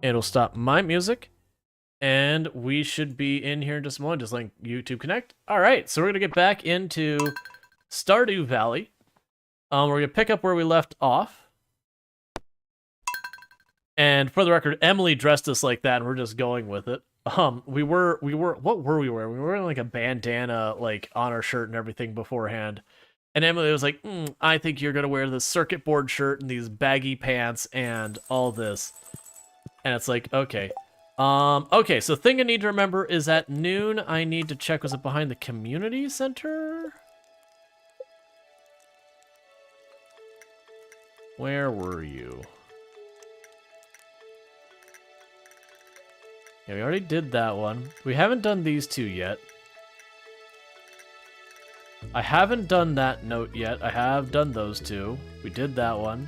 It'll stop my music. And we should be in here in just a moment, just like YouTube Connect. All right, so we're going to get back into Stardew Valley. We're going to pick up where we left off. And for the record, Emily dressed us like that, and we're just going with it. What were we wearing? We were wearing like a bandana, like on our shirt and everything beforehand. And Emily was like, I think you're going to wear this circuit board shirt and these baggy pants and all this. And it's like, okay. Okay, so thing I need to remember is at noon, I need to check, was it behind the community center? Where were you? Yeah, we already did that one. We haven't done these two yet. I haven't done that note yet. I have done those two. We did that one.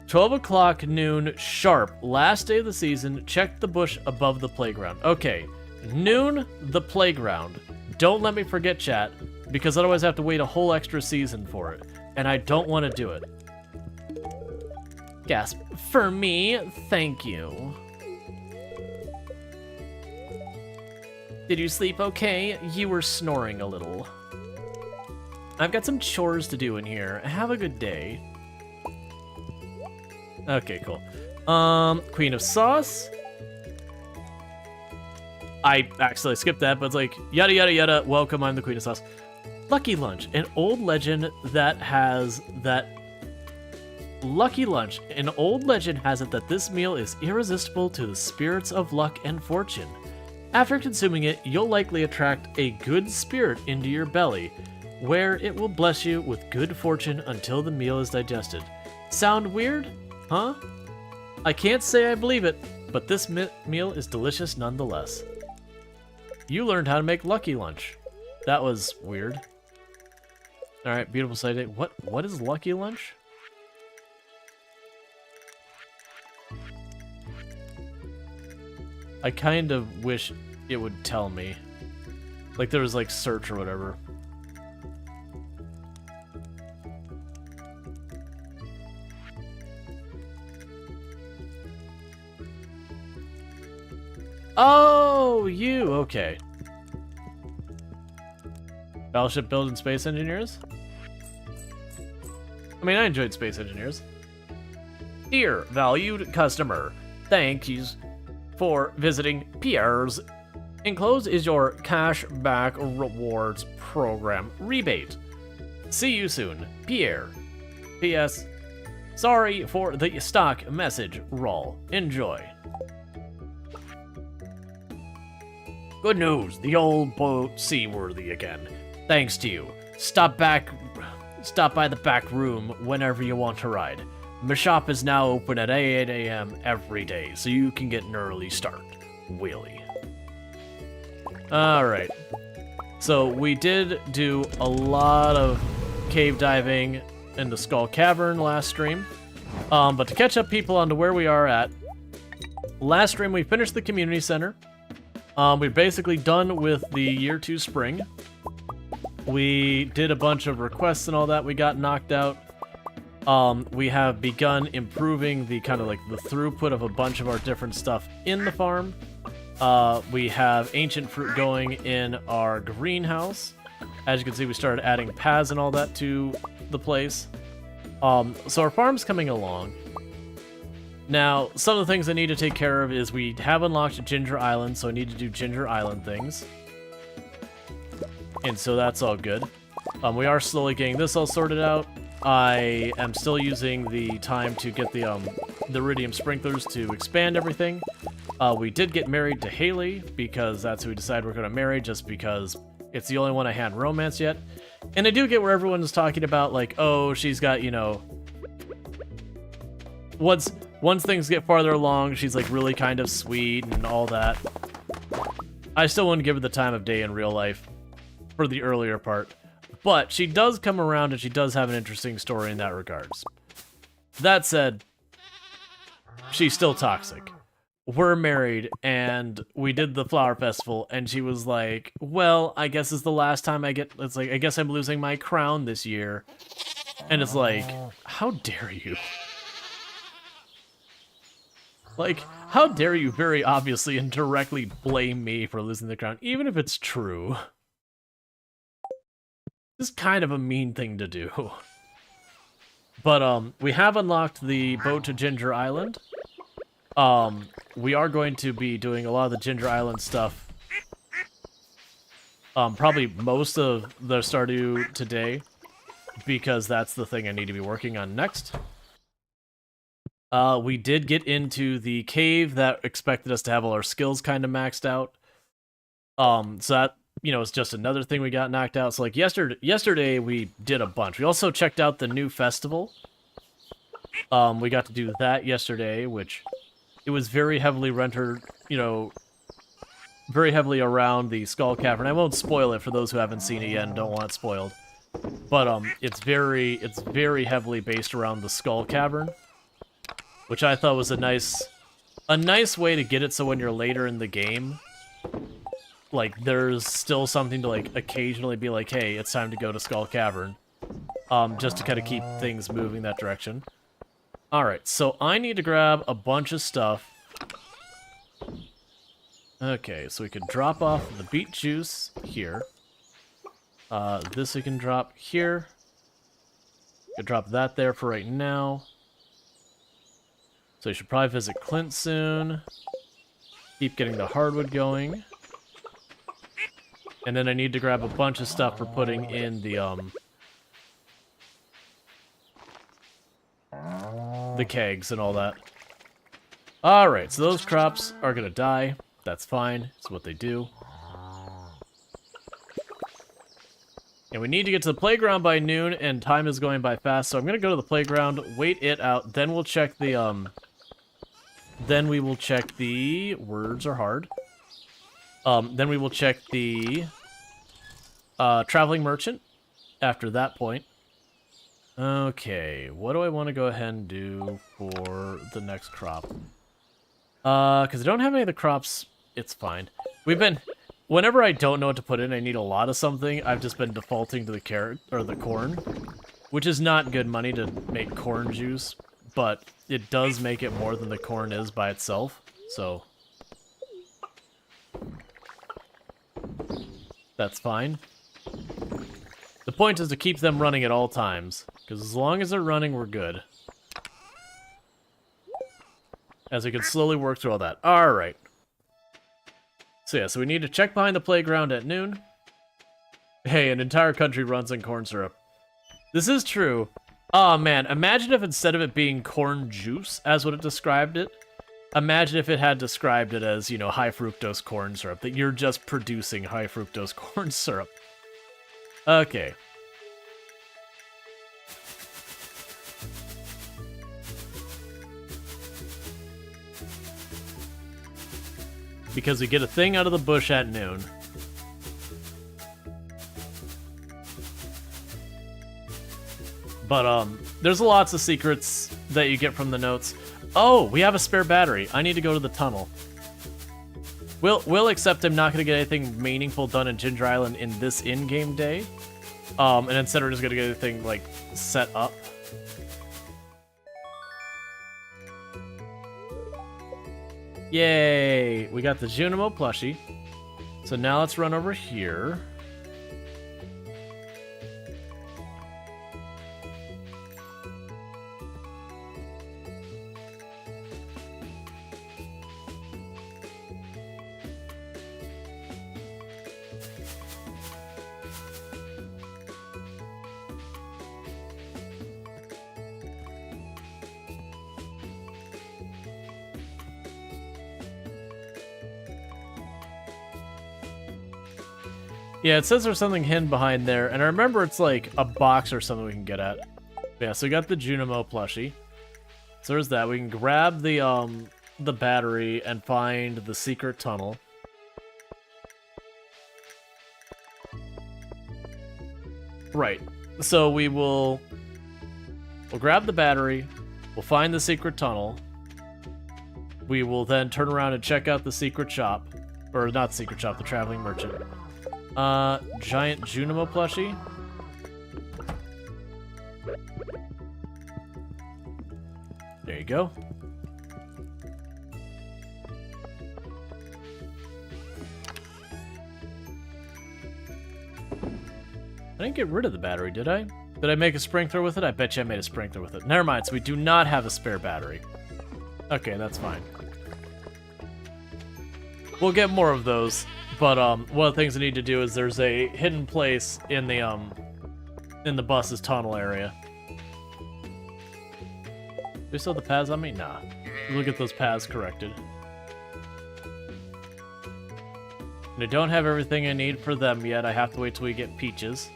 12 o'clock noon sharp, last day of the season, check the bush above the playground. Okay, noon, the playground. Don't let me forget, chat, because otherwise I have to wait a whole extra season for it, and I don't want to do it. Gasp. For me, thank you. Did you sleep okay? You were snoring a little. I've got some chores to do in here. Have a good day. Okay, cool. Queen of Sauce. I actually skipped that, but it's like, yada yada yada, welcome, I'm the Queen of Sauce. Lucky Lunch, an old legend that has that... Lucky Lunch, an old legend has it that this meal is irresistible to the spirits of luck and fortune. After consuming it, you'll likely attract a good spirit into your belly, where it will bless you with good fortune until the meal is digested. Sound weird? Huh? I can't say I believe it, but this meal is delicious nonetheless. You learned how to make Lucky Lunch. That was weird. Alright, beautiful sight. What is Lucky Lunch? I kind of wish it would tell me. Like there was like search or whatever. Oh, you, okay. Battleship building Space Engineers? I mean, I enjoyed Space Engineers. Dear valued customer, thank yous for visiting Pierre's. Enclosed is your cashback rewards program rebate. See you soon, Pierre. P.S. Sorry for the stock message, Rual. Enjoy. Good news, the old boat's seaworthy again. Thanks to you. Stop by the back room whenever you want to ride. My shop is now open at 8 a.m. every day, so you can get an early start. Wheelie. Alright. So we did do a lot of cave diving in the Skull Cavern last stream. But to catch up people onto where we are at, last stream we finished the community center. We're basically done with the year 2 spring. We did a bunch of requests and all that. We got knocked out. We have begun improving the kind of like the throughput of a bunch of our different stuff in the farm. We have ancient fruit going in our greenhouse. As you can see, we started adding paths and all that to the place. So our farm's coming along. Now, some of the things I need to take care of is we have unlocked Ginger Island, so I need to do Ginger Island things. And so that's all good. We are slowly getting this all sorted out. I am still using the time to get the iridium sprinklers to expand everything. We did get married to Haley, because that's who we decided we're going to marry, just because it's the only one I hadn't romanced yet. And I do get where everyone's talking about, like, oh, she's got, you know... Once things get farther along, she's like really kind of sweet and all that. I still wouldn't give her the time of day in real life for the earlier part. But she does come around and she does have an interesting story in that regards. That said, she's still toxic. We're married and we did the flower festival and she was like, well, I guess it's the last time I get, it's like, I guess I'm losing my crown this year. And it's like, how dare you? Like, how dare you very obviously and directly blame me for losing the crown, even if it's true. This is kind of a mean thing to do. But, we have unlocked the boat to Ginger Island. We are going to be doing a lot of the Ginger Island stuff. Probably most of the Stardew today, because that's the thing I need to be working on next. We did get into the cave that expected us to have all our skills kind of maxed out. So that, you know, it's just another thing we got knocked out. So like yesterday we did a bunch. We also checked out the new festival. We got to do that yesterday, which it was very heavily rendered, you know, very heavily around the Skull Cavern. I won't spoil it for those who haven't seen it yet and don't want it spoiled. But it's very heavily based around the Skull Cavern, which I thought was a nice way to get it so when you're later in the game, like, there's still something to, like, occasionally be like, hey, it's time to go to Skull Cavern. Just to kind of keep things moving that direction. Alright, so I need to grab a bunch of stuff. Okay, so we can drop off the beet juice here. This we can drop here. We can drop that there for right now. So you should probably visit Clint soon. Keep getting the hardwood going. And then I need to grab a bunch of stuff for putting in the kegs and all that. Alright, so those crops are gonna die. That's fine. It's what they do. And we need to get to the playground by noon, and time is going by fast, so I'm gonna go to the playground, wait it out, then we'll check the, then we will check the... Words are hard. Then we will check the traveling merchant after that point. Okay, what do I want to go ahead and do for the next crop? Because I don't have any of the crops, it's fine. Whenever I don't know what to put in, I need a lot of something, I've just been defaulting to the carrot, or the corn, which is not good money to make corn juice, but it does make it more than the corn is by itself, so that's fine. The point is to keep them running at all times, because as long as they're running, we're good. As we can slowly work through all that. Alright. So yeah, so we need to check behind the playground at noon. Hey, an entire country runs on corn syrup. This is true. Oh man, imagine if instead of it being corn juice, as what it described it, imagine if it had described it as, you know, high fructose corn syrup, that you're just producing high fructose corn syrup. Okay. Because we get a thing out of the bush at noon. But, there's lots of secrets that you get from the notes. Oh, we have a spare battery. I need to go to the tunnel. We'll accept I'm not going to get anything meaningful done in Ginger Island in this in-game day. And instead we're just going to get everything, like, set up. Yay! We got the Junimo plushie. So now let's run over here. Yeah, it says there's something hidden behind there, and I remember it's like a box or something we can get at. Yeah, so we got the Junimo plushie. So there's that. We can grab the battery and find the secret tunnel. Right. So we'll grab the battery, we'll find the secret tunnel. We will then turn around and check out the secret shop. Or not secret shop, the traveling merchant. Giant Junimo plushie. There you go. I didn't get rid of the battery, did I? Did I make a sprinkler with it? I bet you I made a sprinkler with it. Never mind, so we do not have a spare battery. Okay, that's fine. We'll get more of those, but one of the things I need to do is there's a hidden place in the bus's tunnel area. Do we still have the paths on me? Nah. We'll get those paths corrected. And I don't have everything I need for them yet. I have to wait till we get peaches.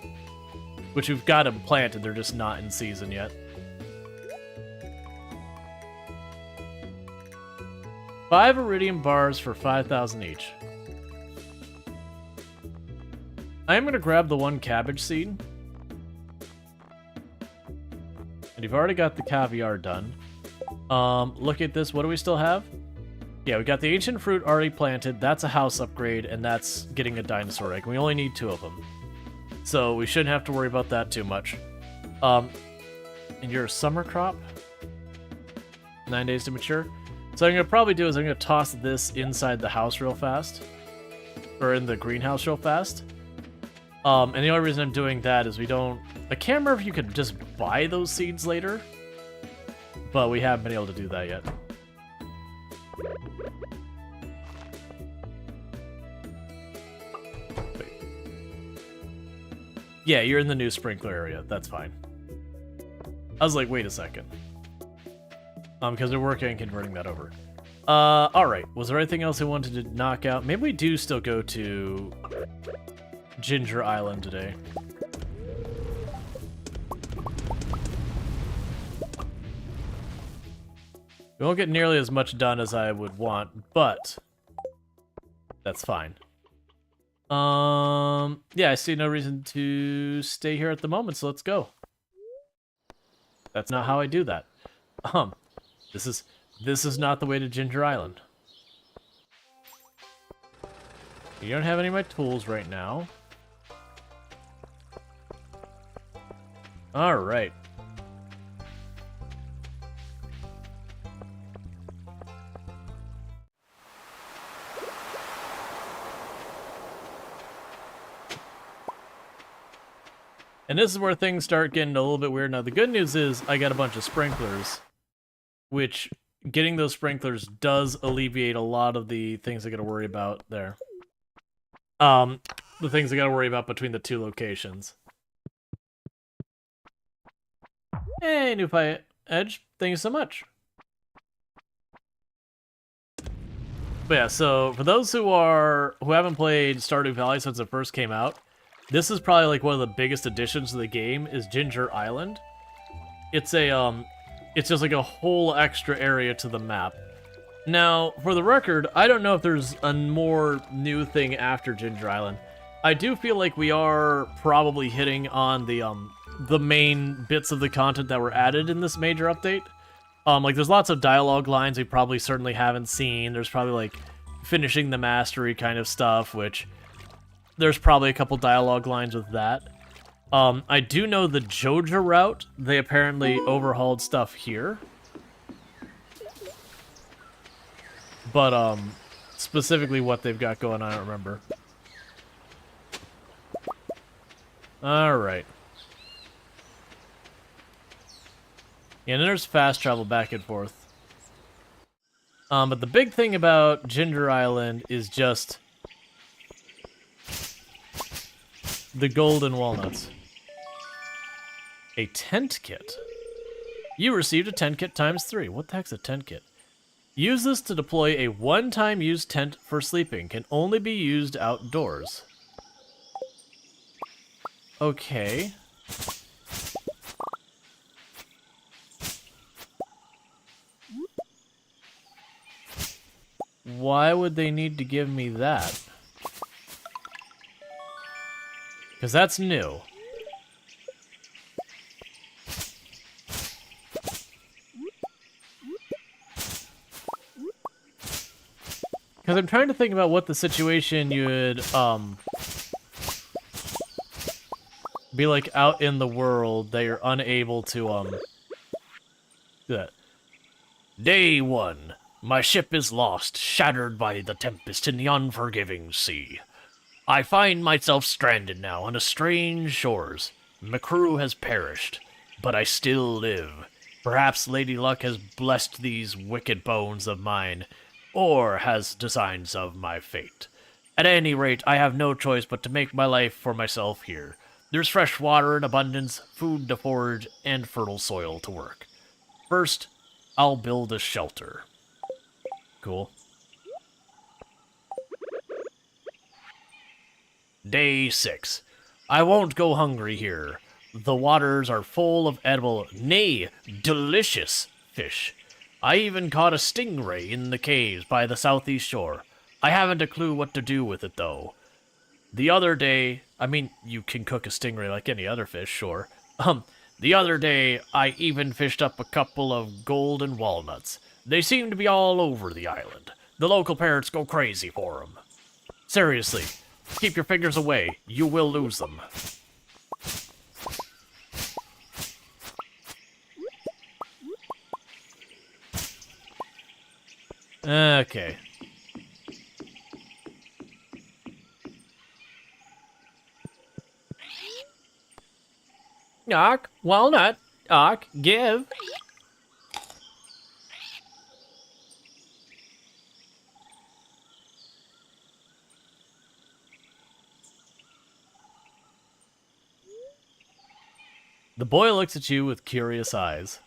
Which we've got them planted, they're just not in season yet. 5 iridium bars for 5,000 each. I am going to grab the 1 cabbage seed. And you've already got the caviar done. Look at this. What do we still have? Yeah, we got the ancient fruit already planted. That's a house upgrade, and that's getting a dinosaur egg. We only need 2 of them. So we shouldn't have to worry about that too much. And you're a summer crop? 9 days to mature? So what I'm going to probably do is I'm going to toss this inside the house real fast. Or in the greenhouse real fast. And the only reason I'm doing that is we don't... I can't remember if you could just buy those seeds later. But we haven't been able to do that yet. Wait. Yeah, you're in the new sprinkler area. That's fine. I was like, wait a second. Because they're working on converting that over. Alright. Was there anything else I wanted to knock out? Maybe we do still go to Ginger Island today. We won't get nearly as much done as I would want, but that's fine. Yeah, I see no reason to stay here at the moment, so let's go. That's not how I do that. This is not the way to Ginger Island. You don't have any of my tools right now. Alright. And this is where things start getting a little bit weird. Now, the good news is I got a bunch of sprinklers, which getting those sprinklers does alleviate a lot of the things I gotta worry about there. The things I gotta worry about between the 2 locations. Hey, new Pie Edge, thank you so much. But yeah, so for those who haven't played Stardew Valley since it first came out, this is probably like one of the biggest additions to the game is Ginger Island. It's just like a whole extra area to the map. Now, for the record, I don't know if there's a more new thing after Ginger Island. I do feel like we are probably hitting on the main bits of the content that were added in this major update. Like there's lots of dialogue lines we probably certainly haven't seen. There's probably like finishing the mastery kind of stuff, which there's probably a couple dialogue lines with that. I do know the Joja route, they apparently overhauled stuff here. But, specifically what they've got going on, I don't remember. Alright. Yeah, and then there's fast travel back and forth. But the big thing about Ginger Island is just the golden walnuts. A tent kit. You received a tent kit ×3. What the heck's a tent kit? Use this to deploy a one-time use tent for sleeping. Can only be used outdoors. Okay. Why would they need to give me that? Because that's new. Because I'm trying to think about what the situation you'd, be like out in the world that you're unable to, do that. Day 1. My ship is lost, shattered by the tempest in the unforgiving sea. I find myself stranded now on a strange shores. My crew has perished, but I still live. Perhaps Lady Luck has blessed these wicked bones of mine, or has designs of my fate. At any rate, I have no choice but to make my life for myself here. There's fresh water in abundance, food to forage, and fertile soil to work. First, I'll build a shelter. Cool. Day 6. I won't go hungry here. The waters are full of edible, nay, delicious fish. I even caught a stingray in the caves by the southeast shore. I haven't a clue what to do with it, though. The other day, I mean, you can cook a stingray like any other fish, sure. The other day, I even fished up a couple of golden walnuts. They seem to be all over the island. The local parrots go crazy for them. Seriously, keep your fingers away. You will lose them. Okay. Ark, walnut. Ark, give. The boy looks at you with curious eyes.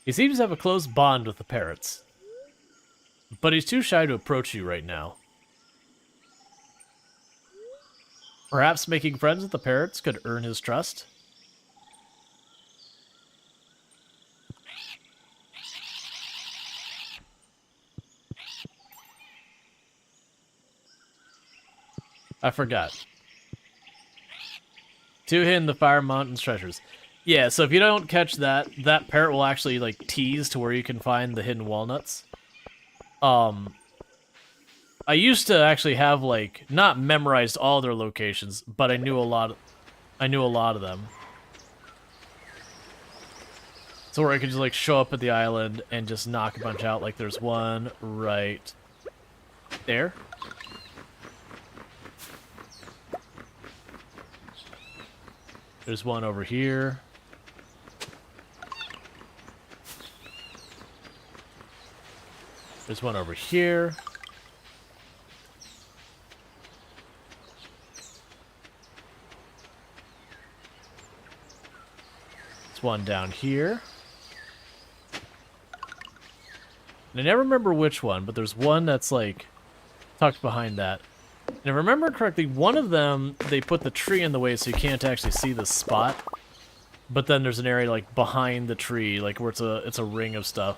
He seems to have a close bond with the parrots, but he's too shy to approach you right now. Perhaps making friends with the parrots could earn his trust? I forgot. To him, the Fire Mountain's treasures. Yeah, so if you don't catch that, that parrot will actually, like, tease to where you can find the hidden walnuts. I used to actually have, like, not memorized all their locations, but I knew a lot of them. So where I could just, like, show up at the island and just knock a bunch out. Like, there's one right there. There's one over here. There's one over here. There's one down here. And I never remember which one, but there's one that's like tucked behind that. And if I remember correctly, one of them, they put the tree in the way so you can't actually see the spot. But then there's an area like behind the tree, like where it's a ring of stuff.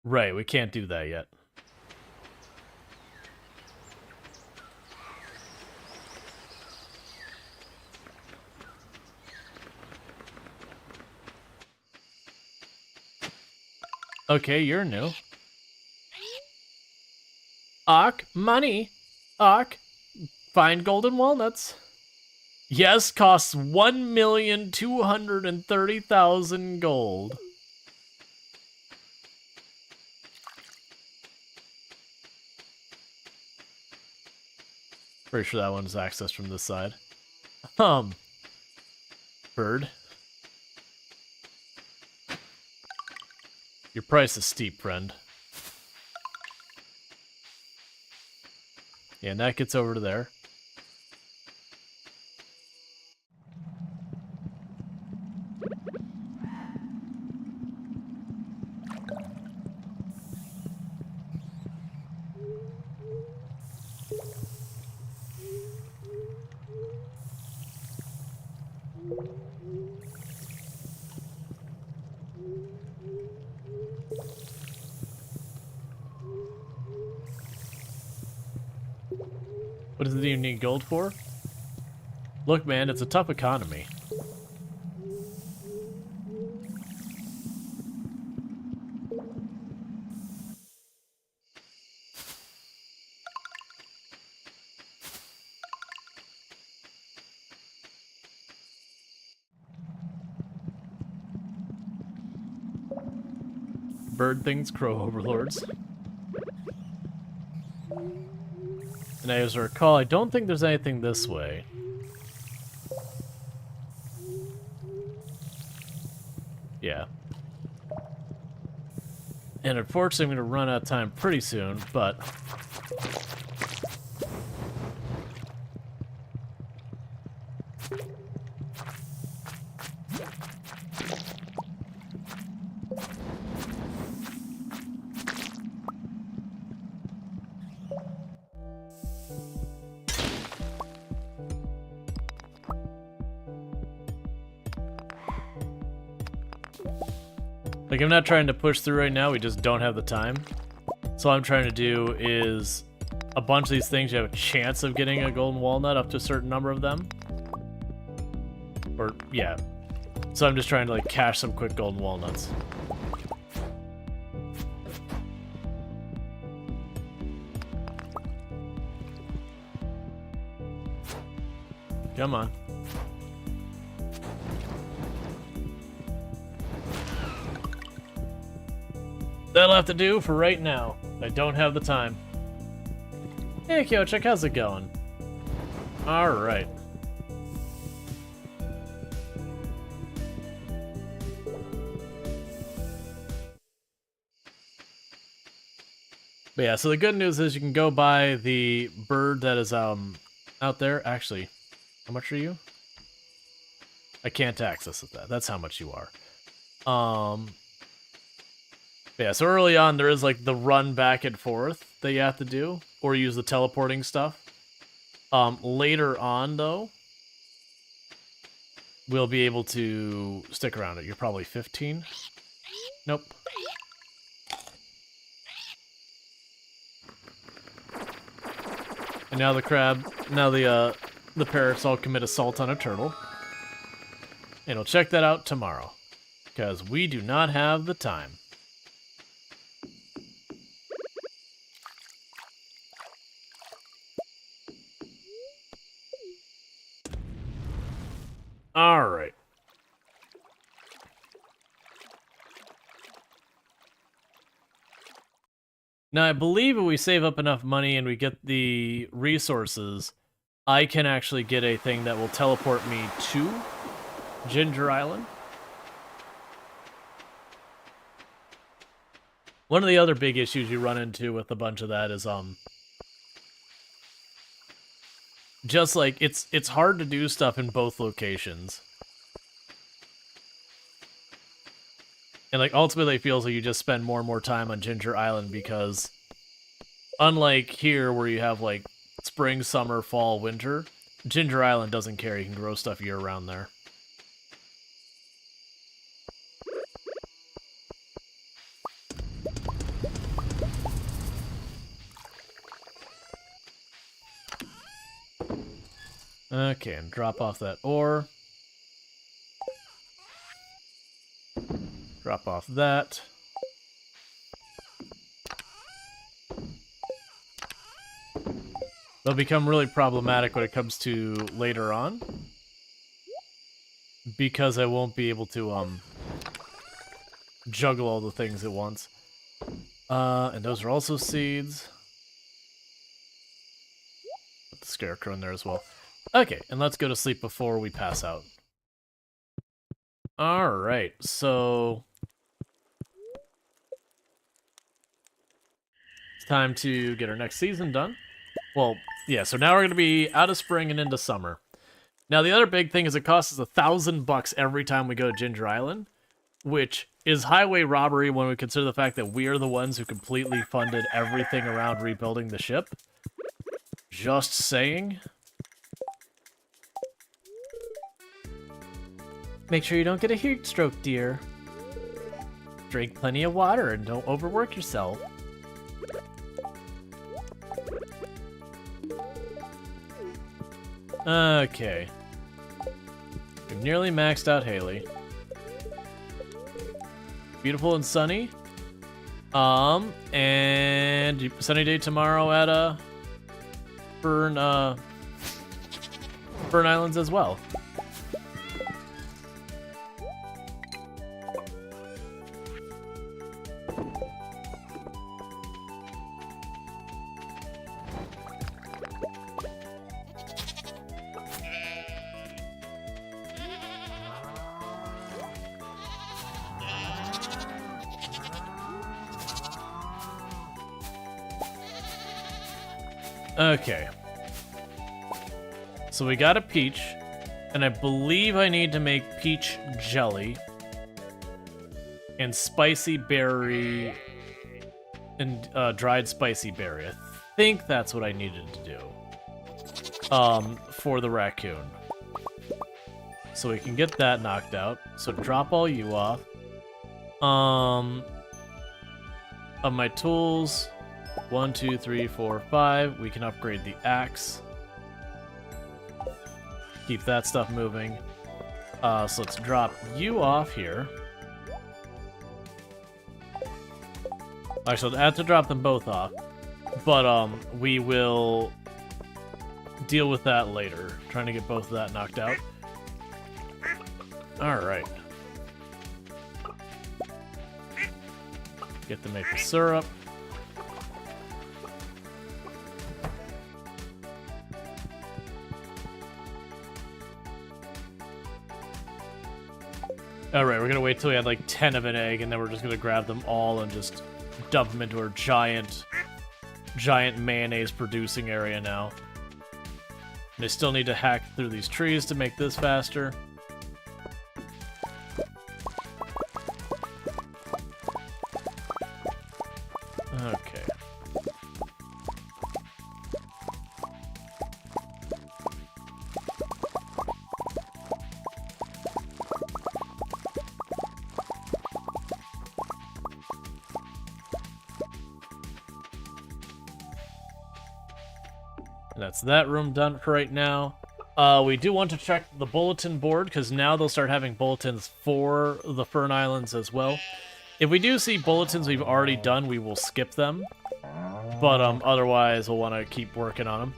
Right, we can't do that yet. Okay, you're new. Ak, money. Ak, find golden walnuts. Yes, costs 1,230,000 gold. Pretty sure that one's accessed from this side. Bird. Your price is steep, friend. Yeah, and that gets over to there. What do you need gold for? Look, man, it's a tough economy. bird things, crow overlords. And as I recall, I don't think there's anything this way. Yeah. And unfortunately, I'm going to run out of time pretty soon, but... Like, I'm not trying to push through right now, we just don't have the time. So all I'm trying to do is a bunch of these things, you have a chance of getting a golden walnut up to a certain number of them. Or, yeah. So I'm just trying to, like, cash some quick golden walnuts. Come on. That'll have to do for right now. I don't have the time. Hey, Kyochik, how's it going? Alright. But yeah, so the good news is you can go buy the bird that is out there. Actually, how much are you? I can't access that. That's how much you are. Yeah, so early on there is like the run back and forth that you have to do, or use the teleporting stuff. Later on though, we'll be able to stick around it. You're probably 15. Nope. And now the parrots all commit assault on a turtle. And we'll check that out tomorrow, because we do not have the time. All right. Now, I believe if we save up enough money and we get the resources, I can actually get a thing that will teleport me to Ginger Island. One of the other big issues you run into with a bunch of that is, just like, it's hard to do stuff in both locations. And like ultimately it feels like you just spend more and more time on Ginger Island because unlike here where you have like spring, summer, fall, winter, Ginger Island doesn't care. You can grow stuff year round there. Okay, and drop off that ore. Drop off that. They'll become really problematic when it comes to later on, because I won't be able to juggle all the things at once. And those are also seeds. Put the scarecrow in there as well. Okay, and let's go to sleep before we pass out. Alright, so it's time to get our next season done. Well, yeah, so now we're going to be out of spring and into summer. Now, the other big thing is it costs us $1,000 every time we go to Ginger Island, which is highway robbery when we consider the fact that we are the ones who completely funded everything around rebuilding the ship. Just saying. Make sure you don't get a heat stroke, dear. Drink plenty of water and don't overwork yourself. Okay. We've nearly maxed out Haley. Beautiful and sunny. And sunny day tomorrow at Fern Islands as well. Okay. So we got a peach, and I believe I need to make peach jelly and spicy berry and dried spicy berry. I think that's what I needed to do for the raccoon. So we can get that knocked out. So drop all you off. Of my tools, 1, 2, 3, 4, 5. We can upgrade the axe. Keep that stuff moving. So let's drop you off here. Actually, I have to drop them both off. But we will deal with that later. Trying to get both of that knocked out. Alright. Get the maple syrup. Alright, we're gonna wait till we had like 10 of an egg, and then we're just gonna grab them all and just dump them into our giant mayonnaise producing area now. And I still need to hack through these trees to make this faster. Okay. That's that room done for right now. We do want to check the bulletin board, because now they'll start having bulletins for the Fern Islands as well. If we do see bulletins we've already done, we will skip them. But otherwise, we'll want to keep working on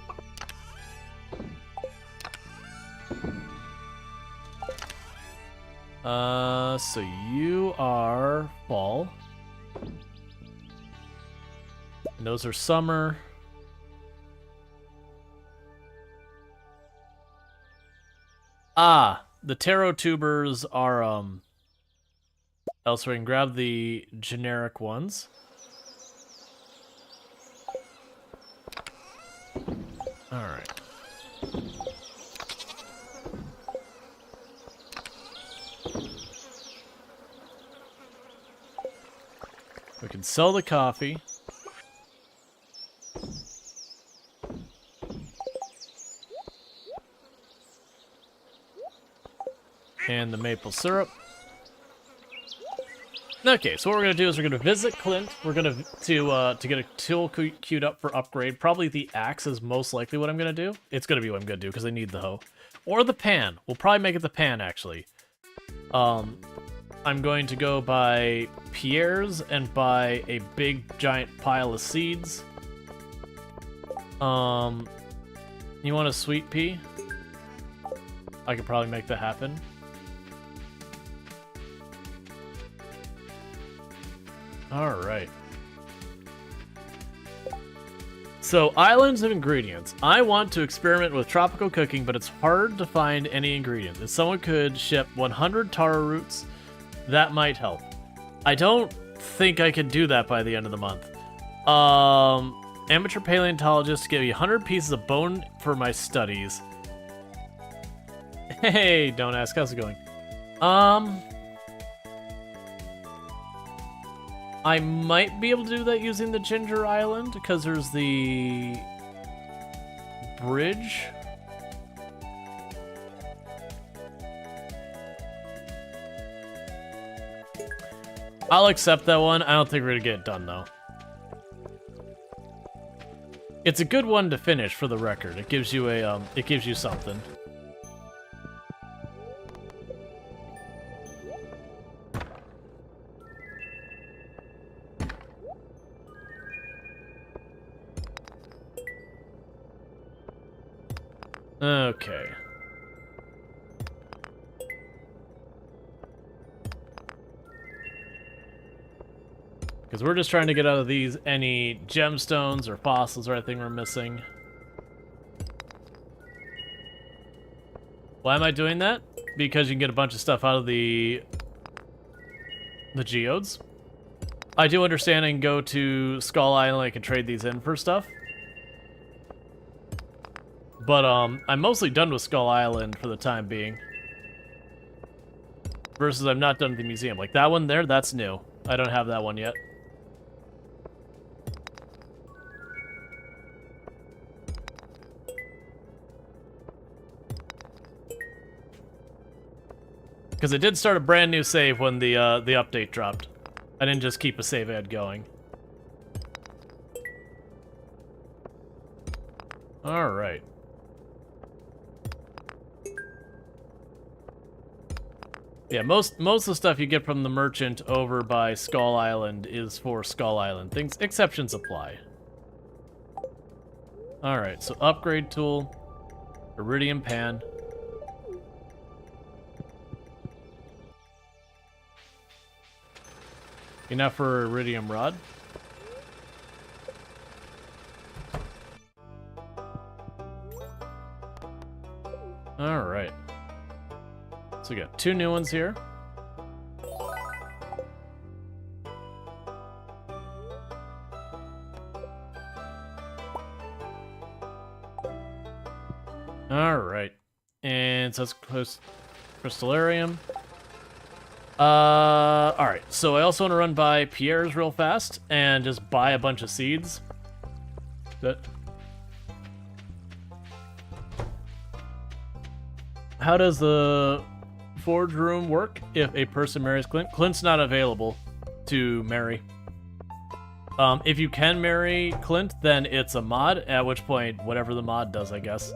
them. So you are fall. And those are summer. Ah, the taro tubers are, elsewhere. We can grab the generic ones. Alright. We can sell the coffee. And the maple syrup. Okay, so what we're gonna do is we're gonna visit Clint. We're gonna to get a tool queued up for upgrade. Probably the axe is most likely what I'm gonna do. It's gonna be what I'm gonna do because I need the hoe, or the pan. We'll probably make it the pan actually. I'm going to go by Pierre's and buy a big giant pile of seeds. You want a sweet pea? I could probably make that happen. Alright. So, islands of ingredients. I want to experiment with tropical cooking, but it's hard to find any ingredients. If someone could ship 100 taro roots, that might help. I don't think I could do that by the end of the month. Amateur paleontologist, give me 100 pieces of bone for my studies. Hey, don't ask, how's it going? I might be able to do that using the Ginger Island, because there's the bridge. I'll accept that one. I don't think we're gonna get it done, though. It's a good one to finish, for the record. It gives you a, it gives you something. Okay. Because we're just trying to get out of these any gemstones or fossils or anything we're missing. Why am I doing that? Because you can get a bunch of stuff out of the geodes. I do understand and go to Skull Island, I can trade these in for stuff. But I'm mostly done with Skull Island for the time being. Versus I'm not done with the museum. Like that one there, that's new. I don't have that one yet. Because it did start a brand new save when the update dropped. I didn't just keep a save ad going. All right. Yeah, most of the stuff you get from the merchant over by Skull Island is for Skull Island. Exceptions apply. All right, so upgrade tool, iridium pan. Enough for iridium rod. All right. So we got 2 new ones here. All right. And so let's close Crystallarium. All right. So I also want to run by Pierre's real fast and just buy a bunch of seeds. How does the forge room work if a person marries Clint? Clint's not available to marry. If you can marry Clint, then it's a mod, at which point, whatever the mod does, I guess.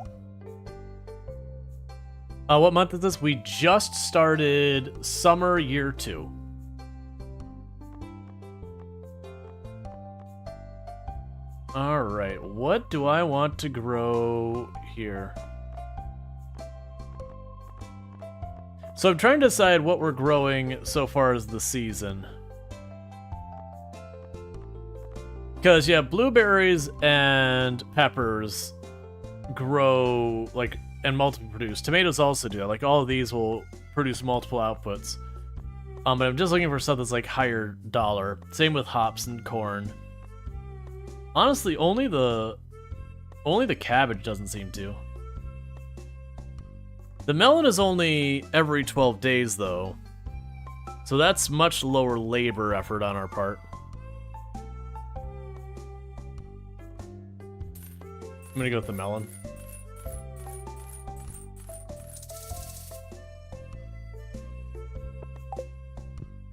What month is this? We just started summer year 2. Alright, what do I want to grow here? So I'm trying to decide what we're growing so far as the season. Because, yeah, blueberries and peppers grow, like, and multiple produce. Tomatoes also do that. Like, all of these will produce multiple outputs. But I'm just looking for stuff that's, like, higher dollar. Same with hops and corn. Honestly, only the cabbage doesn't seem to. The melon is only every 12 days, though. So that's much lower labor effort on our part. I'm gonna go with the melon.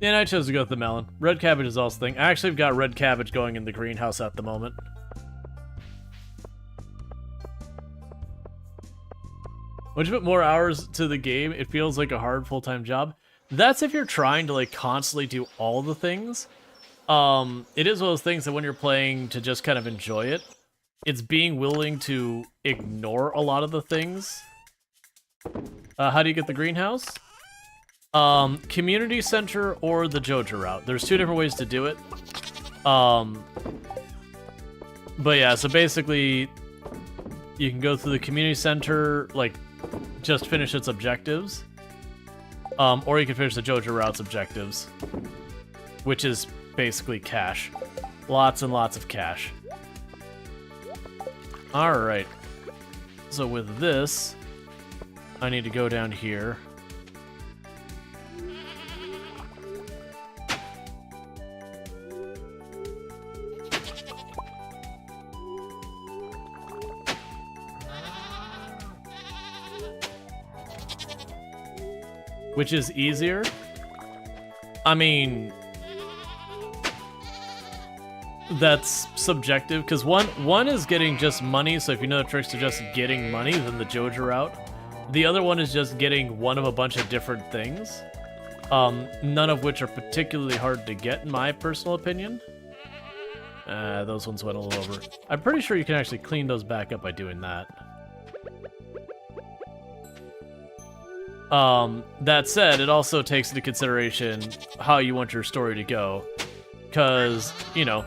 Yeah, I chose to go with the melon. Red cabbage is also a thing. I actually have got red cabbage going in the greenhouse at the moment. Once you put more hours to the game, it feels like a hard full-time job. That's if you're trying to like constantly do all the things. It is one of those things that when you're playing to just kind of enjoy it, it's being willing to ignore a lot of the things. How do you get the greenhouse? Community center or the Joja route. There's 2 different ways to do it. But yeah, so basically you can go through the community center, like just finish its objectives. Or you can finish the Joja route's objectives, which is basically cash. Lots and lots of cash. Alright. So with this, I need to go down here. Which is easier? I mean, that's subjective, because one is getting just money, so if you know the tricks to just getting money, then the Joja route. The other one is just getting one of a bunch of different things, none of which are particularly hard to get, in my personal opinion. Those ones went a little over. I'm pretty sure you can actually clean those back up by doing that. That said, it also takes into consideration how you want your story to go. Because, you know,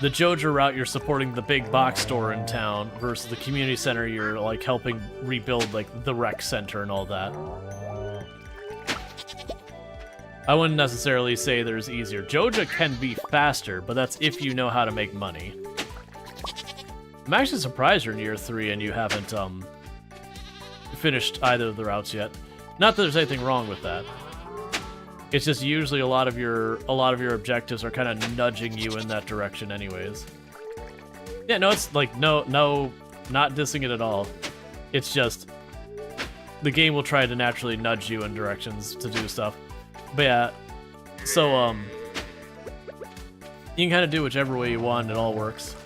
the Joja route, you're supporting the big box store in town, versus the community center, you're, like, helping rebuild, like, the rec center and all that. I wouldn't necessarily say there's easier. Joja can be faster, but that's if you know how to make money. I'm actually surprised you're in year 3 and you haven't finished either of the routes yet. Not that there's anything wrong with that. It's just usually a lot of your objectives are kind of nudging you in that direction anyways. Yeah, no, it's like no, not dissing it at all. It's just the game will try to naturally nudge you in directions to do stuff. But yeah, so you can kind of do whichever way you want, it all works.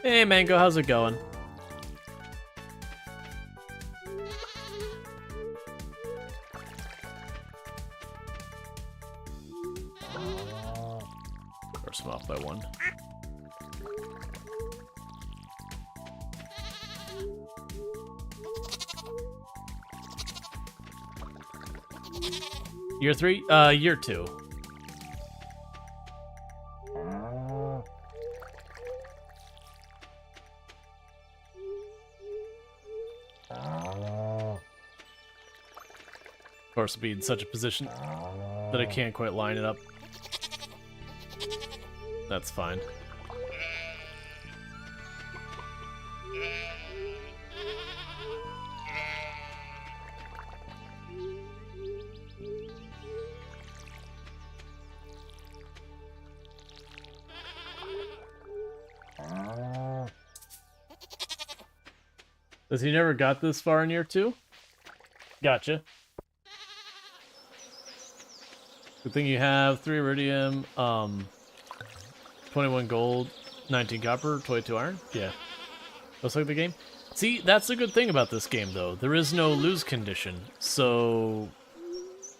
Hey Mango, how's it going? Force him off by 1. Year 3? Year 2. Of course, be in such a position that I can't quite line it up. That's fine. Does he never got this far in year 2? Gotcha. Good thing you have 3 iridium, 21 gold, 19 copper, 22 iron. Yeah. Looks like the game. See, that's the good thing about this game, though. There is no lose condition, so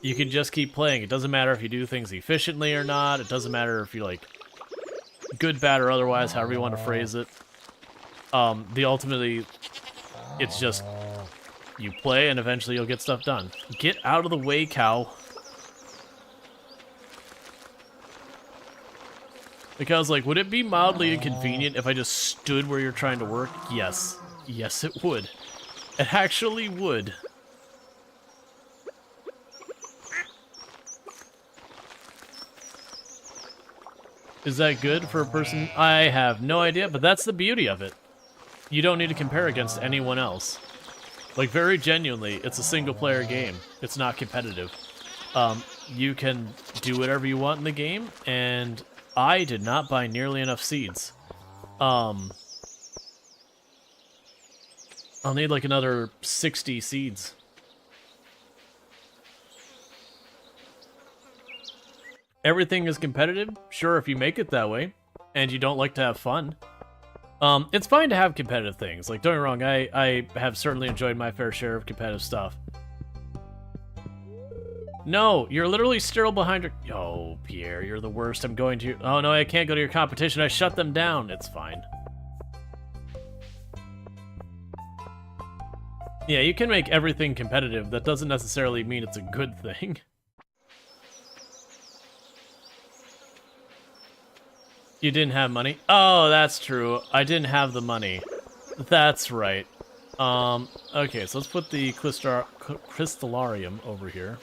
you can just keep playing. It doesn't matter if you do things efficiently or not. It doesn't matter if you like good, bad, or otherwise, however you want to phrase it. Ultimately, it's just you play and eventually you'll get stuff done. Get out of the way, cow. Because, like, would it be mildly inconvenient if I just stood where you're trying to work? Yes. Yes, it would. It actually would. Is that good for a person? I have no idea, but that's the beauty of it. You don't need to compare against anyone else. Like, very genuinely, it's a single-player game. It's not competitive. You can do whatever you want in the game, and I did not buy nearly enough seeds. I'll need like another 60 seeds. Everything is competitive? Sure, if you make it that way, and you don't like to have fun. It's fine to have competitive things. Like, don't get me wrong, I have certainly enjoyed my fair share of competitive stuff. No, you're literally still behind your... Oh, Pierre, you're the worst. I'm going to... Oh, no, I can't go to your competition. I shut them down. It's fine. Yeah, you can make everything competitive. That doesn't necessarily mean it's a good thing. You didn't have money? Oh, that's true. I didn't have the money. That's right. Okay, so let's put the crystallarium over here.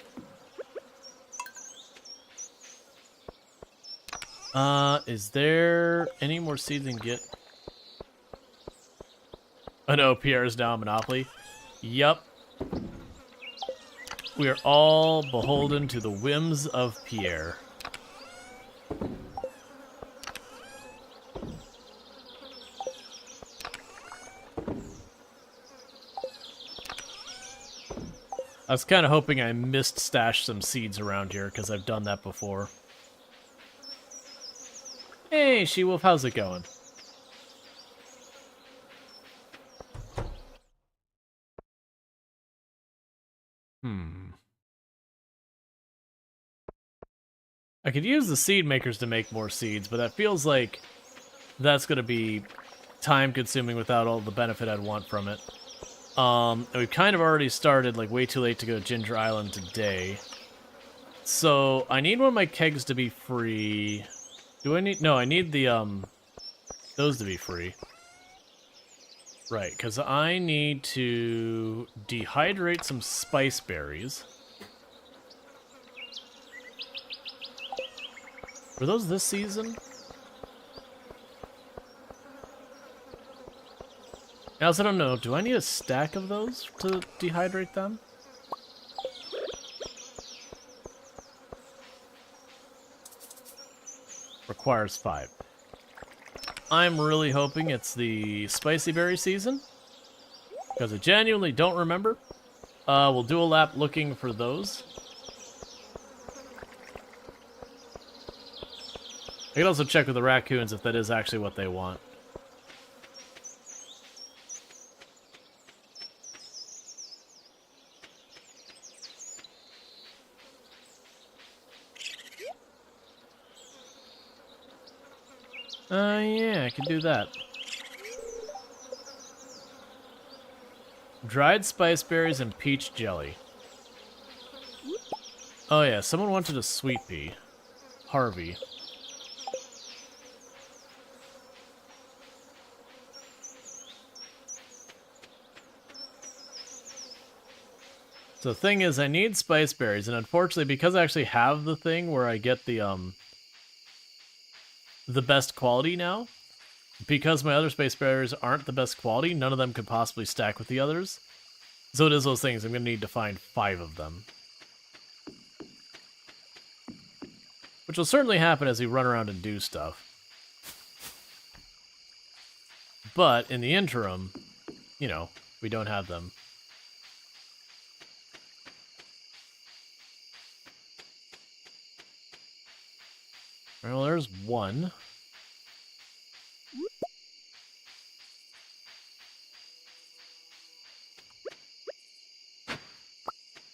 Is there any more seeds than get? Oh no, Pierre is now a monopoly. Yup. We are all beholden to the whims of Pierre. I was kind of hoping I missed stash some seeds around here, because I've done that before. Hey, She-Wolf, how's it going? I could use the seed makers to make more seeds, but that feels like that's going to be time-consuming without all the benefit I'd want from it. And we've kind of already started, like, way too late to go to Ginger Island today. So, I need one of my kegs to be free. Do I need... No, I need the, those to be free. Right, because I need to dehydrate some spice berries. Were those this season? I also don't know, do I need a stack of those to dehydrate them? Requires 5. I'm really hoping it's the spicy berry season, because I genuinely don't remember. We'll do a lap looking for those. I can also check with the raccoons if that is actually what they want. Yeah, I can do that. Dried spice berries and peach jelly. Oh yeah, someone wanted a sweet pea. Harvey. So the thing is, I need spice berries, and unfortunately, because I actually have the thing where I get the best quality now, because my other space berries aren't the best quality, none of them could possibly stack with the others. So it is those things, I'm going to need to find 5 of them. Which will certainly happen as we run around and do stuff. But in the interim, you know, we don't have them. Well, there's one.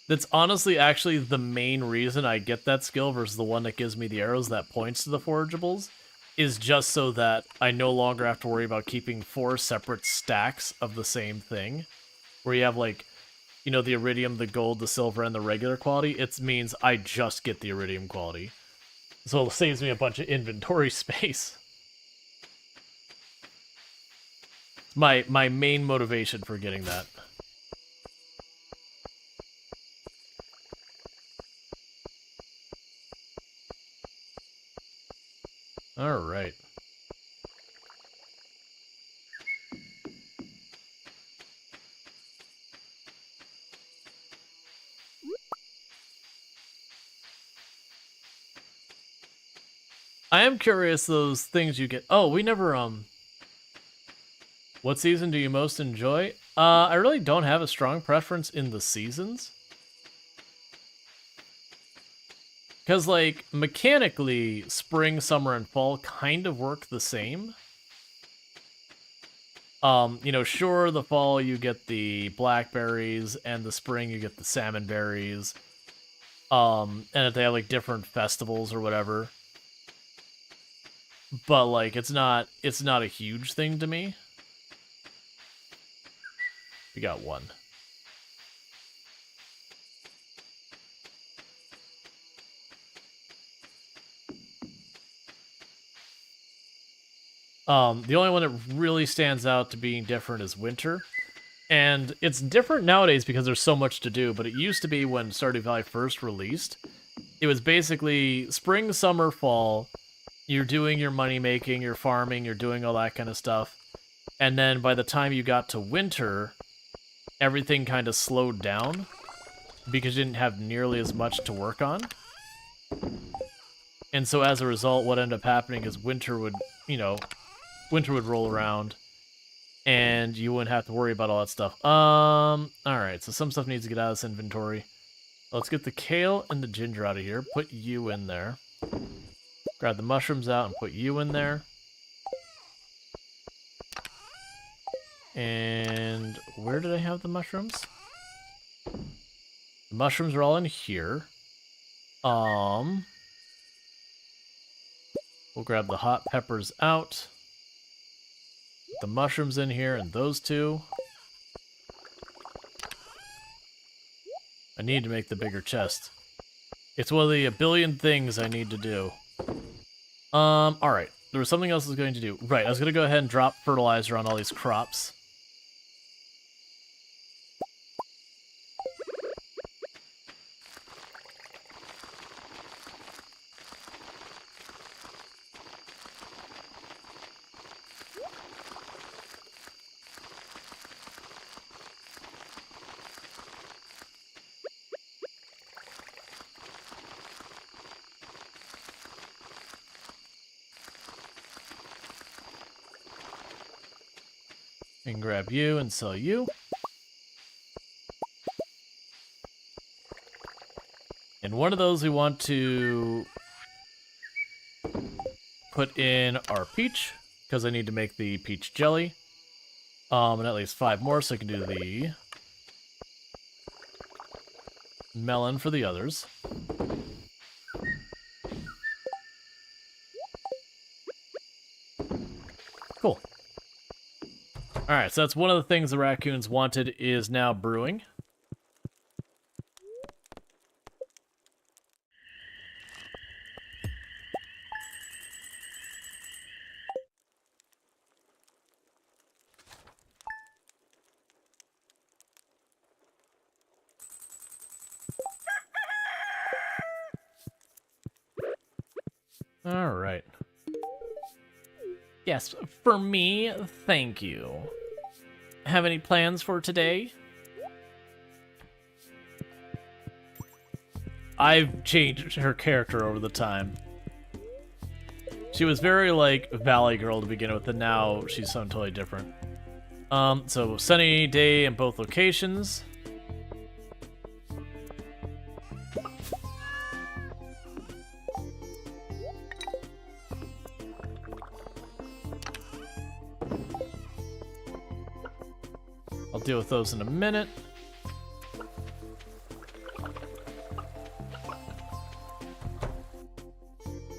That's honestly actually the main reason I get that skill versus the one that gives me the arrows that points to the forageables, is just so that I no longer have to worry about keeping 4 separate stacks of the same thing. Where you have, like, you know, the iridium, the gold, the silver, and the regular quality. It means I just get the iridium quality. So it saves me a bunch of inventory space. My main motivation for getting that. Alright. I am curious, those things you get... Oh, we never, What season do you most enjoy? I really don't have a strong preference in the seasons. Because, like, mechanically, spring, summer, and fall kind of work the same. You know, sure, the fall you get the blackberries, and the spring you get the salmon berries. And if they have, like, different festivals or whatever. But, like, it's not a huge thing to me. We got one. The only one that really stands out to being different is winter. And it's different nowadays because there's so much to do, but it used to be when Stardew Valley first released. It was basically spring, summer, fall. You're doing your money making, you're farming, you're doing all that kind of stuff. And then by the time you got to winter, everything kind of slowed down because you didn't have nearly as much to work on. And so as a result, what ended up happening is winter would, you know, winter would roll around and you wouldn't have to worry about all that stuff. Alright, so some stuff needs to get out of this inventory. Let's get the kale and the ginger out of here. Put you in there. Grab the mushrooms out and put you in there. And where did I have the mushrooms? The mushrooms are all in here. We'll grab the hot peppers out. Put the mushrooms in here and those two. I need to make the bigger chest. It's one of the a billion things I need to do. Alright. There was something else I was going to do. Right, I was going to go ahead and drop fertilizer on all these crops. We can grab you and sell you. And one of those we want to put in our peach, because I need to make the peach jelly. And at least 5 more, so I can do the melon for the others. Cool. Alright, so that's one of the things the raccoons wanted is now brewing. Alright. Yes, for me, thank you. Have any plans for today? I've changed her character over the time. She was very, like, Valley Girl to begin with, and now she's something totally different. So sunny day in both locations. I'll deal with those in a minute.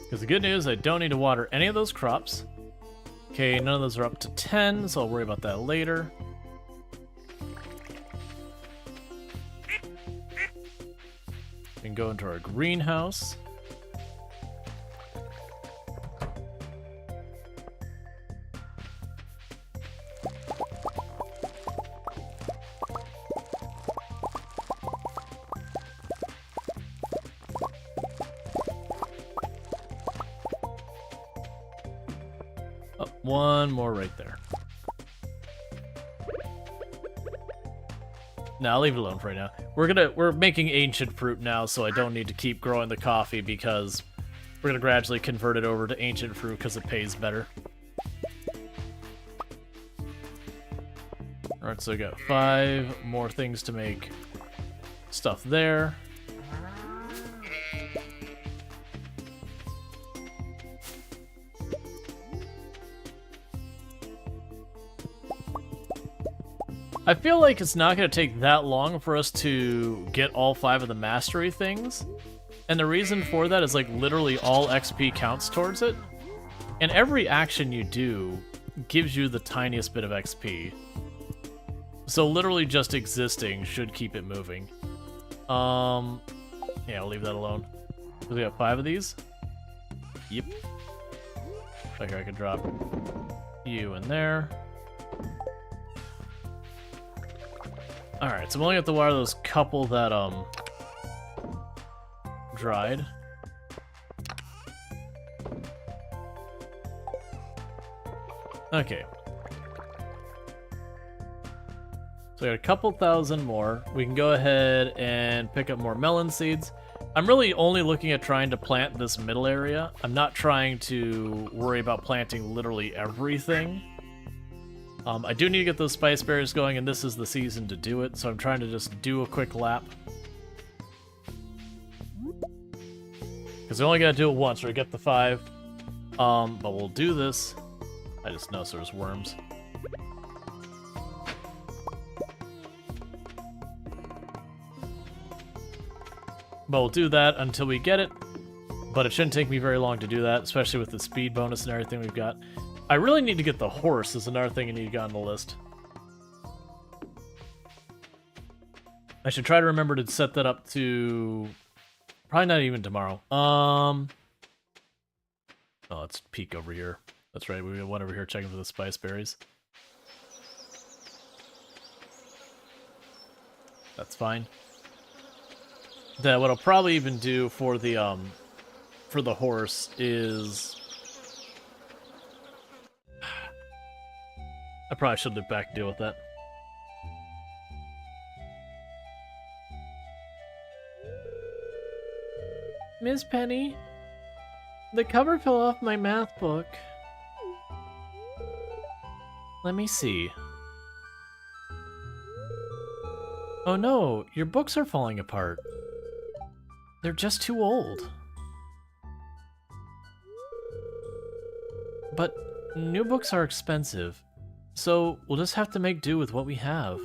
Because the good news, I don't need to water any of those crops. Okay, none of those are up to 10, so I'll worry about that later. We can go into our greenhouse. One more right there. No, I'll leave it alone for right now. We're making ancient fruit now, so I don't need to keep growing the coffee because we're gonna gradually convert it over to ancient fruit because it pays better. Alright, so I got 5 more things to make stuff there. I feel like it's not going to take that long for us to get all 5 of the mastery things. And the reason for that is like literally all XP counts towards it. And every action you do gives you the tiniest bit of XP. So literally just existing should keep it moving. Yeah, I'll leave that alone. We got 5 of these. Yep. Okay, I can drop you in there. Alright, so I'm only going to have to water those couple that, dried. Okay. So I got a couple thousand more. We can go ahead and pick up more melon seeds. I'm really only looking at trying to plant this middle area. I'm not trying to worry about planting literally everything. I do need to get those spice berries going, and this is the season to do it, so I'm trying to just do a quick lap. Because I only gotta do it once, or I get the 5. But we'll do this. I just noticed there's worms. But we'll do that until we get it. But it shouldn't take me very long to do that, especially with the speed bonus and everything we've got. I really need to get the horse is another thing I need to get on the list. I should try to remember to set that up to... Probably not even tomorrow. Oh, let's peek over here. That's right, we got one over here checking for the spice berries. That's fine. Then what I'll probably even do for the horse is... I probably should look back and deal with that. Miss Penny, the cover fell off my math book. Let me see. Oh no, your books are falling apart. They're just too old. But new books are expensive, so we'll just have to make do with what we have.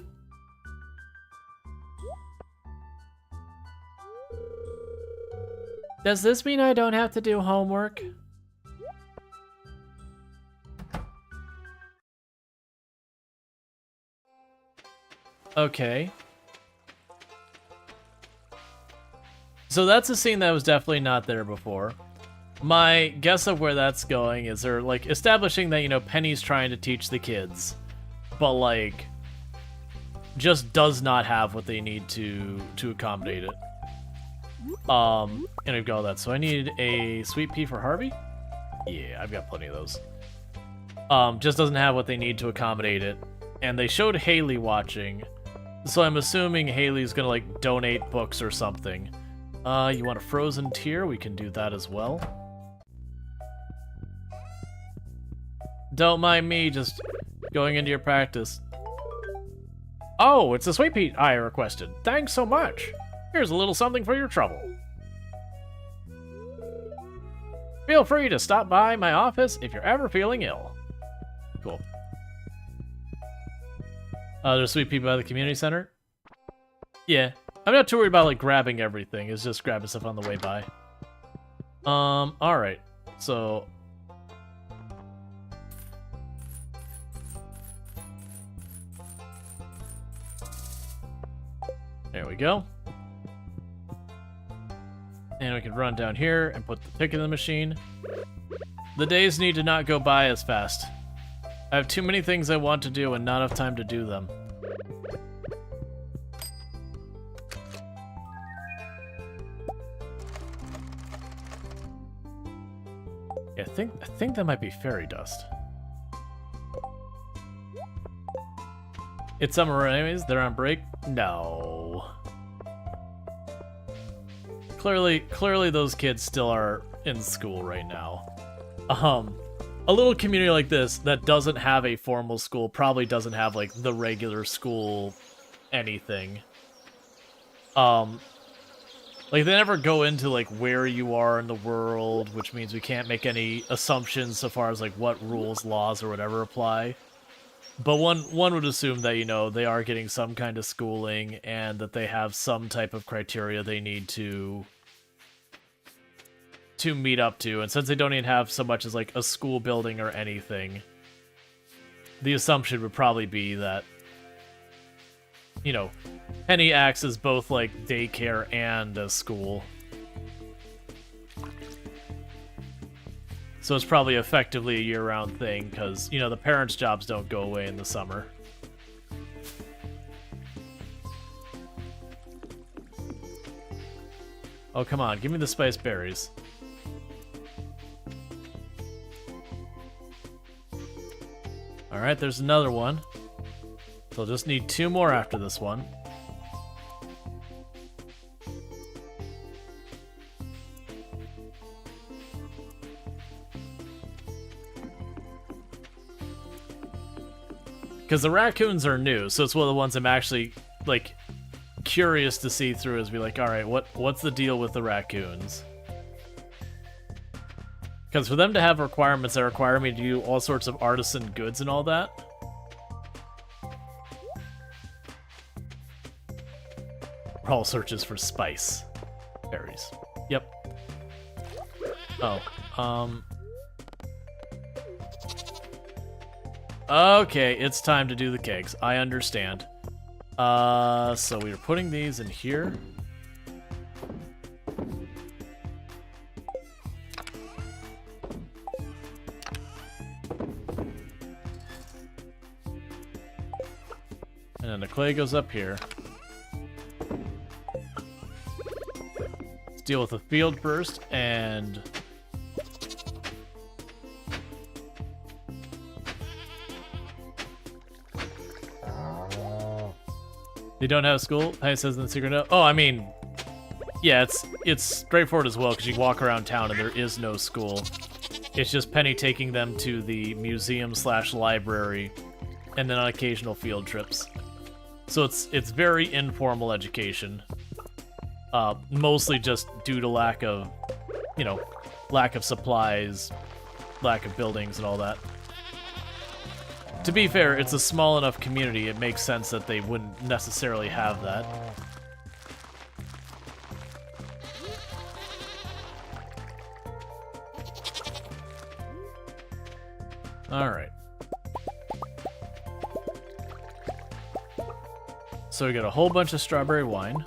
Does this mean I don't have to do homework? Okay. So that's a scene that was definitely not there before. My guess of where that's going is they're, like, establishing that, you know, Penny's trying to teach the kids, but, like, just does not have what they need to accommodate it. And we've got all that. So I need a sweet pea for Harvey? Yeah, I've got plenty of those. Just doesn't have what they need to accommodate it. And they showed Haley watching, so I'm assuming Haley's gonna, like, donate books or something. You want a frozen tear? We can do that as well. Don't mind me just going into your practice. Oh, it's a sweet pea I requested. Thanks so much. Here's a little something for your trouble. Feel free to stop by my office if you're ever feeling ill. Cool. There's sweet pea by the community center. Yeah, I'm not too worried about, like, grabbing everything. It's just grabbing stuff on the way by. Alright. So... there we go. And we can run down here and put the pick in the machine. The days need to not go by as fast. I have too many things I want to do and not enough time to do them. Yeah, I think that might be fairy dust. It's summer anyways, they're on break? No. Clearly those kids still are in school right now. A little community like this that doesn't have a formal school probably doesn't have, like, the regular school anything. Like, they never go into, like, where you are in the world, which means we can't make any assumptions so far as, like, what rules, laws, or whatever apply. But one would assume that, you know, they are getting some kind of schooling and that they have some type of criteria they need to meet up to. And since they don't even have so much as, like, a school building or anything, the assumption would probably be that, you know, Penny acts as both, like, daycare and a school. So it's probably effectively a year-round thing, because, you know, the parents' jobs don't go away in the summer. Oh, come on, give me the spiced berries. Alright, there's another one. So I'll just need 2 more after this one. Because the raccoons are new, so it's one of the ones I'm actually, like, curious to see through, is be like, alright, what's the deal with the raccoons? Because for them to have requirements that require me to do all sorts of artisan goods and all that... All searches for spice. Berries. Yep. Oh, okay, it's time to do the kegs. I understand. So we are putting these in here. And then the clay goes up here. Let's deal with the field first, and... They don't have school? Penny says in the secret note. Oh, I mean, yeah, it's straightforward as well, because you walk around town and there is no school. It's just Penny taking them to the museum/library, and then on occasional field trips. So it's very informal education. Mostly just due to lack of, you know, lack of supplies, lack of buildings and all that. To be fair, it's a small enough community, it makes sense that they wouldn't necessarily have that. Alright. So we got a whole bunch of strawberry wine.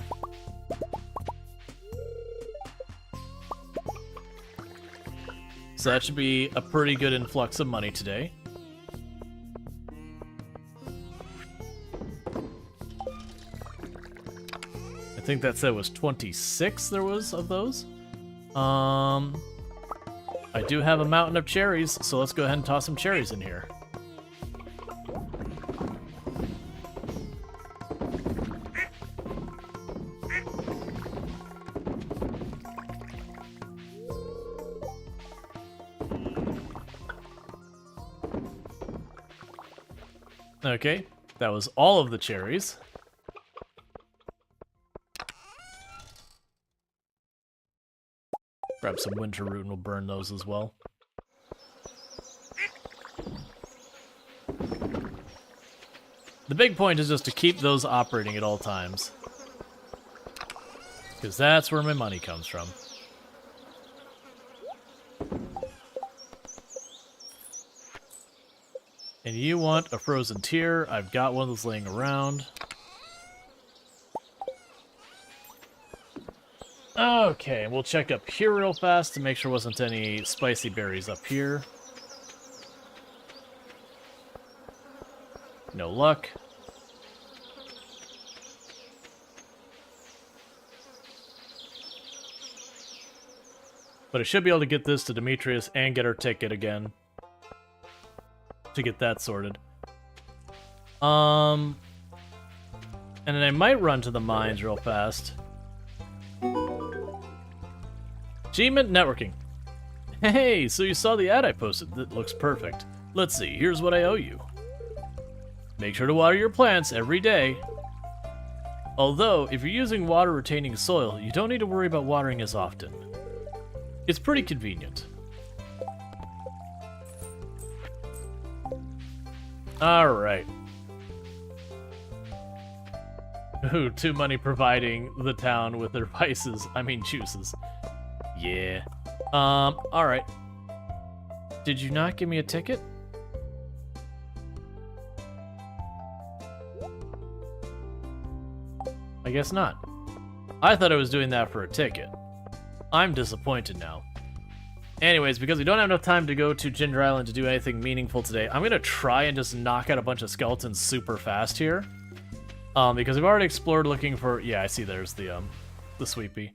So that should be a pretty good influx of money today. I think that said was 26 there was of those. I do have a mountain of cherries, so let's go ahead and toss some cherries in here. Okay, that was all of the cherries. Grab some winter root and we'll burn those as well. The big point is just to keep those operating at all times. Because that's where my money comes from. And you want a frozen tear. I've got one that's laying around. Okay, we'll check up here real fast to make sure there wasn't any spicy berries up here. No luck. But I should be able to get this to Demetrius and get our ticket again. To get that sorted. And then I might run to the mines real fast. Achievement networking. Hey, so you saw the ad I posted. That looks perfect. Let's see, here's what I owe you. Make sure to water your plants every day. Although, if you're using water-retaining soil, you don't need to worry about watering as often. It's pretty convenient. Alright. Ooh, too money providing the town with their vices. I mean juices. Yeah. Alright. Did you not give me a ticket? I guess not. I thought I was doing that for a ticket. I'm disappointed now. Anyways, because we don't have enough time to go to Ginger Island to do anything meaningful today, I'm gonna try and just knock out a bunch of skeletons super fast here. Because we've already explored looking for... Yeah, I see there's the sweepy.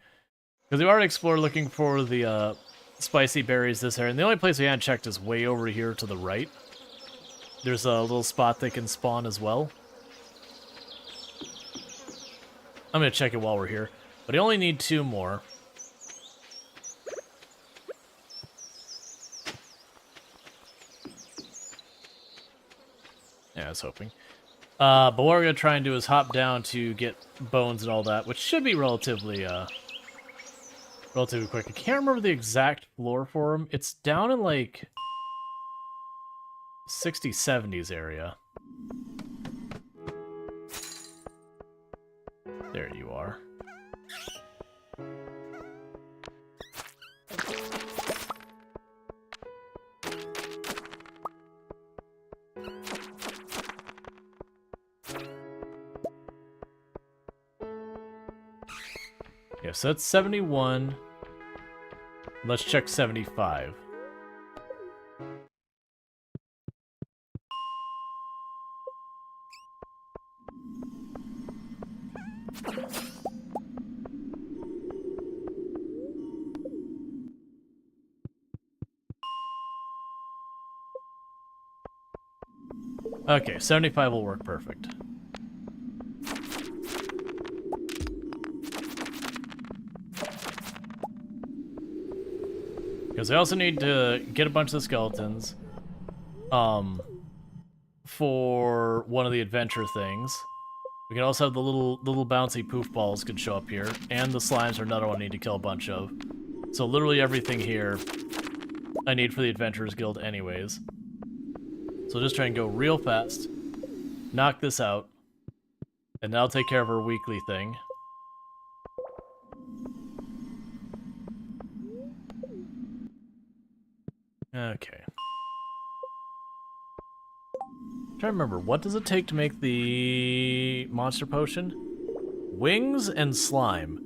Because we've already explored looking for the spicy berries this area, and the only place we hadn't checked is way over here to the right. There's a little spot they can spawn as well. I'm gonna check it while we're here, but I only need 2 more. Yeah, I was hoping. But what we're gonna try and do is hop down to get bones and all that, which should be relatively quick. I can't remember the exact floor for them. It's down in like 60s, 70s area. There you are. Yeah, so that's 71. Let's check 75. Okay, 75 will work perfect. Because I also need to get a bunch of skeletons for one of the adventure things. We can also have the little bouncy poof balls could show up here, and the slimes are another one I need to kill a bunch of. So literally everything here I need for the Adventurers Guild anyways. So just try and go real fast, knock this out, and that'll take care of our weekly thing. Okay. I'm trying to remember, what does it take to make the monster potion? Wings and slime.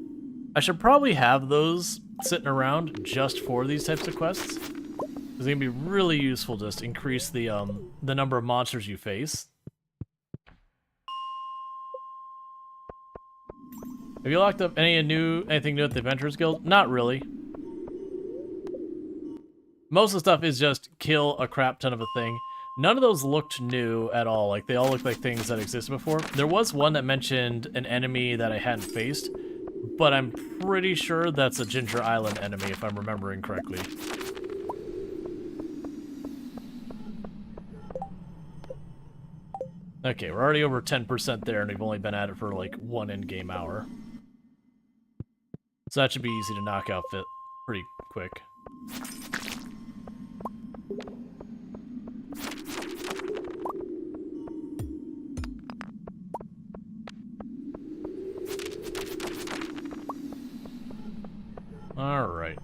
I should probably have those sitting around just for these types of quests. It's gonna be really useful to just increase the number of monsters you face. Have you locked up anything new at the Adventurers Guild? Not really. Most of the stuff is just kill a crap ton of a thing. None of those looked new at all. Like, they all looked like things that existed before. There was one that mentioned an enemy that I hadn't faced, but I'm pretty sure that's a Ginger Island enemy, if I'm remembering correctly. Okay, we're already over 10% there, and we've only been at it for, like, 1 in-game hour. So that should be easy to knock out pretty quick. Alright.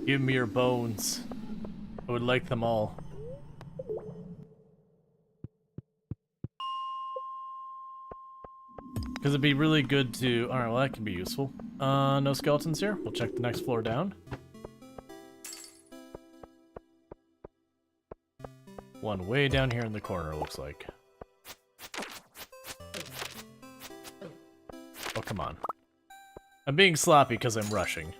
Give me your bones. I would like them all. Because it'd be really good to... Alright, well that can be useful. No skeletons here. We'll check the next floor down. One way down here in the corner, looks like. Oh, come on. I'm being sloppy because I'm rushing.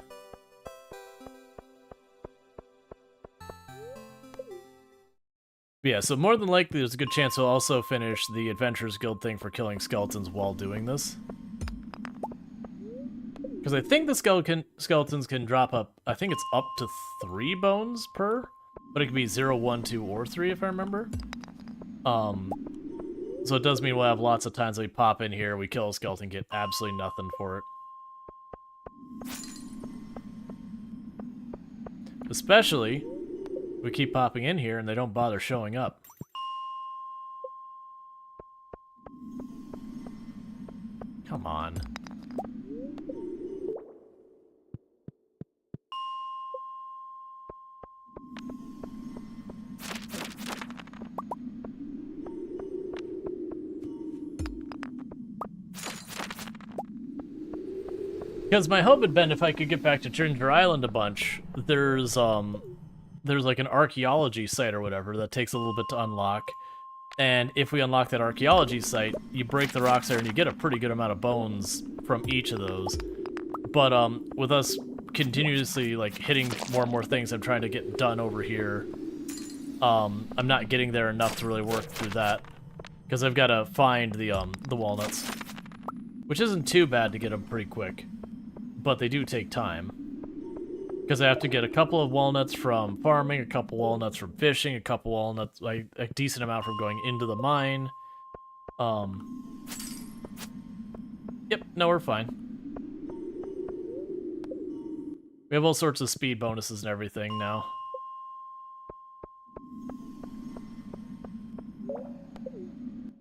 But yeah, so more than likely there's a good chance we'll also finish the Adventurers Guild thing for killing skeletons while doing this. Because I think the skeletons can drop up, I think it's up to 3 bones per, but it could be 0, 1, 2, or 3 if I remember. So it does mean we'll have lots of times that we pop in here, we kill a skeleton, get absolutely nothing for it. Especially... we keep popping in here and they don't bother showing up. Come on. Because my hope had been if I could get back to Ginger Island a bunch, there's like an archaeology site or whatever that takes a little bit to unlock. And if we unlock that archaeology site, you break the rocks there and you get a pretty good amount of bones from each of those. But with us continuously like hitting more and more things I'm trying to get done over here, I'm not getting there enough to really work through that. Because I've got to find the walnuts. Which isn't too bad to get them pretty quick. But they do take time. Because I have to get a couple of walnuts from farming, a couple walnuts from fishing, a couple walnuts, like a decent amount from going into the mine. Yep, no, we're fine. We have all sorts of speed bonuses and everything now.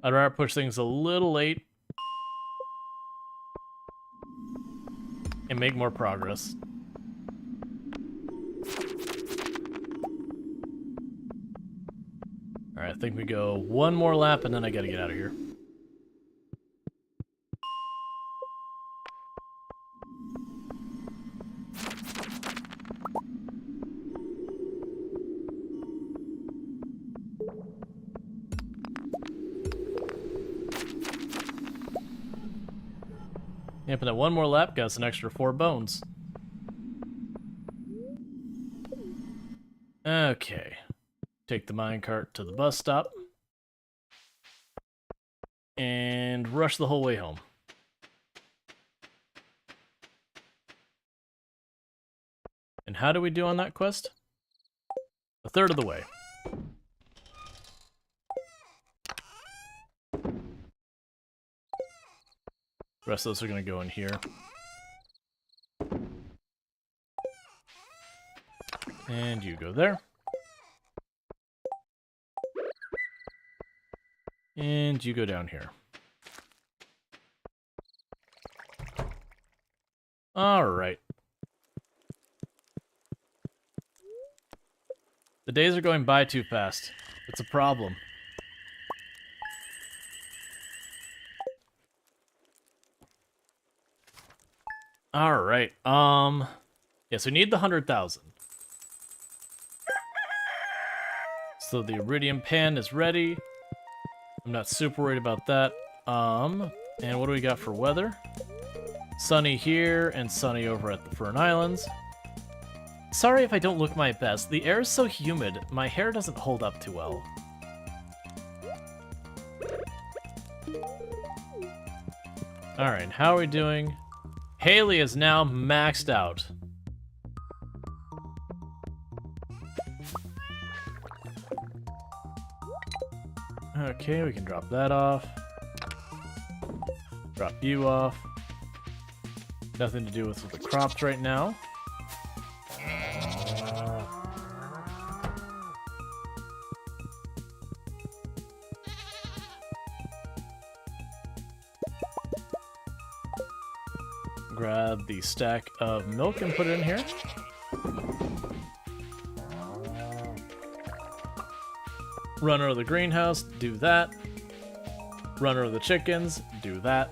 I'd rather push things a little late and make more progress. Alright, I think we go one more lap and then I gotta get out of here. Yep, and then one more lap got us an extra 4 bones. Okay. Take the minecart to the bus stop. And rush the whole way home. And how do we do on that quest? A third of the way. The rest of those are going to go in here. And you go there. And you go down here. Alright. The days are going by too fast. It's a problem. Alright, yes, we need the 100,000. So the iridium pan is ready. I'm not super worried about that. And what do we got for weather? Sunny here and sunny over at the Fern Islands. Sorry if I don't look my best. The air is so humid, my hair doesn't hold up too well. Alright, how are we doing? Haley is now maxed out. Okay, we can drop that off. Drop you off. Nothing to do with the crops right now. Grab the stack of milk and put it in here. Run over the greenhouse, do that. Run over the chickens, do that.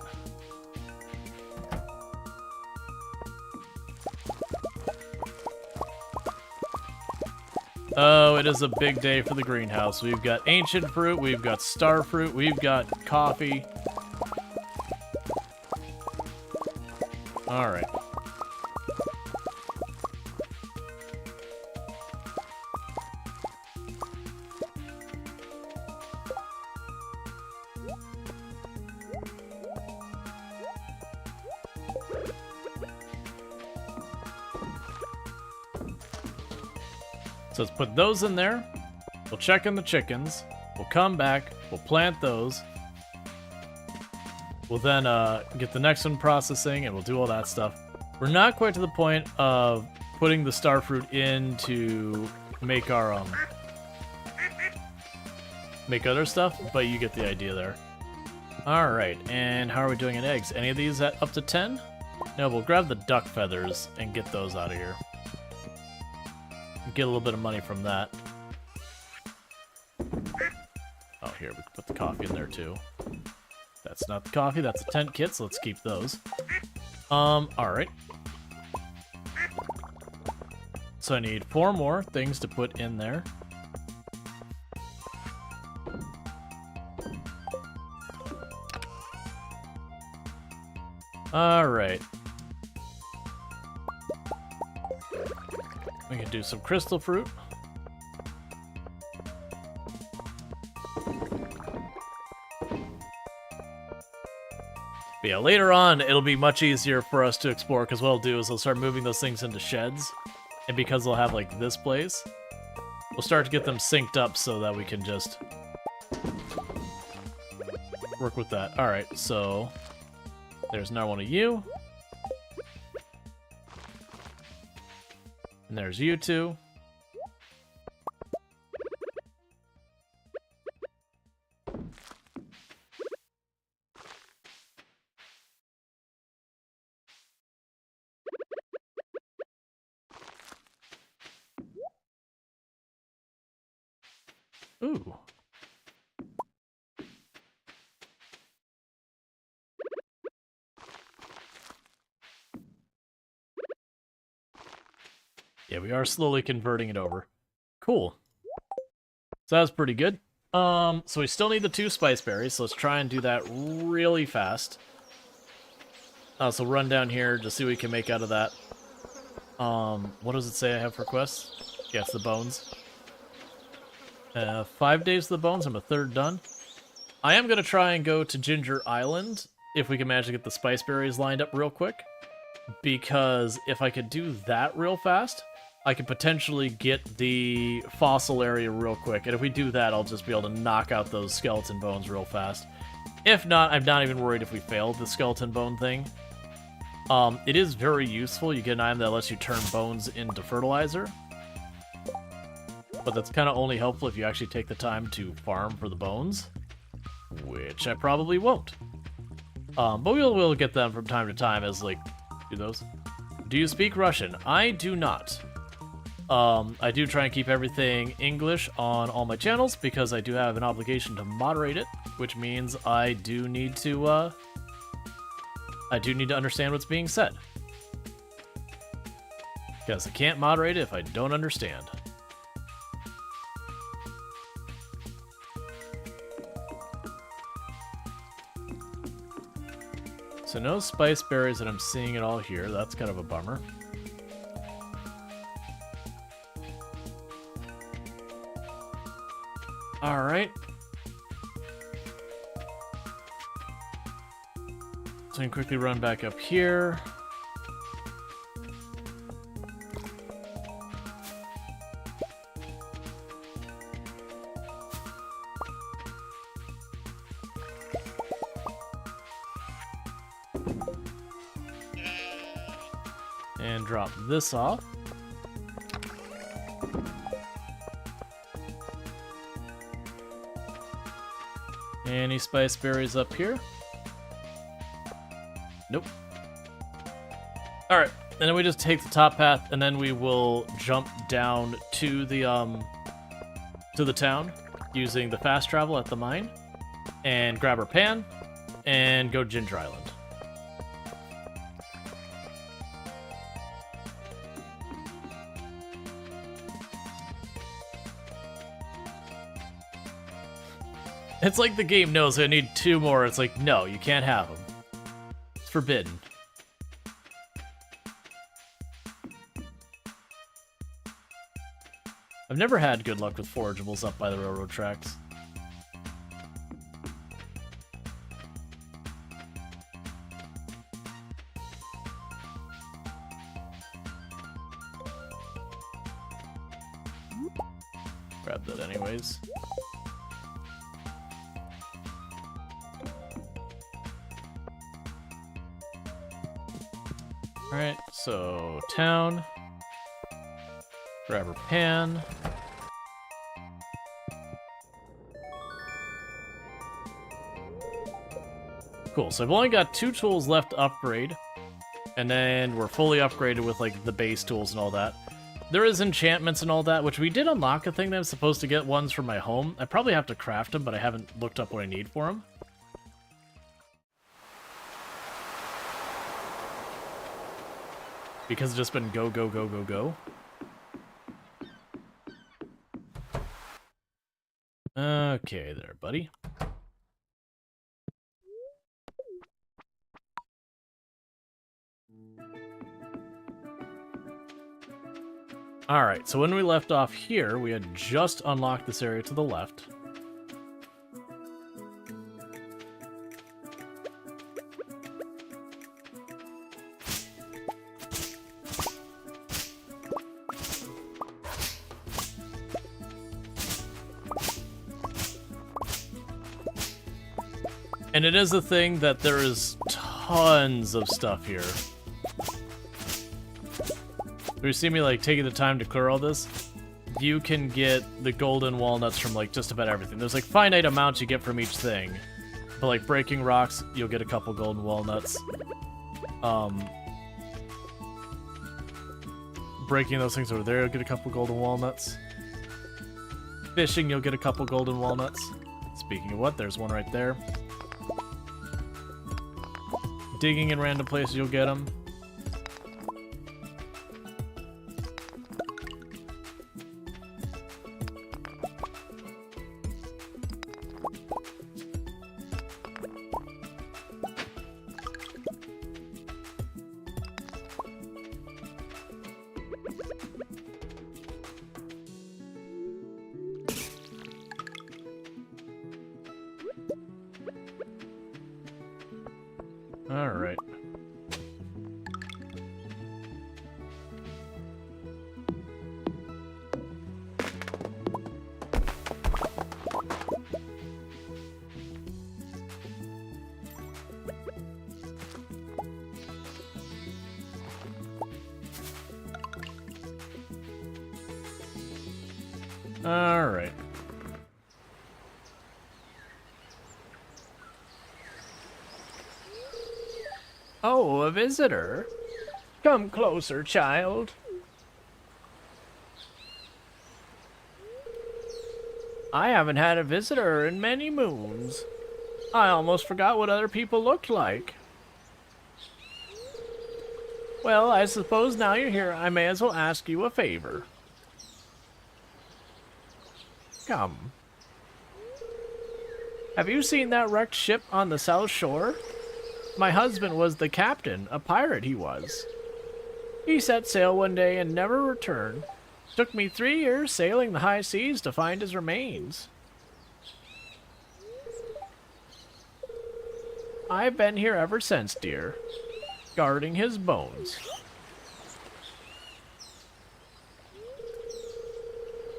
Oh, it is a big day for the greenhouse. We've got ancient fruit, we've got star fruit, we've got coffee. Alright. So let's put those in there. We'll check on the chickens. We'll come back. We'll plant those. We'll then get the next one processing, and we'll do all that stuff. We're not quite to the point of putting the starfruit in to make our make other stuff, but you get the idea there. All right, and how are we doing in eggs? Any of these at up to 10? No, we'll grab the duck feathers and get those out of here. Get a little bit of money from that. Oh, here, we can put the coffee in there too. That's not the coffee, that's a tent kit, so let's keep those. Alright. So I need 4 more things to put in there. Alright. We can do some crystal fruit. But yeah, later on, it'll be much easier for us to explore, because what I'll do is I'll start moving those things into sheds. And because they'll have, like, this place, we'll start to get them synced up so that we can just work with that. Alright, so there's now one of you. And there's you two. Ooh. Yeah, we are slowly converting it over. Cool. So that was pretty good. So we still need the 2 spice berries, so let's try and do that really fast. So run down here, just see what we can make out of that. What does it say I have for quests? Yeah, it's the bones. 5 days to the bones. I'm a third done. I am going to try and go to Ginger Island if we can manage to get the spice berries lined up real quick. Because if I could do that real fast, I could potentially get the fossil area real quick. And if we do that, I'll just be able to knock out those skeleton bones real fast. If not, I'm not even worried if we failed the skeleton bone thing. It is very useful. You get an item that lets you turn bones into fertilizer. But that's kind of only helpful if you actually take the time to farm for the bones. Which I probably won't. But we'll get them from time to time as, like, do those. Do you speak Russian? I do not. I do try and keep everything English on all my channels because I do have an obligation to moderate it, which means I do need to understand what's being said. Because I can't moderate it if I don't understand. So no spice berries that I'm seeing at all here. That's kind of a bummer. All right. So we can quickly run back up here. And drop this off. Any spice berries up here? Nope. Alright, and then we just take the top path, and then we will jump down to the town using the fast travel at the mine, and grab our pan, and go to Ginger Island. It's like the game knows I need 2 more. It's like, no, you can't have them. It's forbidden. I've never had good luck with forageables up by the railroad tracks. Grab that anyways. Alright, so town. Grab our pan. Cool, so I've only got 2 tools left to upgrade. And then we're fully upgraded with, like, the base tools and all that. There is enchantments and all that, which we did unlock a thing that I'm supposed to get ones from my home. I probably have to craft them, but I haven't looked up what I need for them. Because it's just been go, go, go, go, go. Okay there, buddy. Alright, so when we left off here, we had just unlocked this area to the left. And it is a thing that there is tons of stuff here. If you see me, like, taking the time to clear all this, you can get the golden walnuts from, like, just about everything. There's, like, finite amounts you get from each thing. But, like, breaking rocks, you'll get a couple golden walnuts. Breaking those things over there, you'll get a couple golden walnuts. Fishing, you'll get a couple golden walnuts. Speaking of what, there's one right there. Digging in random places, you'll get them. Alright. Alright. Oh, a visitor. Come closer, child. I haven't had a visitor in many moons. I almost forgot what other people looked like. Well, I suppose now you're here, I may as well ask you a favor. Come. Have you seen that wrecked ship on the South Shore? My husband was the captain, a pirate he was. He set sail one day and never returned. Took me 3 years sailing the high seas to find his remains. I've been here ever since, dear, guarding his bones.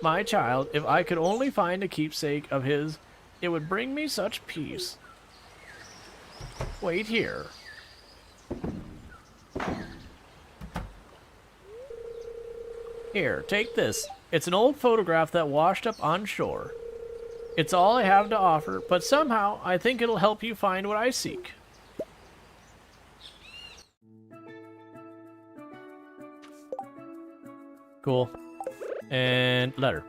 My child, if I could only find a keepsake of his, it would bring me such peace. Wait here. Here, take this. It's an old photograph that washed up on shore. It's all I have to offer, but somehow I think it'll help you find what I seek. Cool. And letter.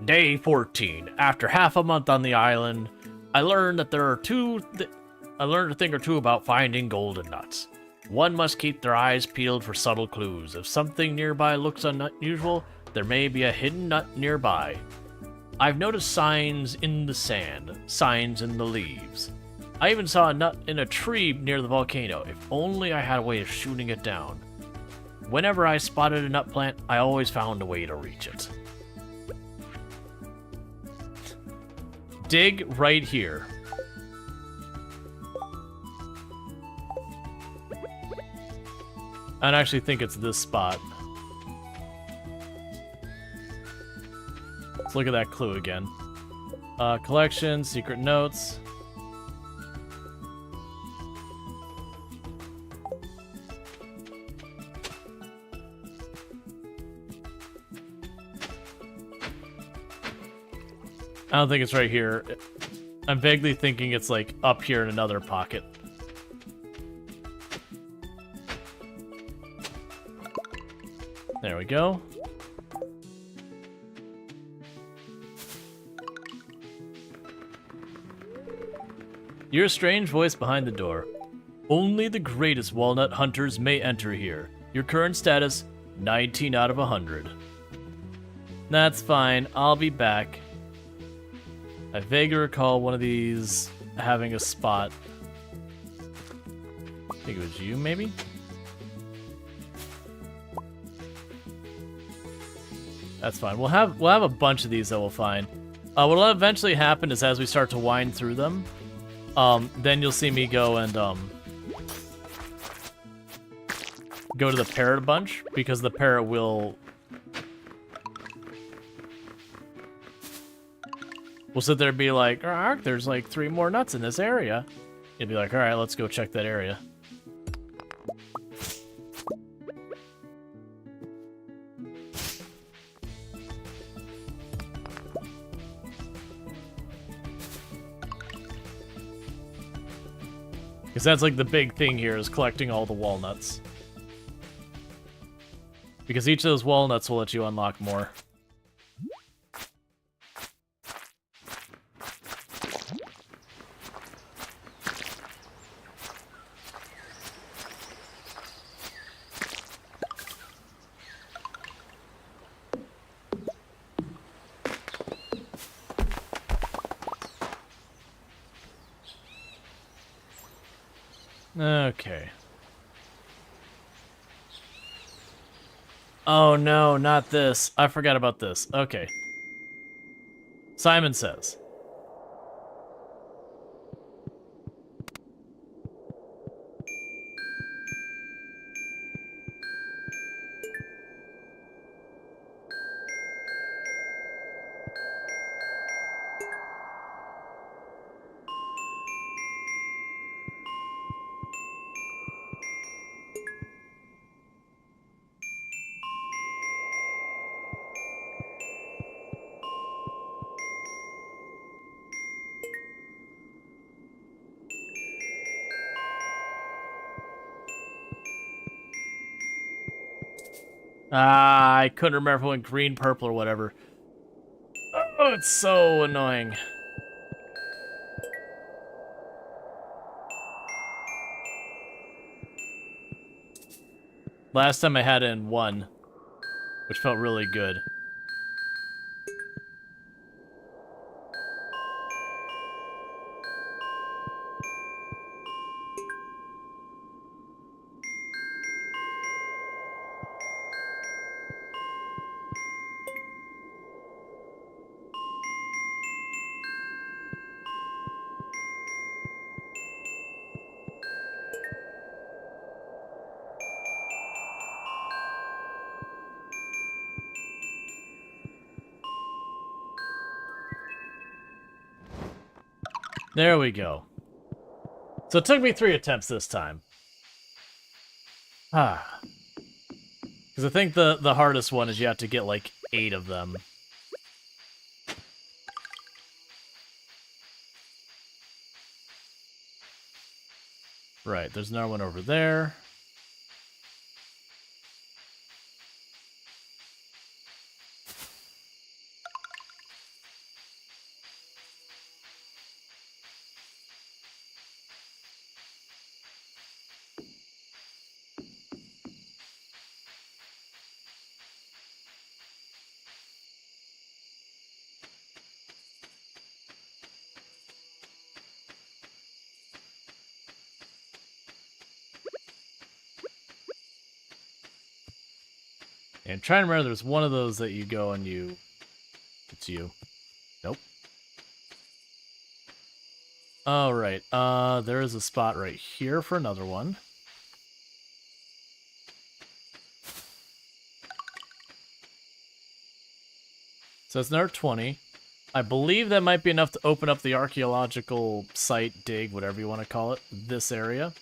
Day 14. After half a month on the island, I learned that there are I learned a thing or two about finding golden nuts. One must keep their eyes peeled for subtle clues. If something nearby looks unusual, there may be a hidden nut nearby. I've noticed signs in the sand, signs in the leaves. I even saw a nut in a tree near the volcano. If only I had a way of shooting it down. Whenever I spotted a nut plant, I always found a way to reach it. Dig right here. I actually think it's this spot. Let's look at that clue again. Collection, secret notes. I don't think it's right here. I'm vaguely thinking it's like up here in another pocket. There we go. You're a strange voice behind the door. Only the greatest walnut hunters may enter here. Your current status, 19 out of 100. That's fine, I'll be back. I vaguely recall one of these having a spot. I think it was you, maybe? That's fine. We'll have a bunch of these that we'll find. What'll eventually happen is as we start to wind through them, then you'll see me go and go to the parrot a bunch, because the parrot will sit there and be like, "Ark, there's like 3 more nuts in this area." You'll be like, "All right, let's go check that area." Because that's like the big thing here, is collecting all the walnuts. Because each of those walnuts will let you unlock more. Okay. Oh no, not this. I forgot about this. Okay. Simon says. Ah, I couldn't remember if it went green, purple, or whatever. Oh, it's so annoying. Last time I had it in 1, which felt really good. There we go. So it took me 3 attempts this time. Ah. Because I think the hardest one is you have to get like 8 of them. Right, there's another one over there. And trying to remember, there's one of those that you go and you... It's you. Nope. Alright, there is a spot right here for another one. So it's another 20. I believe that might be enough to open up the archaeological site, dig, whatever you want to call it, this area.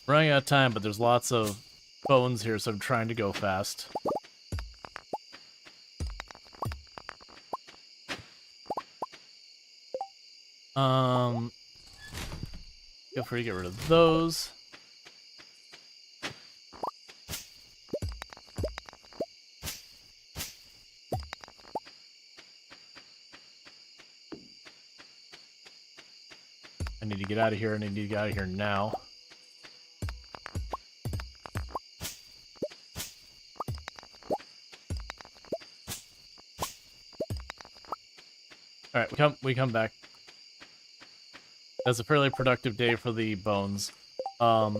Running out of time, but there's lots of bones here, so I'm trying to go fast. Feel free to get rid of those. I need to get out of here, and I need to get out of here now. Alright, we come back. That's a fairly productive day for the bones. Yeah,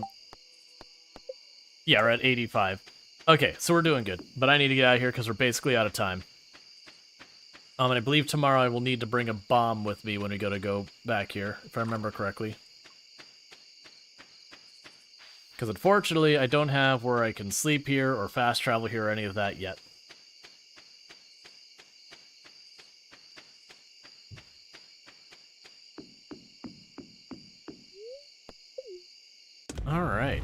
we're at 85. Okay, so we're doing good. But I need to get out of here because we're basically out of time. And I believe tomorrow I will need to bring a bomb with me when we go back here, if I remember correctly. Because unfortunately, I don't have where I can sleep here or fast travel here or any of that yet. Alright.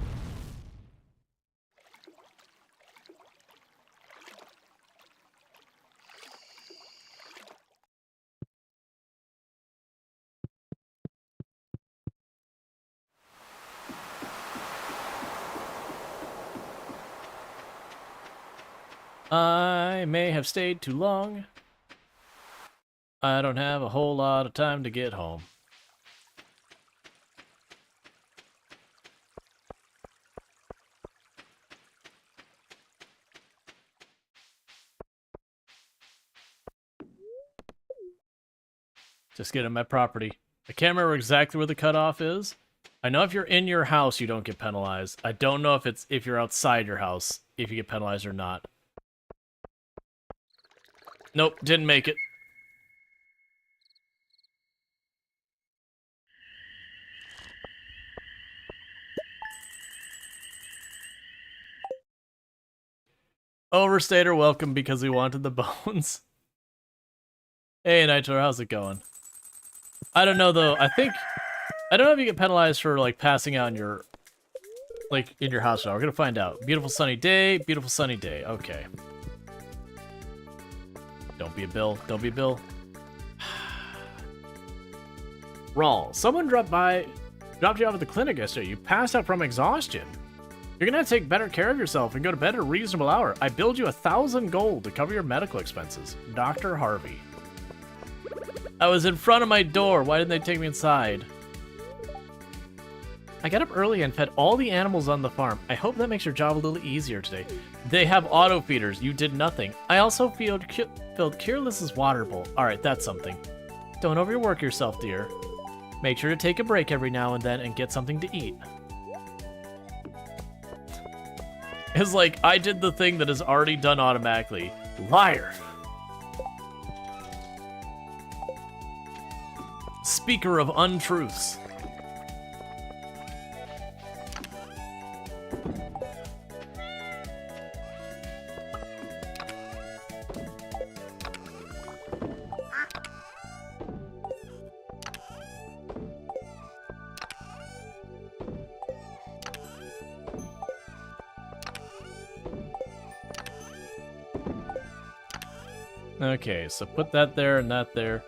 I may have stayed too long. I don't have a whole lot of time to get home. Just getting my property. I can't remember exactly where the cutoff is. I know if you're in your house, you don't get penalized. I don't know if you're outside your house, if you get penalized or not. Nope, didn't make it. Overstater, welcome because we wanted the bones. Hey, Nitro, how's it going? I don't know, though. I don't know if you get penalized for, like, passing out in your, like, in your house now. We're gonna find out. Beautiful sunny day, beautiful sunny day. Okay. Don't be a Bill. Don't be a Bill. Rual, someone dropped you off at the clinic yesterday. You passed out from exhaustion. You're gonna have to take better care of yourself and go to bed at a reasonable hour. I billed you 1,000 gold to cover your medical expenses. Dr. Harvey. I was in front of my door. Why didn't they take me inside? I got up early and fed all the animals on the farm. I hope that makes your job a little easier today. They have auto feeders. You did nothing. I also filled Careless's water bowl. Alright, that's something. Don't overwork yourself, dear. Make sure to take a break every now and then and get something to eat. It's like, I did the thing that is already done automatically. Liar! Speaker of untruths. Okay, so put that there and that there.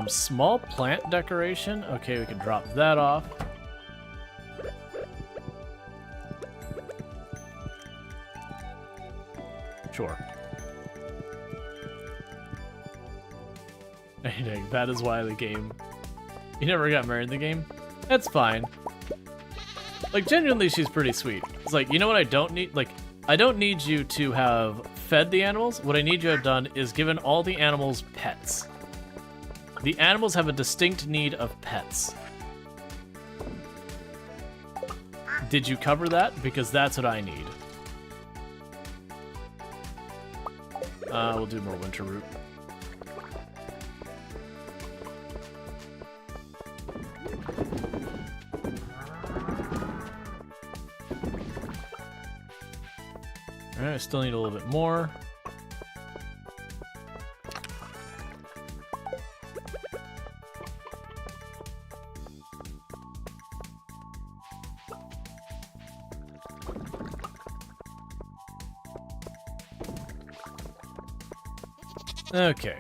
Small plant decoration. Okay, we can drop that off. Sure. That is why the game... You never got married in the game? That's fine. Like, genuinely, she's pretty sweet. It's like, you know what I don't need? Like, I don't need you to have fed the animals. What I need you to have done is given all the animals pets. The animals have a distinct need of pets. Did you cover that? Because that's what I need. We'll do more winter root. Alright, I still need a little bit more. Okay.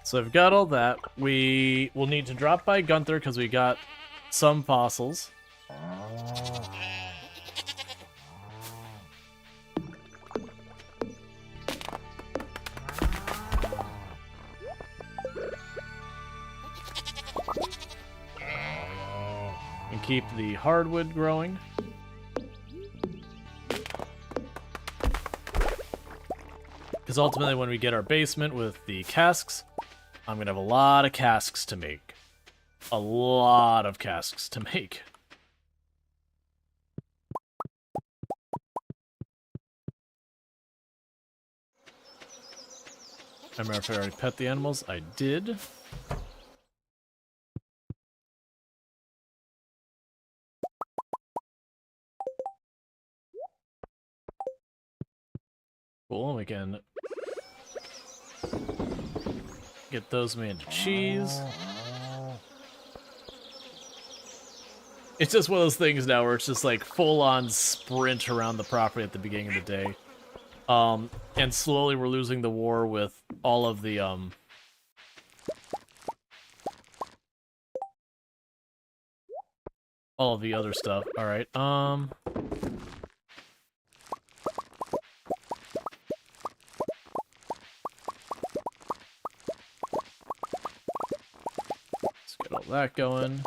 So I've got all that. We will need to drop by Gunther because we got some fossils. And keep the hardwood growing. Because ultimately when we get our basement with the casks, I'm going to have a lot of casks to make. A lot of casks to make. I remember if I already pet the animals. I did. Cool, we can get those made into cheese. It's just one of those things now where it's just like full-on sprint around the property at the beginning of the day. And slowly we're losing the war with all of the, all of the other stuff. Alright, let's get all that going.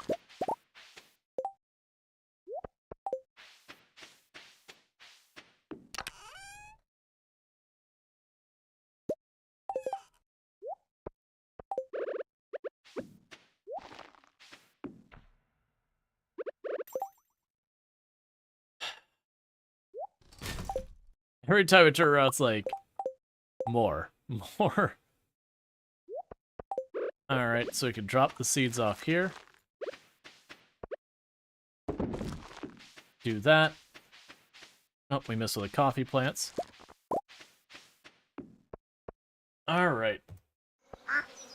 Every time I turn around, it's like, more. Alright, so we can drop the seeds off here. Do that. Oh, we missed with the coffee plants. Alright.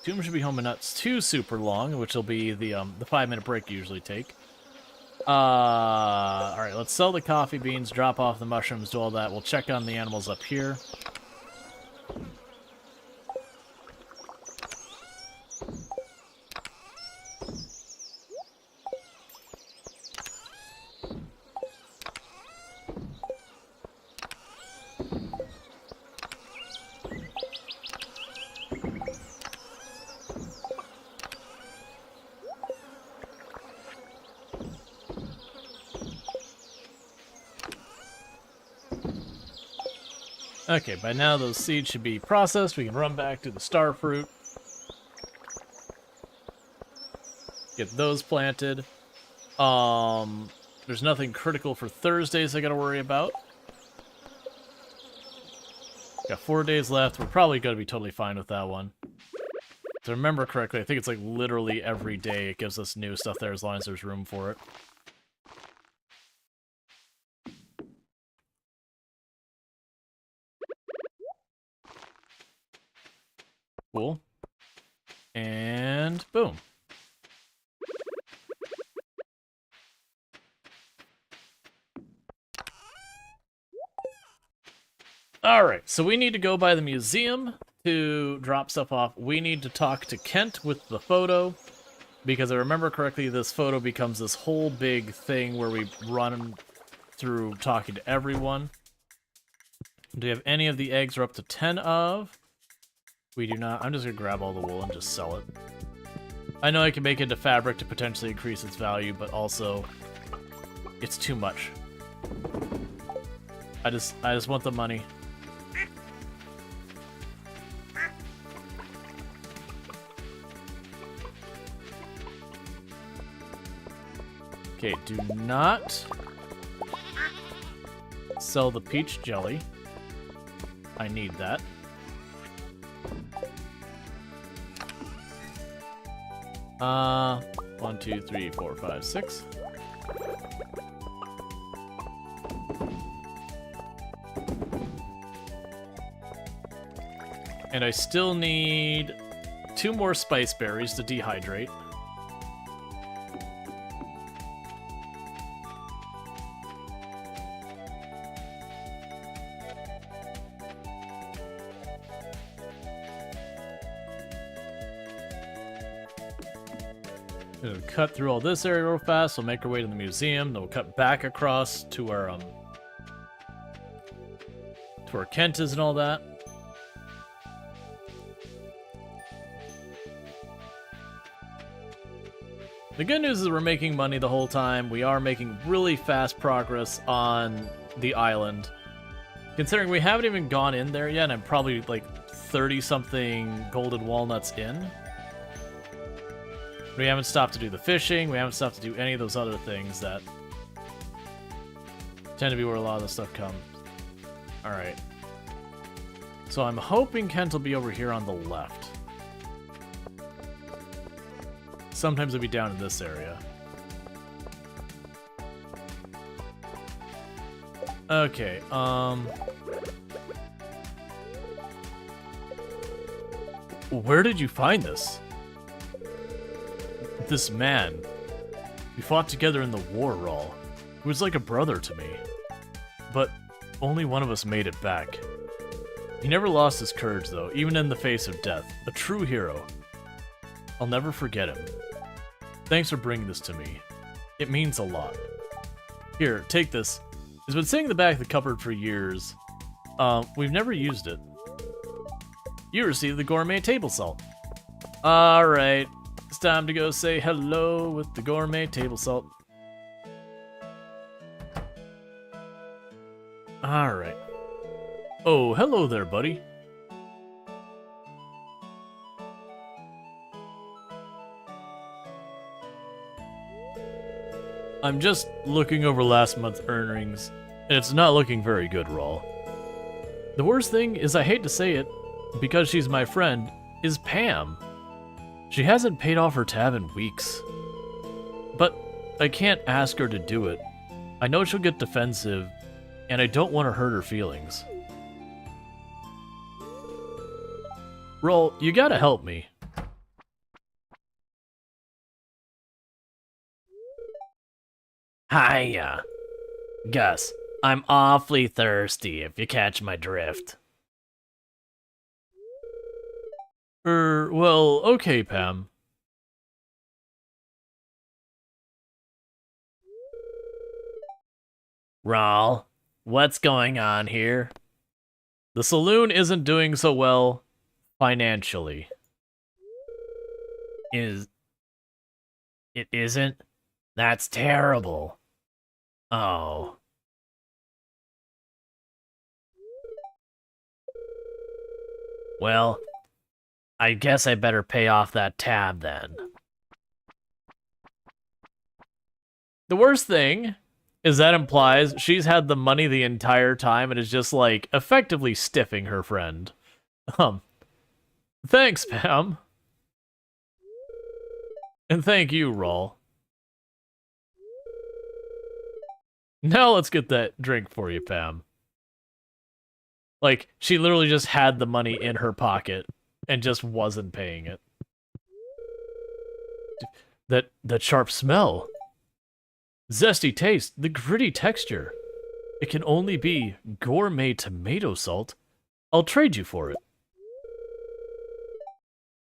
Tomb should be home in not too super long, which will be the 5-minute break you usually take. Alright, let's sell the coffee beans, drop off the mushrooms, do all that. We'll check on the animals up here. Okay, by now those seeds should be processed. We can run back to the star fruit. Get those planted. There's nothing critical for Thursdays I gotta worry about. Got 4 days left. We're probably gonna be totally fine with that one. If I remember correctly, I think it's like literally every day it gives us new stuff there as long as there's room for it. Cool. And boom. Alright, so we need to go by the museum to drop stuff off. We need to talk to Kent with the photo, because I remember correctly, this photo becomes this whole big thing where we run through talking to everyone. Do we have any of the eggs we're up to 10 of? We do not. I'm just going to grab all the wool and just sell it. I know I can make it into fabric to potentially increase its value, but also it's too much. I just want the money. Okay, do not sell the peach jelly. I need that. One, two, three, four, five, six. And I still need 2 more spice berries to dehydrate. Gonna cut through all this area real fast. We'll make our way to the museum. Then we'll cut back across to our Kent is and all that. The good news is we're making money the whole time. We are making really fast progress on the island. Considering we haven't even gone in there yet, and I'm probably like 30-something golden walnuts in. We haven't stopped to do the fishing, we haven't stopped to do any of those other things that tend to be where a lot of the stuff comes. Alright. So I'm hoping Kent will be over here on the left. Sometimes it'll be down in this area. Okay, where did you find this? This man. We fought together in the war, Rual. He was like a brother to me. But only one of us made it back. He never lost his courage, though, even in the face of death. A true hero. I'll never forget him. Thanks for bringing this to me. It means a lot. Here, take this. It's been sitting in the back of the cupboard for years. We've never used it. You received the gourmet table salt. Alright. It's time to go say hello with the gourmet table salt. Alright. Oh, hello there, buddy. I'm just looking over last month's earnings, and it's not looking very good, Rual. The worst thing is, I hate to say it, because she's my friend, is Pam. She hasn't paid off her tab in weeks. But I can't ask her to do it. I know she'll get defensive, and I don't want to hurt her feelings. Rual, you gotta help me. Hiya. Gus, I'm awfully thirsty, if you catch my drift. Well, okay, Pam. Rual, what's going on here? The saloon isn't doing so well financially. It isn't? That's terrible. Oh. Well, I guess I better pay off that tab then. The worst thing is that implies she's had the money the entire time and is just, like, effectively stiffing her friend. Thanks, Pam. And thank you, Rual. Now let's get that drink for you, Pam. Like, she literally just had the money in her pocket and just wasn't paying it. That sharp smell. Zesty taste, the gritty texture. It can only be gourmet tomato salt. I'll trade you for it.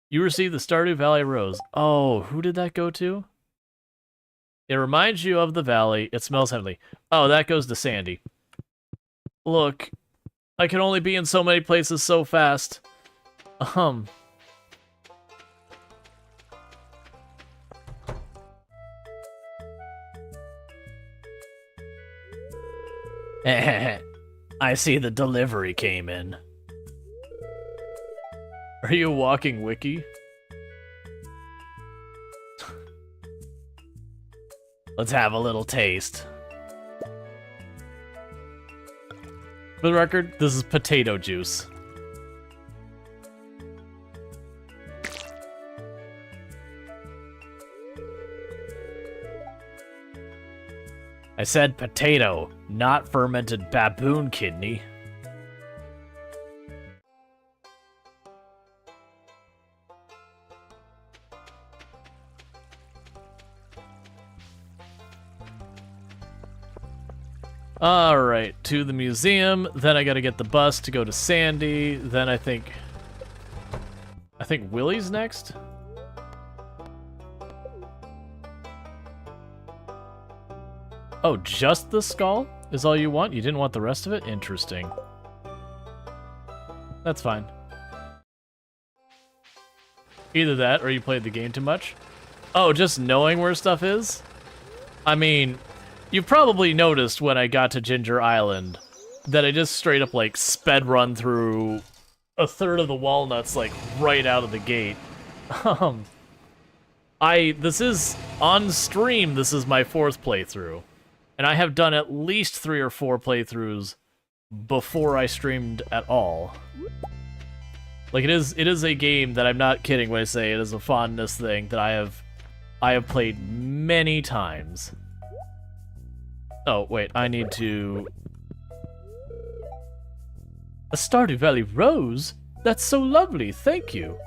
You received the Stardew Valley Rose. Oh, who did that go to? It reminds you of the valley. It smells heavenly. Oh, that goes to Sandy. Look, I can only be in so many places so fast. I see the delivery came in. Are you a walking wiki? Let's have a little taste. For the record, this is potato juice. I said potato, not fermented baboon kidney. Alright, to the museum, then I gotta get the bus to go to Sandy, then I think Willie's next? Oh, just the skull is all you want? You didn't want the rest of it? Interesting. That's fine. Either that, or you played the game too much. Oh, just knowing where stuff is? I mean, you've probably noticed when I got to Ginger Island that I just straight up, like, sped run through a third of the walnuts, like, right out of the gate. This is, on stream, this is my 4th playthrough. And I have done at least 3 or 4 playthroughs before I streamed at all. Like, it is a game that I'm not kidding when I say it is a fondness thing that I have played many times. Oh, wait, I need to... A Stardew Valley rose? That's so lovely, thank you.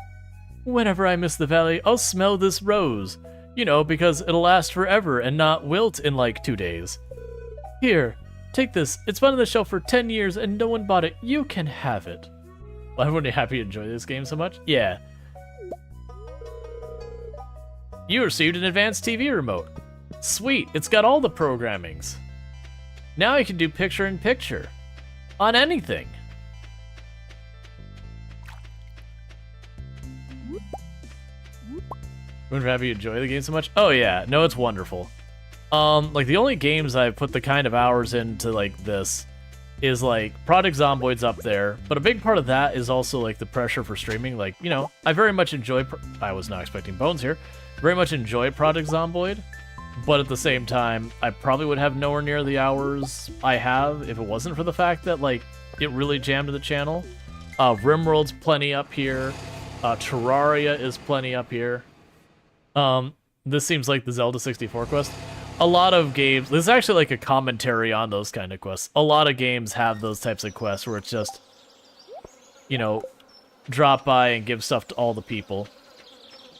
Whenever I miss the valley, I'll smell this rose. You know, because it'll last forever and not wilt in like 2 days. Here, take this. It's been on the shelf for 10 years and no one bought it. You can have it. Well, everyone happy to enjoy this game so much? Yeah. You received an advanced TV remote. Sweet, it's got all the programmings. Now you can do picture-in-picture. On anything. Wouldn't have you enjoy the game so much? Oh yeah, no, it's wonderful. Like the only games I've put the kind of hours into like this is like Project Zomboid's up there, but a big part of that is also like the pressure for streaming. Like, you know, I very much enjoy, I was not expecting Bones here, very much enjoy Project Zomboid, but at the same time, I probably would have nowhere near the hours I have if it wasn't for the fact that like it really jammed the channel. Rimworld's plenty up here. Terraria is plenty up here. This seems like the Zelda 64 quest. A lot of games, this is actually like a commentary on those kind of quests. A lot of games have those types of quests where it's just, you know, drop by and give stuff to all the people.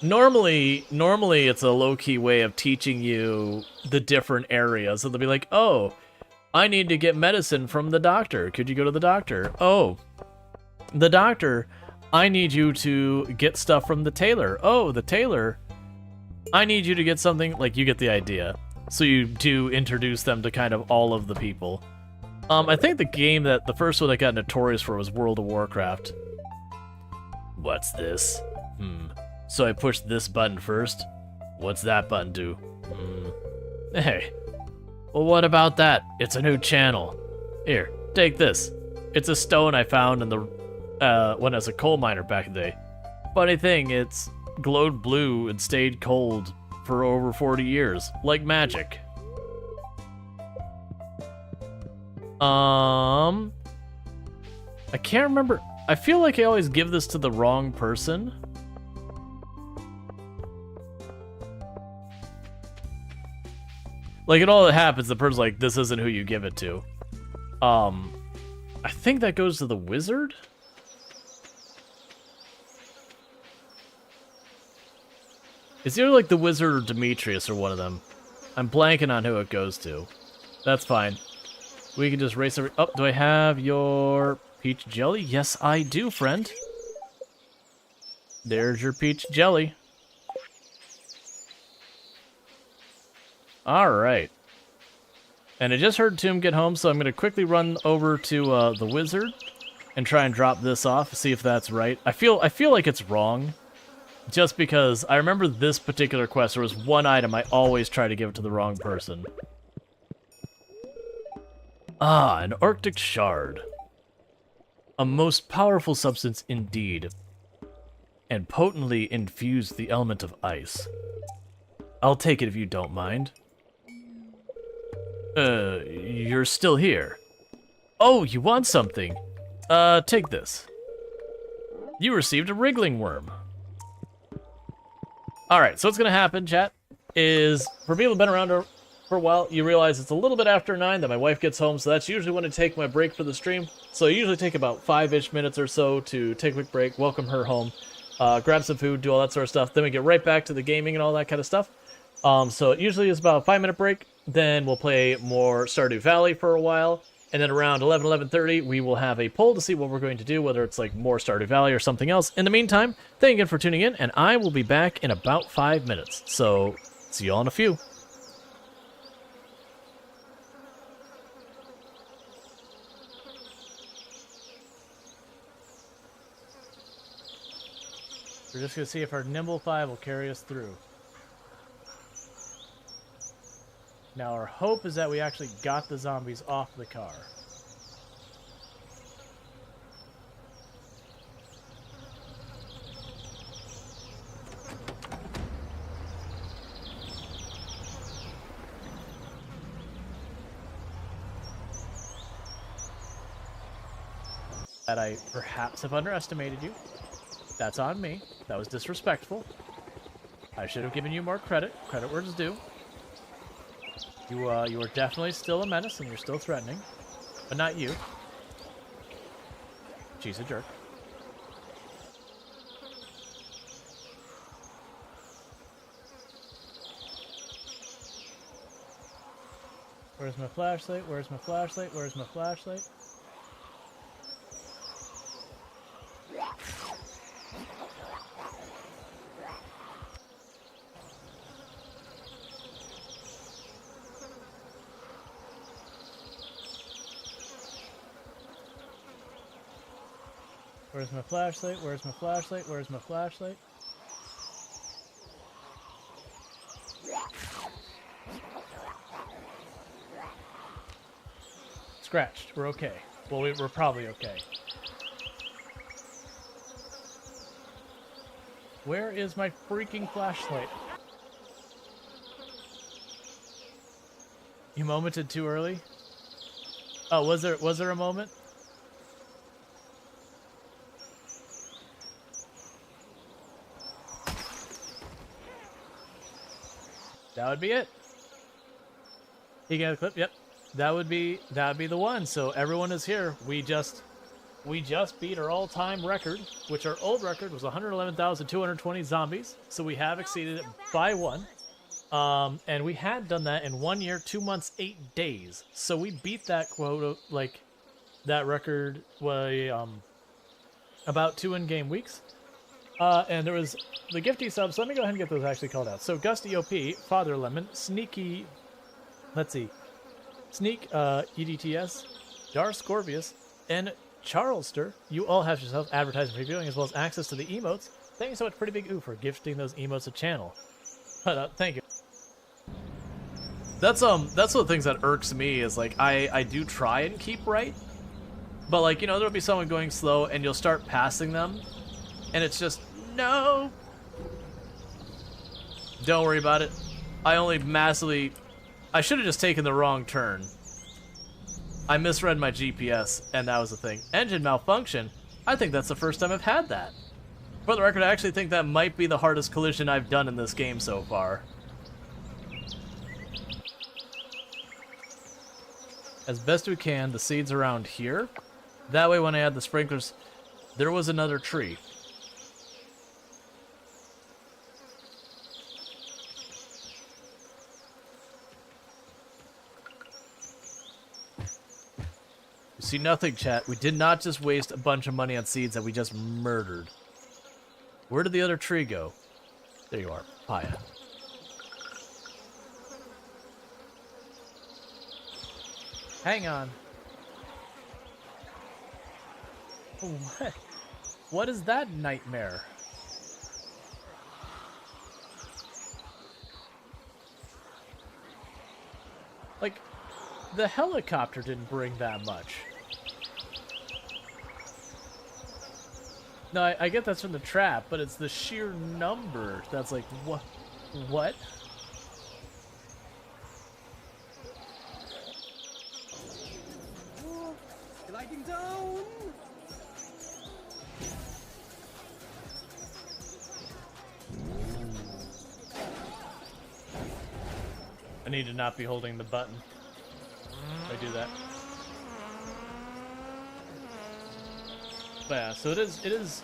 Normally it's a low-key way of teaching you the different areas. So they'll be like, oh, I need to get medicine from the doctor. Could you go to the doctor? Oh, the doctor, I need you to get stuff from the tailor. Oh, the tailor, I need you to get something, like, you get the idea. So you do introduce them to kind of all of the people. I think the first one that got notorious for was World of Warcraft. What's this? So I push this button first. What's that button do? Hey. Well, what about that? It's a new channel. Here, take this. It's a stone I found in the when I was a coal miner back in the day. Funny thing, it's glowed blue and stayed cold for over 40 years, like magic. I can't remember. I feel like I always give this to the wrong person. Like, it all that happens, the person's like, this isn't who you give it to. I think that goes to the wizard? It's either like the wizard or Demetrius or one of them. I'm blanking on who it goes to. That's fine. We can just race over. Oh, do I have your peach jelly? Yes, I do, friend. There's your peach jelly. Alright. And I just heard Tomb get home, so I'm going to quickly run over to the wizard and try and drop this off, see if that's right. I feel like it's wrong. Just because I remember this particular quest, there was one item I always try to give it to the wrong person. Ah, an Arctic shard. A most powerful substance indeed, and potently infused the element of ice. I'll take it if you don't mind. You're still here. Oh, you want something? Take this. You received a wriggling worm. Alright, so what's gonna happen, chat, is for people who've been around for a while, you realize it's a little bit after 9 that my wife gets home, so that's usually when I take my break for the stream. So I usually take about 5-ish minutes or so to take a quick break, welcome her home, grab some food, do all that sort of stuff. Then we get right back to the gaming and all that kind of stuff. So it usually is about a 5-minute break. Then we'll play more Stardew Valley for a while. And then around 11:30, we will have a poll to see what we're going to do, whether it's like more Stardew Valley or something else. In the meantime, thank you again for tuning in, and I will be back in about 5 minutes. So, see you all in a few. We're just going to see if our Nimble 5 will carry us through. Now, our hope is that we actually got the zombies off the car. That I perhaps have underestimated you. That's on me. That was disrespectful. I should have given you more credit. Credit where it's due. You are definitely still a menace, and you're still threatening. But not you. She's a jerk. Where's my flashlight? Where's my flashlight? Where's my flashlight? Where's my flashlight? Where's my flashlight? Where's my flashlight? Scratched. We're okay. Well, we're probably okay. Where is my freaking flashlight? You momented too early? Oh, was there a moment? That would be it. You got a clip? Yep. That would be the one. So everyone is here. We just beat our all-time record, which our old record was 111,220 zombies. So we have exceeded it by one. And we had done that in 1 year, 2 months, 8 days. So we beat that quota, like that record by about 2 in-game weeks. And there was the gifty subs. So let me go ahead and get those actually called out. So Gusty OP, Father Lemon, Sneaky, let's see, Sneak EDTS, Dar Scorpius, and Charlester. You all have yourself advertising previewing as well as access to the emotes. Thank you so much, Pretty Big Ooh, for gifting those emotes a channel. But thank you. That's one of the things that irks me is like I do try and keep right, but like, you know, there'll be someone going slow and you'll start passing them, and it's just no. Don't worry about it. I should have just taken the wrong turn. I misread my GPS, and that was the thing. Engine malfunction. I think that's the first time I've had that. For the record, I actually think that might be the hardest collision I've done in this game so far. As best we can, the seeds around here. That way when I add the sprinklers, there was another tree. You see nothing, chat. We did not just waste a bunch of money on seeds that we just murdered. Where did the other tree go? There you are, Paya. Hang on. What? What is that nightmare? Like, the helicopter didn't bring that much. No, I get that's from the trap, but it's the sheer number that's like, what? What? Gliding down. I need to not be holding the button. I do that. But yeah, so it is.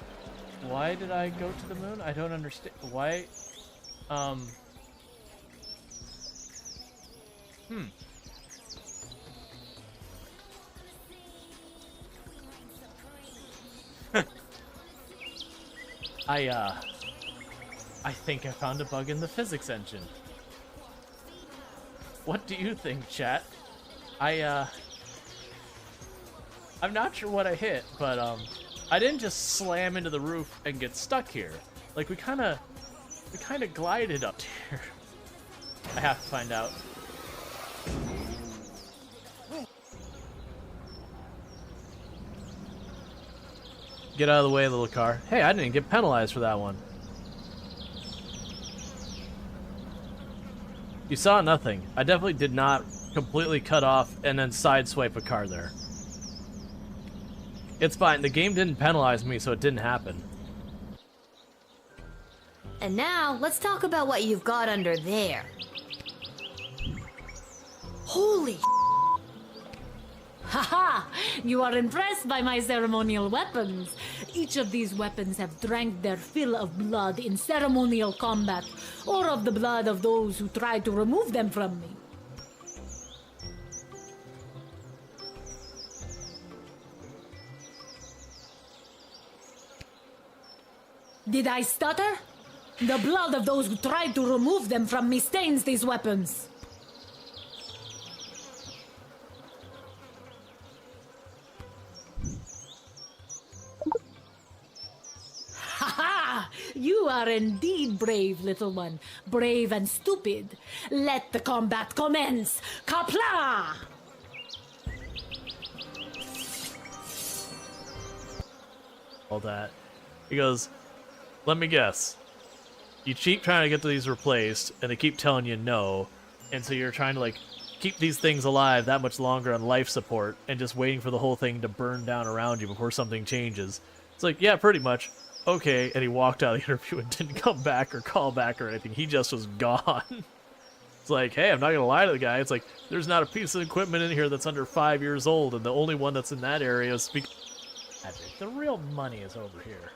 Why did I go to the moon? I don't understand. Why? I think I found a bug in the physics engine. What do you think, chat? I'm not sure what I hit, but I didn't just slam into the roof and get stuck here. Like we kind of glided up here. I have to find out. Get out of the way, little car. Hey, I didn't get penalized for that one. You saw nothing. I definitely did not completely cut off and then sideswipe a car there. It's fine. The game didn't penalize me, so it didn't happen. And now, let's talk about what you've got under there. Holy Haha! You are impressed by my ceremonial weapons. Each of these weapons have drank their fill of blood in ceremonial combat, or of the blood of those who tried to remove them from me. Did I stutter? The blood of those who tried to remove them from me stains these weapons. Ha! You are indeed brave, little one. Brave and stupid. Let the combat commence. Kapla! All that. He goes, let me guess. You keep trying to get these replaced, and they keep telling you no, and so you're trying to, like, keep these things alive that much longer on life support, and just waiting for the whole thing to burn down around you before something changes. It's like, yeah, pretty much. Okay, and he walked out of the interview and didn't come back or call back or anything. He just was gone. It's like, hey, I'm not gonna lie to the guy. It's like, there's not a piece of equipment in here that's under 5 years old, and the only one that's in that area is magic. The real money is over here.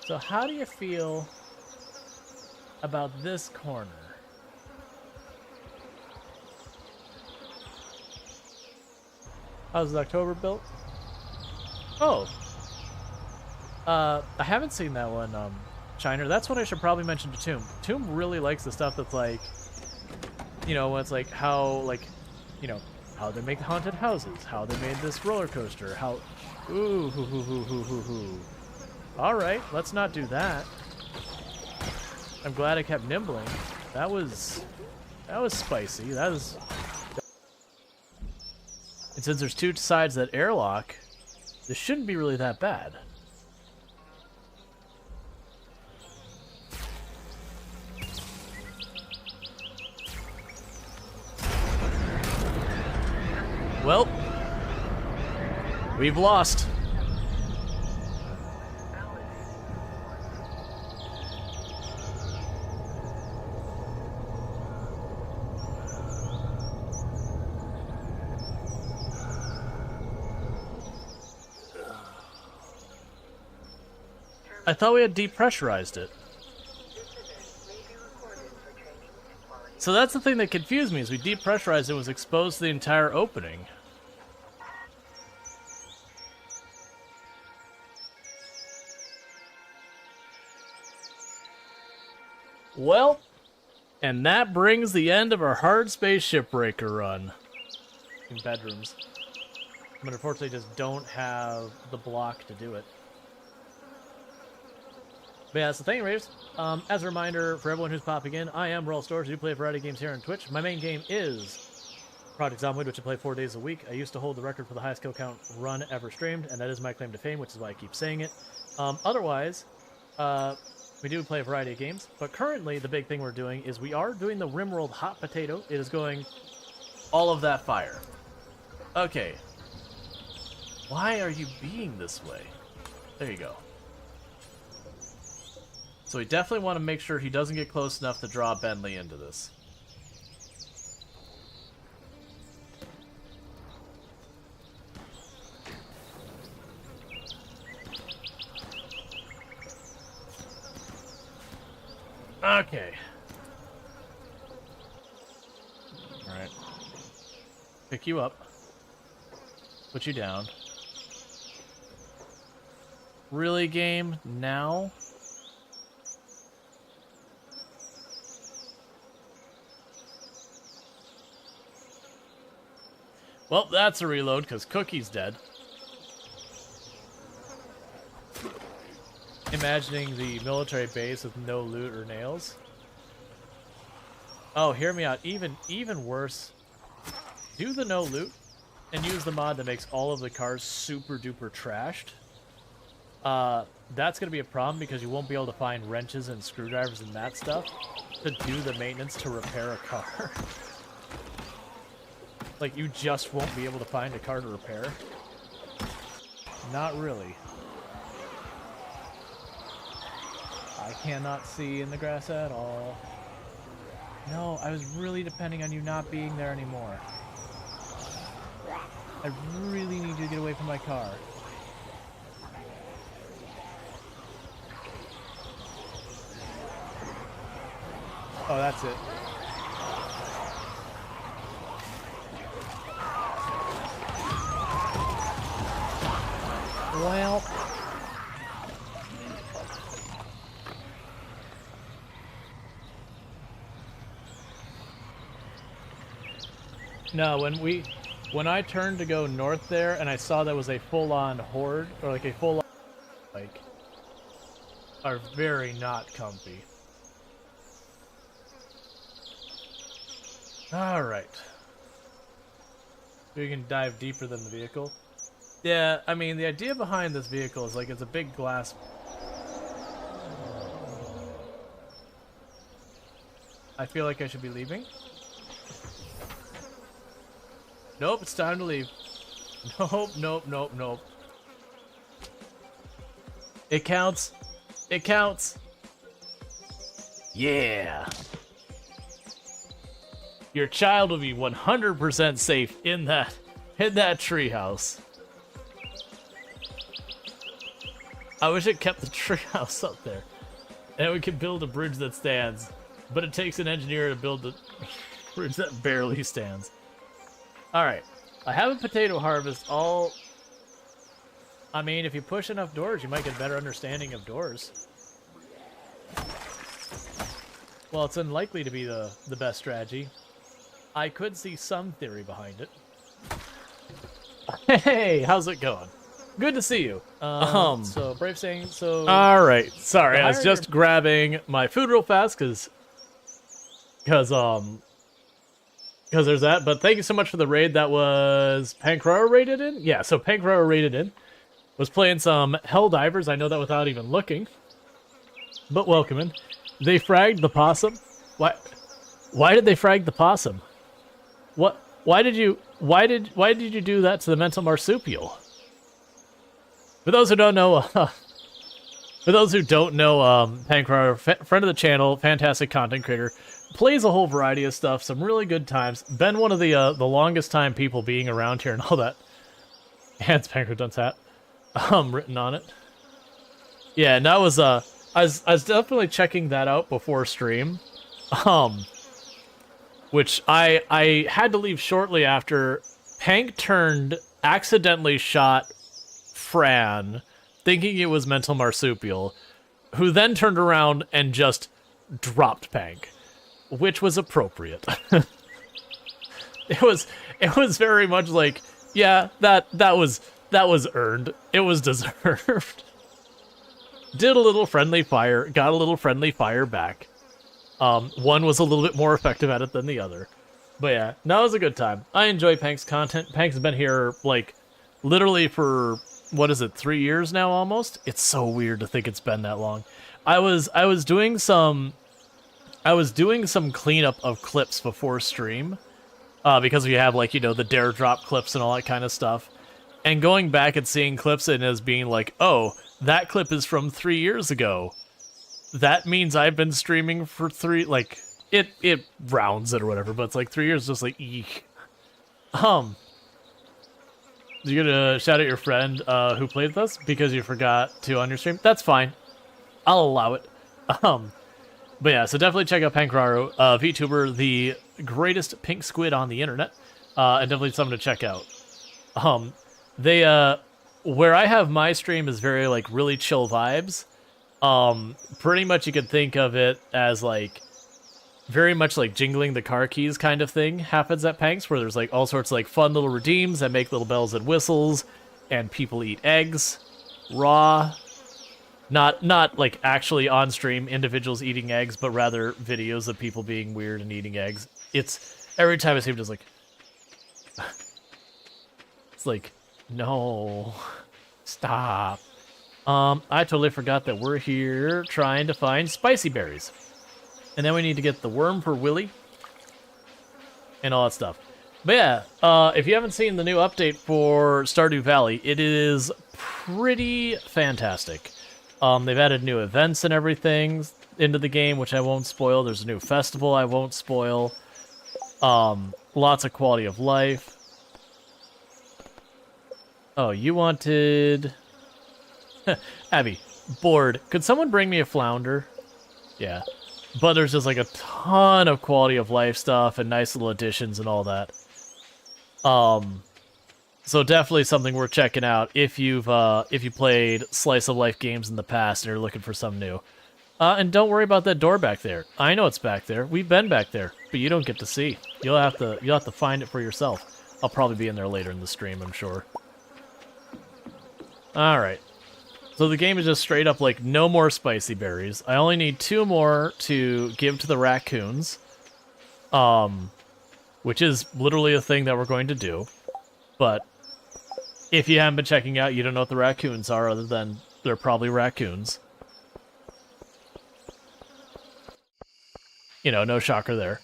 So how do you feel about this corner? How's October built? Oh. I haven't seen that one, Shiner. That's what I should probably mention to Tomb. Tomb really likes the stuff that's like, you know, it's like how, like, you know, how they make haunted houses, how they made this roller coaster, how, ooh, hoo, hoo, hoo, hoo, hoo, hoo. All right, let's not do that. I'm glad I kept nimbling. That was spicy. That was. And since there's two sides that airlock, this shouldn't be really that bad. Well, we've lost. I thought we had depressurized it. So that's the thing that confused me, is we depressurized it, was exposed to the entire opening. Well, and that brings the end of our hard space shipbreaker run. In bedrooms. But unfortunately just don't have the block to do it. But yeah, that's the thing, Raves. As a reminder for everyone who's popping in, I am Rual Storge. I do play a variety of games here on Twitch. My main game is Project Zomboid, which I play 4 days a week. I used to hold the record for the highest kill count run ever streamed, and that is my claim to fame, which is why I keep saying it. Otherwise, we do play a variety of games, but currently the big thing we're doing is we are doing the Rimworld Hot Potato. It is going all of that fire. Okay. Why are you being this way? There you go. So we definitely want to make sure he doesn't get close enough to draw Bentley into this. Okay. Alright. Pick you up. Put you down. Really, game? Now? Well, that's a reload, because Cookie's dead. Imagining the military base with no loot or nails. Oh, hear me out. Even worse. Do the no loot, and use the mod that makes all of the cars super duper trashed. That's going to be a problem, because you won't be able to find wrenches and screwdrivers and that stuff to do the maintenance to repair a car. Like, you just won't be able to find a car to repair. Not really. I cannot see in the grass at all. No, I was really depending on you not being there anymore. I really need you to get away from my car. Oh, that's it. Well, no, when I turned to go north there and I saw that was a full-on horde, or like a full-on, like, are very not comfy. Alright. We can dive deeper than the vehicle. Yeah, I mean, the idea behind this vehicle is like it's a big glass. I feel like I should be leaving. Nope, it's time to leave. Nope, nope, nope, nope. It counts. It counts. Yeah. Your child will be 100% safe in that treehouse. I wish it kept the treehouse up there. And we could build a bridge that stands. But it takes an engineer to build a bridge that barely stands. Alright. I have a potato harvest all... I mean, if you push enough doors, you might get a better understanding of doors. Well, it's unlikely to be the best strategy. I could see some theory behind it. Hey, how's it going? Good to see you. So Brave saying so. All right, sorry, I was just grabbing my food real fast because there's that. But thank you so much for the raid. That was Pankrara raided in. Yeah, so Pankrara raided in. Was playing some Helldivers. I know that without even looking. But welcome in. They fragged the possum. Why did they frag the possum? What? Why did you do that to the mental marsupial? For those who don't know, Pankrara, friend of the channel, fantastic content creator, plays a whole variety of stuff, some really good times. Been one of the longest time people being around here and all that. Hans Pankrara's hat, written on it. Yeah, and that was I was definitely checking that out before stream, which I had to leave shortly after Pank accidentally shot Fran, thinking it was mental marsupial, who then turned around and just dropped Pank, which was appropriate. It was very much like, yeah, that was earned. It was deserved. Did a little friendly fire, got a little friendly fire back. One was a little bit more effective at it than the other. But yeah, no, it was a good time. I enjoy Pank's content. Pank's been here, like, literally for, what is it, 3 years now almost? It's so weird to think it's been that long. I was doing some cleanup of clips before stream, because we have, like, you know, the dare drop clips and all that kind of stuff. And going back and seeing clips and as being like, oh, that clip is from 3 years ago. That means I've been streaming for it rounds it or whatever, but it's like 3 years, just like, eek. You're gonna shout at your friend who played with us because you forgot to on your stream? That's fine. I'll allow it. But yeah, so definitely check out Pankrara, VTuber, the greatest pink squid on the internet, and definitely something to check out. Where I have my stream is very, like, really chill vibes. Pretty much you could think of it as, like, very much like jingling the car keys kind of thing happens at Panks, where there's, like, all sorts of, like, fun little redeems that make little bells and whistles, and people eat eggs raw. Not like actually on stream individuals eating eggs, but rather videos of people being weird and eating eggs. It's every time I see him just like it's like, no, stop. I totally forgot that we're here trying to find spicy berries. And then we need to get the worm for Willy and all that stuff. But yeah, if you haven't seen the new update for Stardew Valley, it is pretty fantastic. They've added new events and everything into the game, which I won't spoil. There's a new festival I won't spoil. Lots of quality of life. Oh, you wanted... Abby, bored. Could someone bring me a flounder? Yeah. But there's just like a ton of quality of life stuff and nice little additions and all that. So definitely something worth checking out if you played slice of life games in the past and you're looking for something new. And don't worry about that door back there. I know it's back there. We've been back there, but you don't get to see. You'll have to find it for yourself. I'll probably be in there later in the stream, I'm sure. All right. So the game is just straight up like no more spicy berries. I only need 2 more to give to the raccoons. Which is literally a thing that we're going to do. But if you haven't been checking out, you don't know what the raccoons are, other than they're probably raccoons. You know, no shocker there.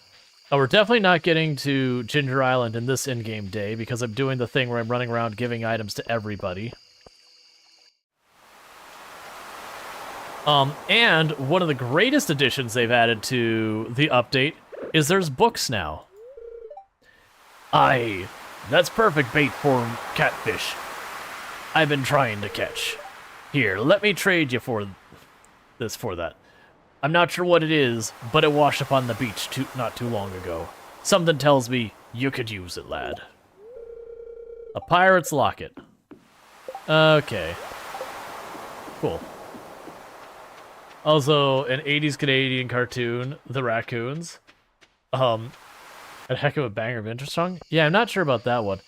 Oh, we're definitely not getting to Ginger Island in this in-game day because I'm doing the thing where I'm running around giving items to everybody. And one of the greatest additions they've added to the update is there's books now. Aye, that's perfect bait for catfish I've been trying to catch. Here, let me trade you for this for that. I'm not sure what it is, but it washed up on the beach not too long ago. Something tells me you could use it, lad. A pirate's locket. Okay. Cool. Also, an 80s Canadian cartoon, The Raccoons. A heck of a banger of interest song. Yeah, I'm not sure about that one.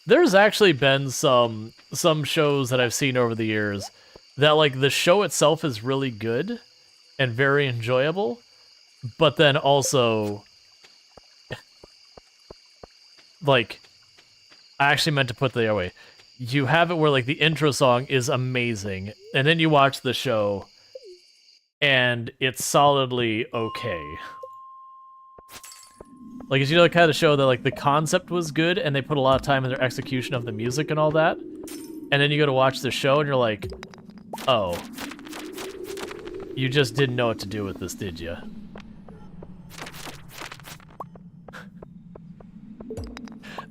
There's actually been some shows that I've seen over the years that, like, the show itself is really good and very enjoyable, but then also, like, I actually meant to put the other way. You have it where, like, the intro song is amazing, and then you watch the show, and it's solidly okay. Like, you know, the kind of show that, like, the concept was good, and they put a lot of time in their execution of the music and all that, and then you go to watch the show, and you're like, oh, you just didn't know what to do with this, did you?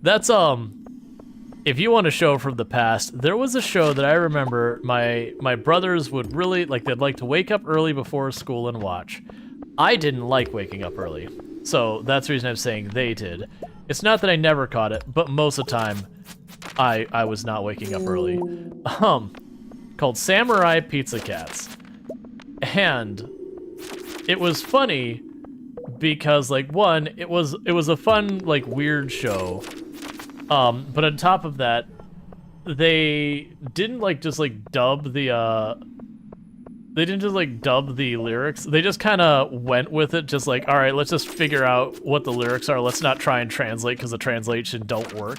That's, if you want a show from the past, there was a show that I remember my brothers would really, like, they'd like to wake up early before school and watch. I didn't like waking up early, so that's the reason I'm saying they did. It's not that I never caught it, but most of the time, I was not waking up early. Called Samurai Pizza Cats. And it was funny because, like, one, it was a fun, like, weird show. But on top of that, they didn't, like, just, like, dub the, they didn't just, like, dub the lyrics. They just kind of went with it, just like, all right, let's just figure out what the lyrics are. Let's not try and translate because the translation don't work.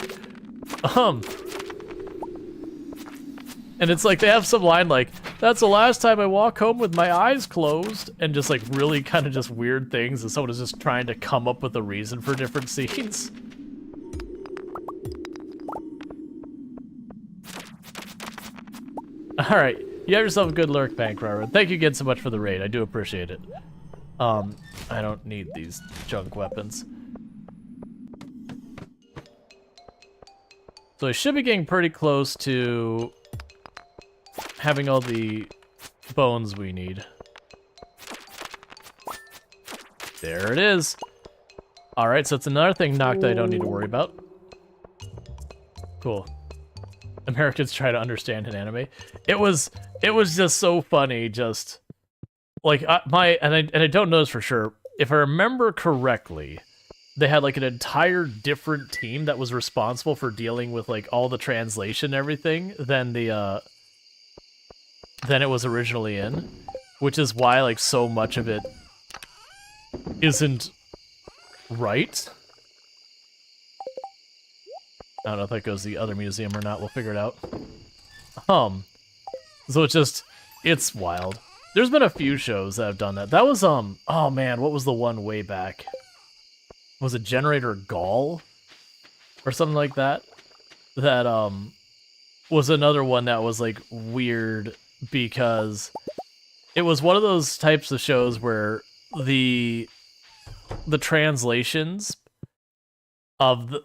And it's like, they have some line like, that's the last time I walk home with my eyes closed, and just, like, really kind of just weird things, and someone is just trying to come up with a reason for different scenes. Alright, you have yourself a good lurk, Bank Railroad. Thank you again so much for the raid, I do appreciate it. I don't need these junk weapons. So I should be getting pretty close to having all the bones we need. There it is. Alright, so it's another thing knocked that I don't need to worry about. Cool. Americans try to understand an anime. It was just so funny, just like I don't know this for sure. If I remember correctly, they had like an entire different team that was responsible for dealing with like all the translation and everything than it was originally in, which is why like so much of it isn't right. I don't know if that goes to the other museum or not. We'll figure it out. So it's wild. There's been a few shows that have done that. That was, oh man, what was the one way back? Was it Generator Gall? Or something like that? That, was another one that was, like, weird because it was one of those types of shows where the translations of,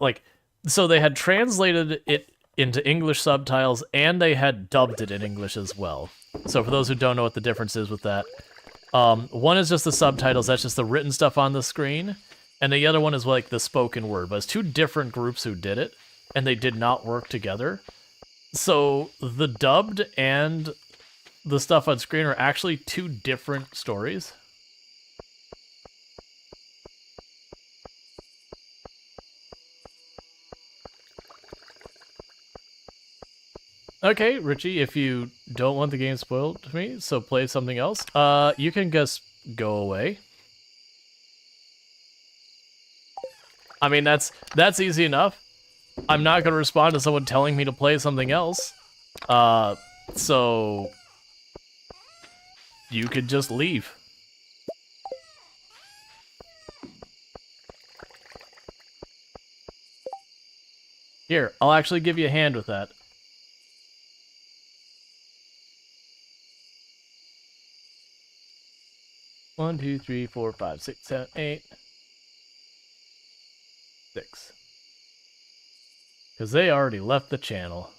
so they had translated it into English subtitles, and they had dubbed it in English as well. So for those who don't know what the difference is with that, one is just the subtitles, that's just the written stuff on the screen, and the other one is like the spoken word, but it's two different groups who did it, and they did not work together. So the dubbed and the stuff on screen are actually two different stories. Okay, Richie, if you don't want the game spoiled to me, so play something else, you can just go away. I mean, that's easy enough. I'm not gonna respond to someone telling me to play something else. So you could just leave. Here, I'll actually give you a hand with that. One, two, three, four, five, six, seven, eight. 6. Because they already left the channel.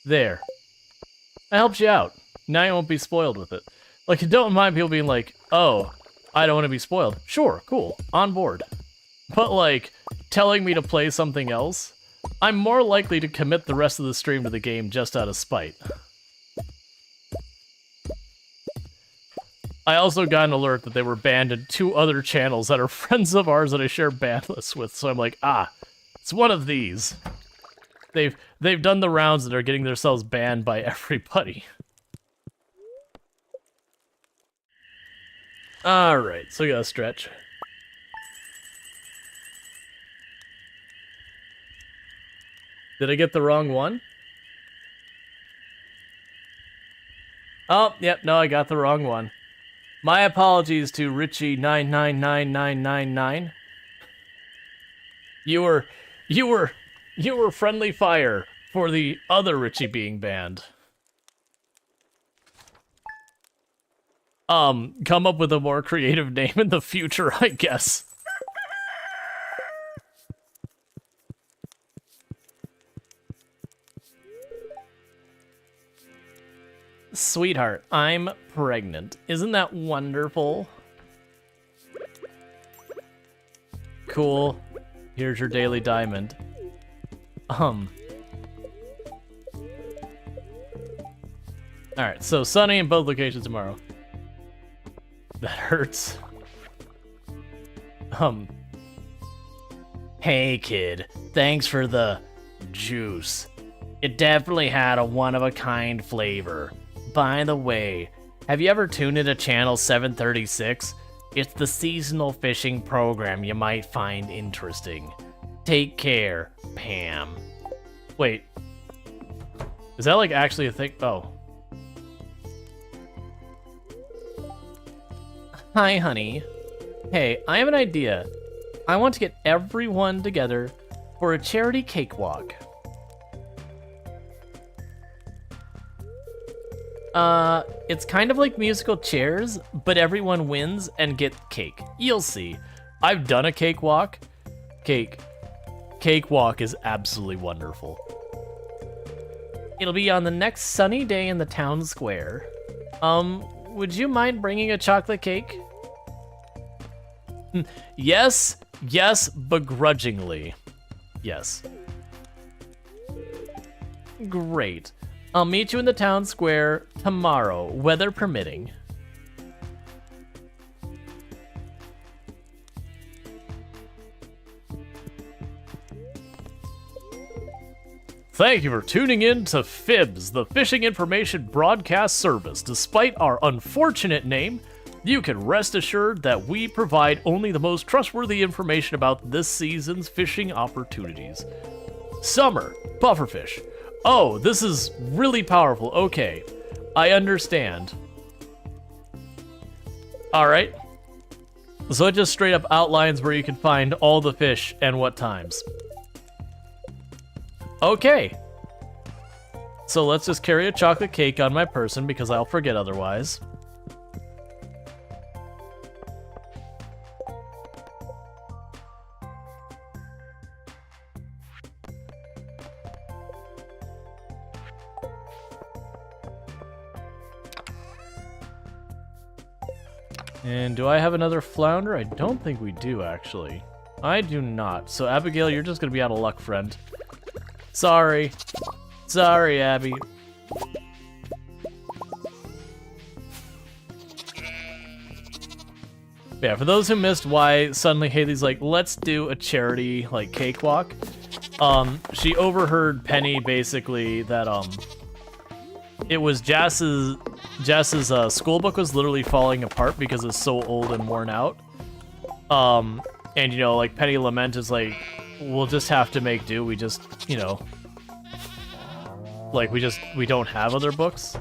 There. I helped you out. Now you won't be spoiled with it. Like, I don't mind people being like, oh, I don't want to be spoiled. Sure, cool, on board. But, like, telling me to play something else, I'm more likely to commit the rest of the stream to the game just out of spite. I also got an alert that they were banned in 2 other channels that are friends of ours that I share ban lists with, so I'm like, ah, it's one of these. They've done the rounds and are getting themselves banned by everybody. Alright, so we gotta stretch. Did I get the wrong one? Oh, yep, no, I got the wrong one. My apologies to Richie999999. You were friendly fire for the other Richie being banned. Come up with a more creative name in the future, I guess. Sweetheart, I'm pregnant. Isn't that wonderful? Cool. Here's your daily diamond. Alright, so sunny in both locations tomorrow. That hurts. Hey kid, thanks for the juice. It definitely had a one-of-a-kind flavor. By the way, have you ever tuned into channel 736? It's the seasonal fishing program you might find interesting. Take care, Pam. Wait. Is that like actually a thing? Oh. Hi, honey. Hey, I have an idea. I want to get everyone together for a charity cakewalk. It's kind of like musical chairs, but everyone wins and get cake. You'll see. I've done a cakewalk. Cakewalk is absolutely wonderful. It'll be on the next sunny day in the town square. Would you mind bringing a chocolate cake? Yes, begrudgingly. Yes. Great. I'll meet you in the town square tomorrow, weather permitting. Thank you for tuning in to Fibs, the fishing information broadcast service. Despite our unfortunate name, you can rest assured that we provide only the most trustworthy information about this season's fishing opportunities. Summer, pufferfish. Oh, this is really powerful. Okay, I understand. Alright. So it just straight up outlines where you can find all the fish and what times. Okay. So let's just carry a chocolate cake on my person because I'll forget otherwise. And do I have another flounder? I don't think we do, actually. I do not. So, Abigail, you're just gonna be out of luck, friend. Sorry. Sorry, Abby. Yeah, for those who missed why suddenly Haley's like, let's do a charity, like, cakewalk. She overheard Penny, basically, that, it was Jess's school book was literally falling apart because it's so old and worn out. And, you know, like, Penny Lament is like, we'll just have to make do. We just, you know, like, we don't have other books.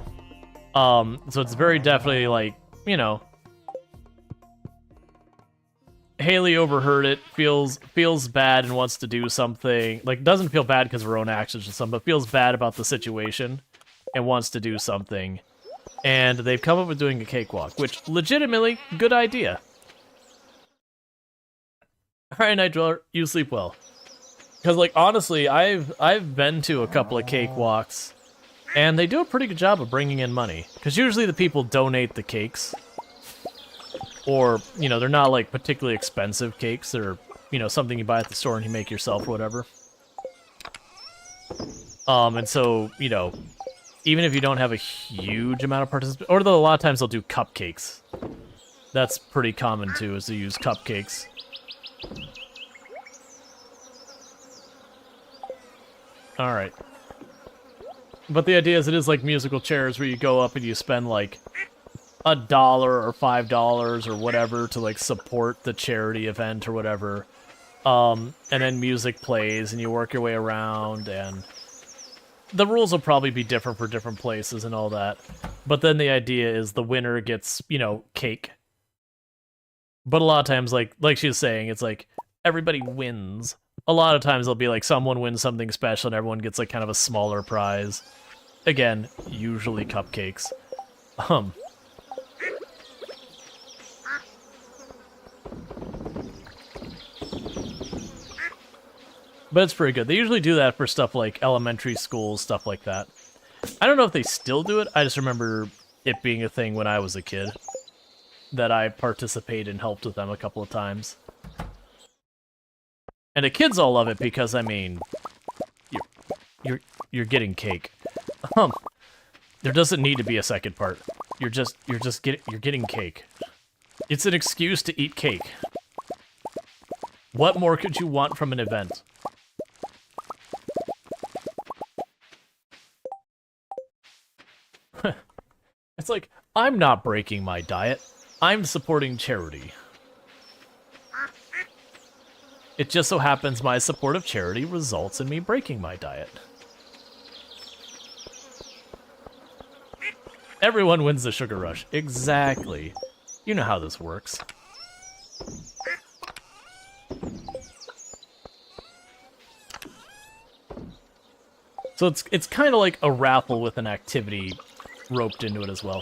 So it's very definitely, like, you know. Haley overheard it, feels bad and wants to do something. Like, doesn't feel bad because of her own actions or something, but feels bad about the situation and wants to do something. And they've come up with doing a cakewalk, which, legitimately, good idea. Alright, Night Dweller, you sleep well. Because, like, honestly, I've been to a couple of cakewalks, and they do a pretty good job of bringing in money. Because usually the people donate the cakes. Or, you know, they're not, like, particularly expensive cakes. They're, you know, something you buy at the store and you make yourself or whatever. And so, you know, even if you don't have a huge amount of participants, or though a lot of times they'll do cupcakes. That's pretty common, too, is to use cupcakes. Alright. But the idea is it is like musical chairs where you go up and you spend, like, $1 or $5 or whatever to, like, support the charity event or whatever. And then music plays and you work your way around, and the rules will probably be different for different places and all that. But then the idea is the winner gets, you know, cake. But a lot of times, like she was saying, it's like everybody wins. A lot of times it'll be like someone wins something special and everyone gets like kind of a smaller prize. Again, usually cupcakes. But it's pretty good. They usually do that for stuff like elementary schools, stuff like that. I don't know if they still do it. I just remember it being a thing when I was a kid that I participated and helped with them a couple of times. And the kids all love it because, I mean, you're getting cake. There doesn't need to be a second part. You're getting cake. It's an excuse to eat cake. What more could you want from an event? It's like, I'm not breaking my diet. I'm supporting charity. It just so happens my support of charity results in me breaking my diet. Everyone wins the sugar rush. Exactly. You know how this works. So it's kind of like a raffle with an activity roped into it as well.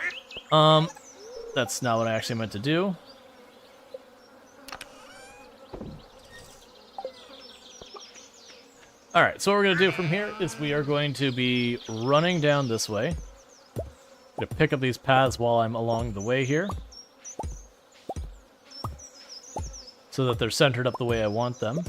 That's not what I actually meant to do. Alright, so what we're going to do from here is we are going to be running down this way. I'm going to pick up these paths while I'm along the way here, so that they're centered up the way I want them.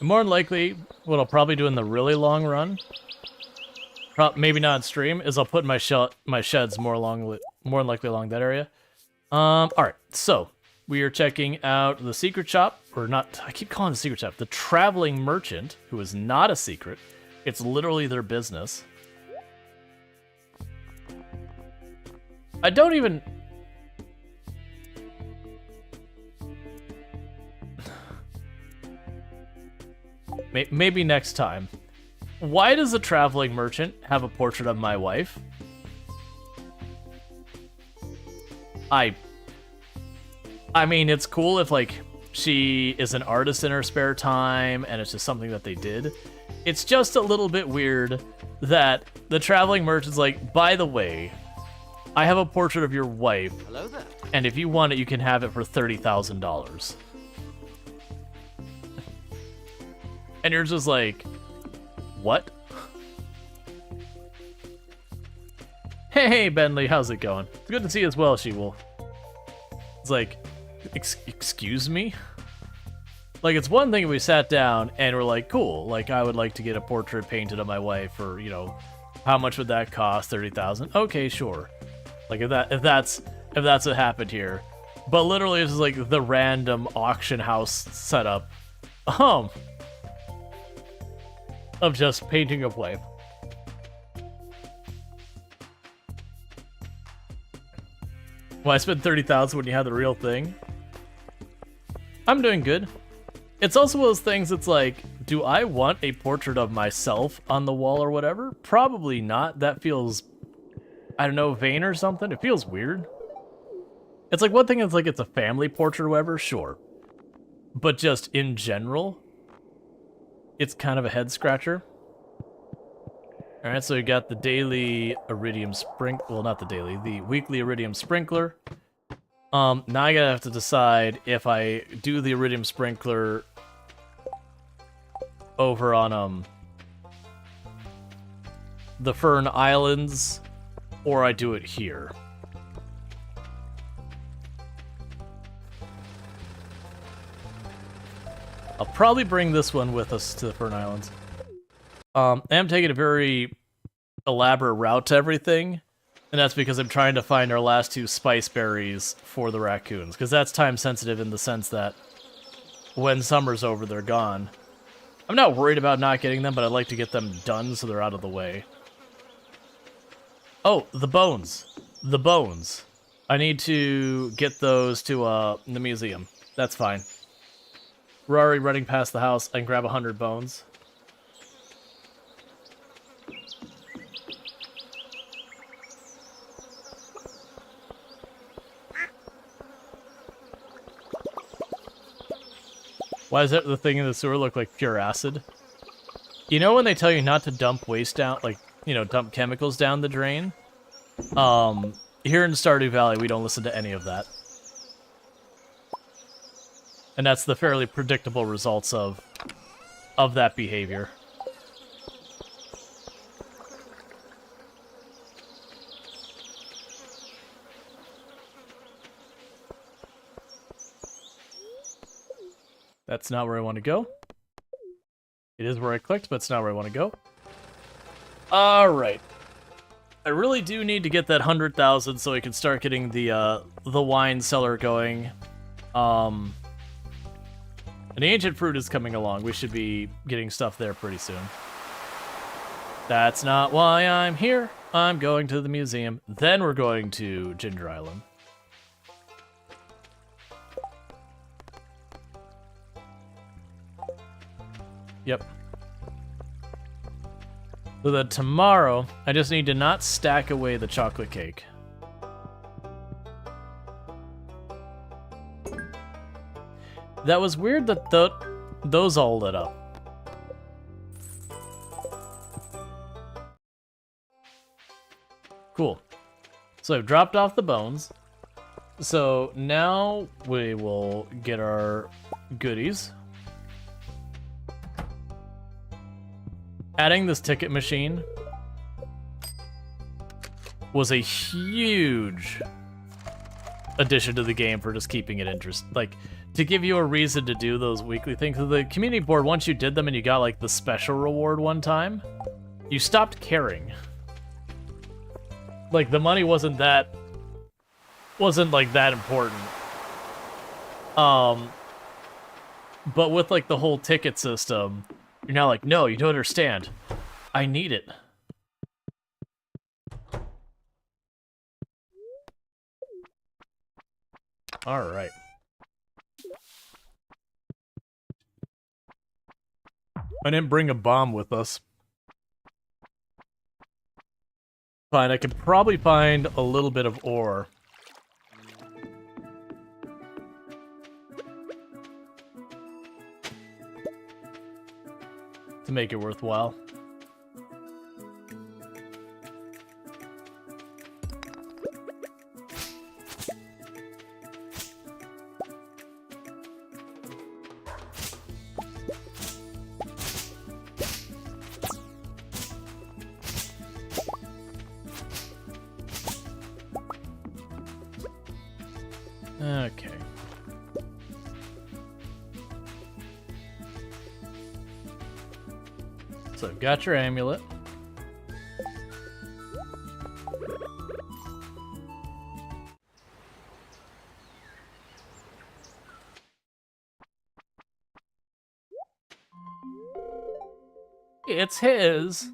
More than likely, what I'll probably do in the really long run, maybe not on stream, is I'll put my sheds more than likely along that area. Alright, so we are checking out the secret shop, or not, I keep calling it the secret shop, the traveling merchant, who is not a secret. It's literally their business. I don't even... Maybe next time. Why does a traveling merchant have a portrait of my wife? I mean, it's cool if, like, she is an artist in her spare time and it's just something that they did. It's just a little bit weird that the traveling merchant's like, by the way, I have a portrait of your wife. Hello there. And if you want it, you can have it for $30,000. And you're just like, what? Hey, Bentley, how's it going? It's good to see you as well, She-Wolf. It's like, excuse me? Like, it's one thing if we sat down and we're like, cool, like, I would like to get a portrait painted of my wife, or, you know, how much would that cost? 30,000? Okay, sure. Like, if that's what happened here. But literally, it's just like the random auction house setup. Of just painting of wife. Why spend 30,000 when you have the real thing? I'm doing good. It's also one of those things that's like, do I want a portrait of myself on the wall or whatever? Probably not. That feels, I don't know, vain or something. It feels weird. It's like one thing is like it's a family portrait or whatever, sure. But just in general, it's kind of a head scratcher. Alright, so we got the daily iridium well, not the daily, the weekly iridium sprinkler. Now I gotta have to decide if I do the iridium sprinkler over on, the Fern Islands, or I do it here. I'll probably bring this one with us to the Fern Islands. I am taking a very elaborate route to everything, and that's because I'm trying to find our last 2 spice berries for the raccoons, because that's time sensitive in the sense that when summer's over, they're gone. I'm not worried about not getting them, but I'd like to get them done so they're out of the way. Oh, the bones. The bones. I need to get those to the museum. That's fine. We're already running past the house. I can grab 100 bones. Why does the thing in the sewer look like pure acid? You know when they tell you not to dump waste down, like, you know, dump chemicals down the drain? Here in Stardew Valley, we don't listen to any of that. And that's the fairly predictable results of that behavior. That's not where I want to go. It is where I clicked, but it's not where I want to go. Alright. I really do need to get that 100,000 so I can start getting the wine cellar going. And the ancient fruit is coming along. We should be getting stuff there pretty soon. That's not why I'm here. I'm going to the museum. Then we're going to Ginger Island. Yep. So that tomorrow, I just need to not stack away the chocolate cake. That was weird that those all lit up. Cool. So I've dropped off the bones. So now we will get our goodies. Adding this ticket machine was a huge addition to the game for just keeping it interesting. Like, to give you a reason to do those weekly things. The community board, once you did them and you got, like, the special reward one time, you stopped caring. Like, the money wasn't, like, that important. But with, like, the whole ticket system, you're now like, no, you don't understand. I need it. Alright. I didn't bring a bomb with us. Fine, I could probably find a little bit of ore. To make it worthwhile. Okay. So, got your amulet. It's his.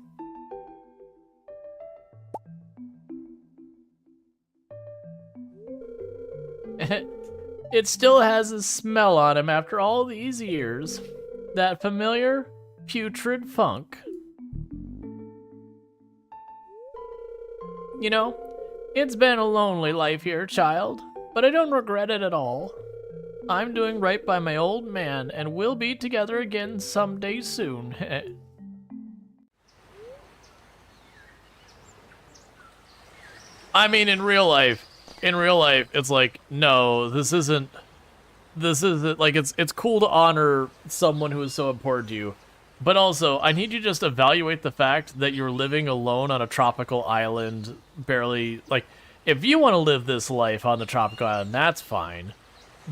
It still has a smell on him after all these years. That familiar, putrid funk. You know, it's been a lonely life here, child, but I don't regret it at all. I'm doing right by my old man, and we'll be together again someday soon. I mean, in real life, it's like, no, this isn't, like, it's cool to honor someone who is so important to you. But also, I need you to just evaluate the fact that you're living alone on a tropical island, barely, like, if you want to live this life on the tropical island, that's fine.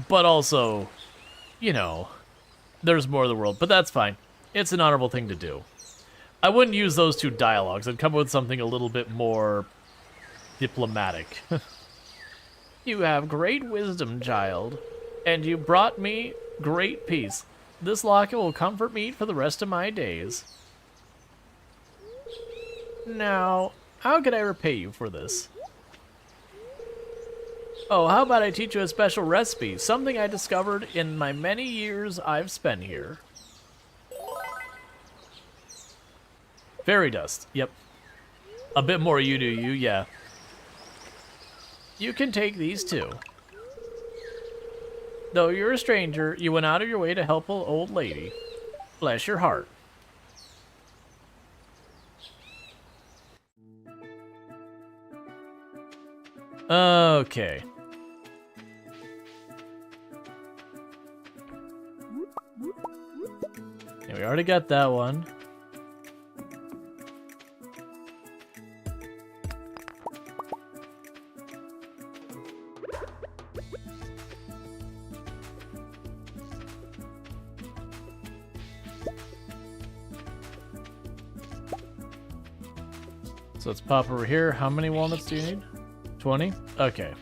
But also, you know, there's more of the world, but that's fine. It's an honorable thing to do. I wouldn't use those two dialogues. I'd come up with something a little bit more diplomatic. You have great wisdom, child, and you brought me great peace. This locket will comfort me for the rest of my days. Now, how can I repay you for this? Oh, how about I teach you a special recipe, something I discovered in my many years I've spent here. Fairy dust, yep. A bit more you do you, yeah. You can take these too. Though you're a stranger, you went out of your way to help an old lady. Bless your heart. Okay. Yeah, we already got that one. So let's pop over here. How many walnuts do you need? 20? Okay.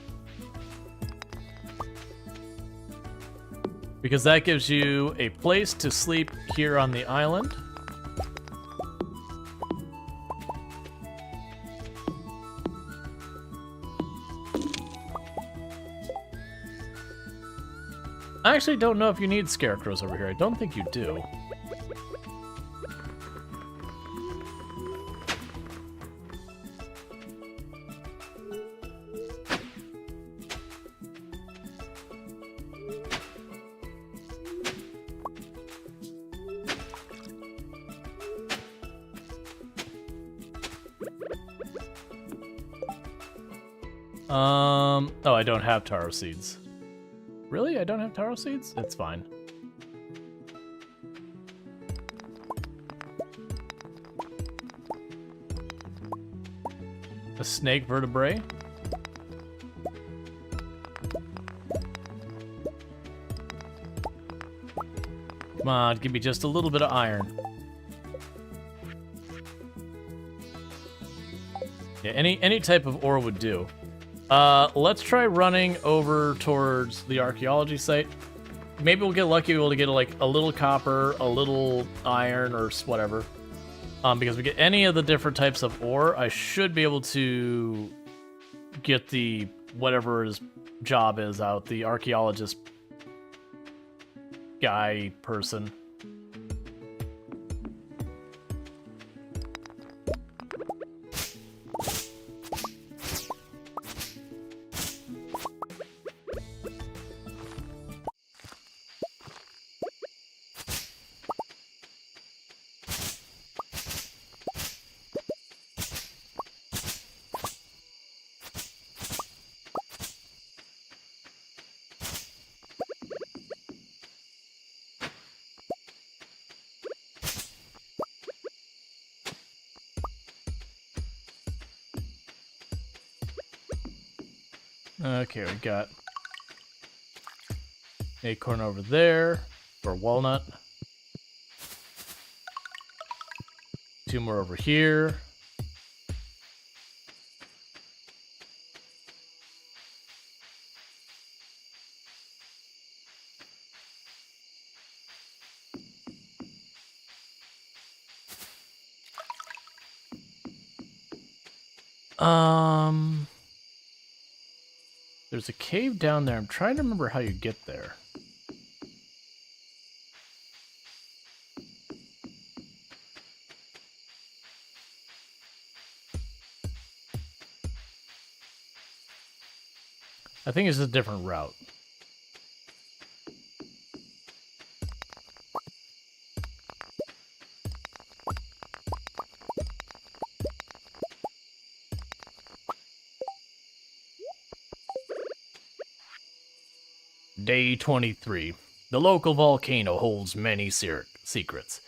Because that gives you a place to sleep here on the island. I actually don't know if you need scarecrows over here. I don't think you do. Oh, I don't have taro seeds. Really? I don't have taro seeds? It's fine. A snake vertebrae? Come on, give me just a little bit of iron. Yeah, any type of ore would do. Let's try running over towards the archaeology site. Maybe we'll get lucky, we'll get like a little copper, a little iron, or whatever. Because we get any of the different types of ore, I should be able to get the whatever his job is out, the archaeologist guy person. Okay, we got acorn over there for walnut. 2 more over here. There's a cave down there. I'm trying to remember how you get there. I think it's a different route. Day 23. The local volcano holds many secrets.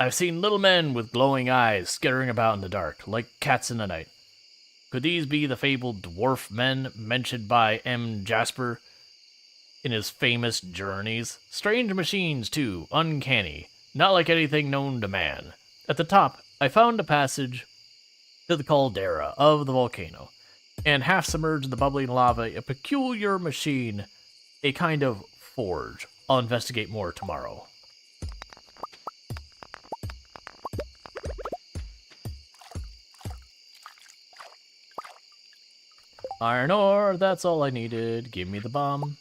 I've seen little men with glowing eyes skittering about in the dark, like cats in the night. Could these be the fabled dwarf men mentioned by M. Jasper in his famous journeys? Strange machines, too, uncanny, not like anything known to man. At the top, I found a passage to the caldera of the volcano, and half submerged in the bubbling lava, a peculiar machine, a kind of forge. I'll investigate more tomorrow. Iron ore, that's all I needed. Give me the bomb.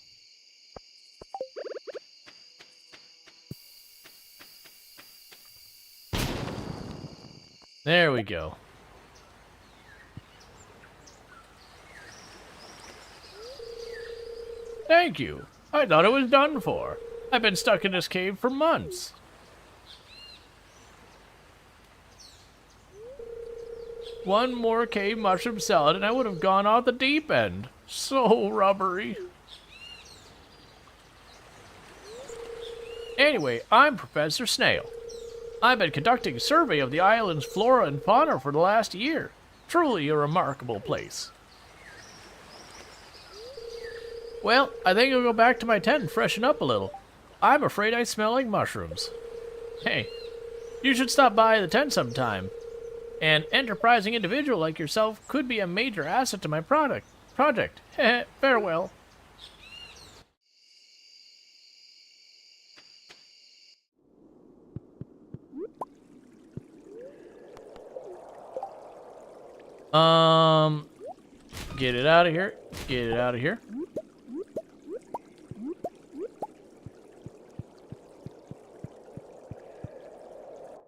There we go. Thank you. I thought it was done for. I've been stuck in this cave for months. One more cave mushroom salad and I would have gone off the deep end. So rubbery. Anyway, I'm Professor Snail. I've been conducting a survey of the island's flora and fauna for the last year. Truly a remarkable place. Well, I think I'll go back to my tent and freshen up a little. I'm afraid I smell like mushrooms. Hey, you should stop by the tent sometime. An enterprising individual like yourself could be a major asset to my project. Farewell. Get it out of here. Get it out of here.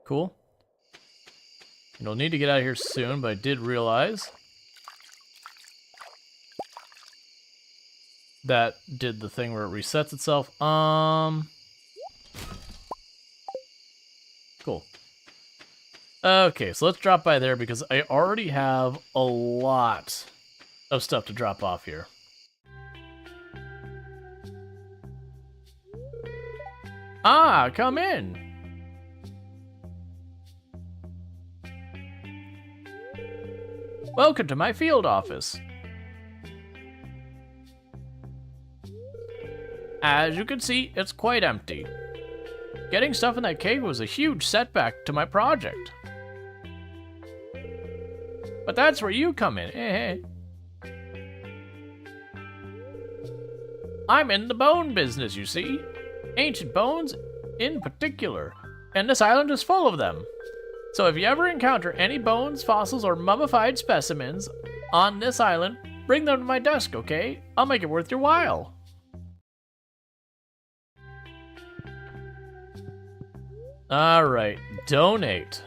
Cool. You'll need to get out of here soon, but I did realize that did the thing where it resets itself. Cool. Okay, so let's drop by there because I already have a lot of stuff to drop off here. Ah, come in. Welcome to my field office. As you can see, it's quite empty. Getting stuff in that cave was a huge setback to my project. But that's where you come in. I'm in the bone business, you see. Ancient bones in particular. And this island is full of them. So if you ever encounter any bones, fossils, or mummified specimens on this island, bring them to my desk, okay? I'll make it worth your while. Alright, donate.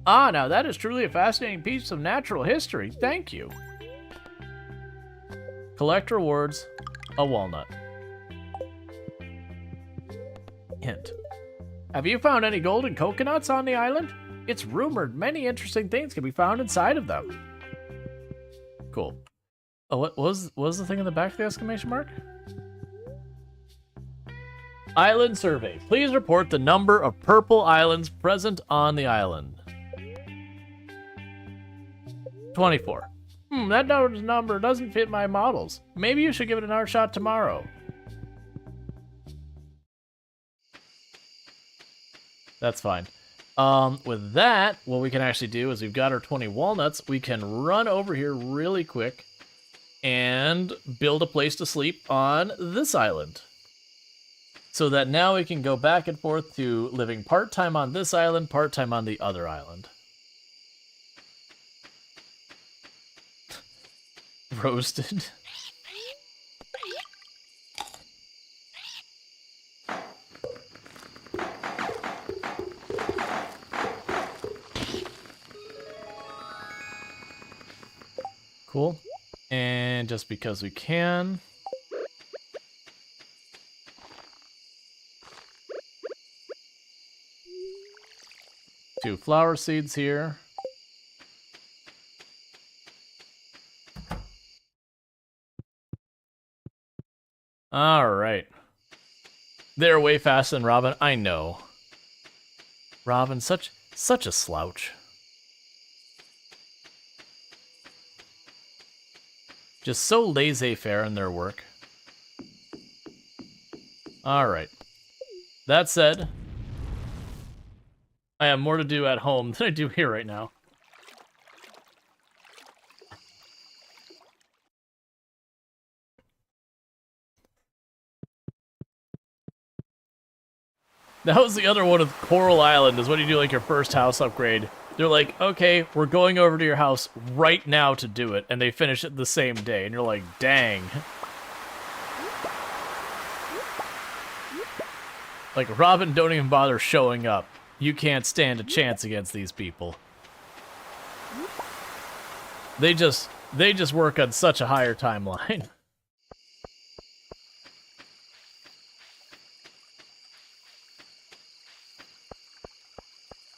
Ah, now that is truly a fascinating piece of natural history. Thank you. Collect rewards, a walnut. Hint. Have you found any golden coconuts on the island? It's rumored many interesting things can be found inside of them. Cool. Oh, what was the thing in the back of the exclamation mark? Island survey. Please report the number of purple islands present on the island. 24. That number doesn't fit my models. Maybe you should give it another shot tomorrow. That's fine. With that, what we can actually do is we've got our 20 walnuts. We can run over here really quick and build a place to sleep on this island. So that now we can go back and forth to living part-time on this island, part-time on the other island. Roasted. Cool. And just because we can. 2 flower seeds here. All right. They're way faster than Robin. I know. Robin, such a slouch. Just so laissez-faire in their work. All right. That said, I have more to do at home than I do here right now. That was the other one with Coral Island, is when you do like your first house upgrade. They're like, okay, we're going over to your house right now to do it, and they finish it the same day, and you're like, dang. Like, Robin, don't even bother showing up. You can't stand a chance against these people. They just work on such a higher timeline.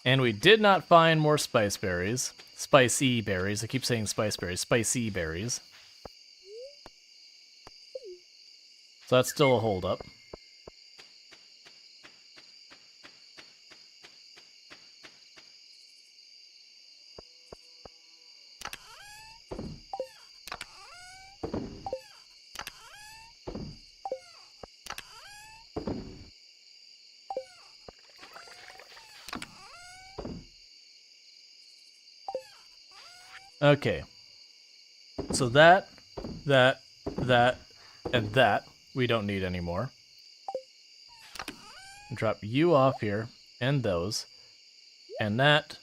And we did not find more spice berries. Spicy berries. I keep saying spice berries. Spicy berries. So that's still a holdup. Okay. So that, and that we don't need anymore. Drop you off here, and those, and that.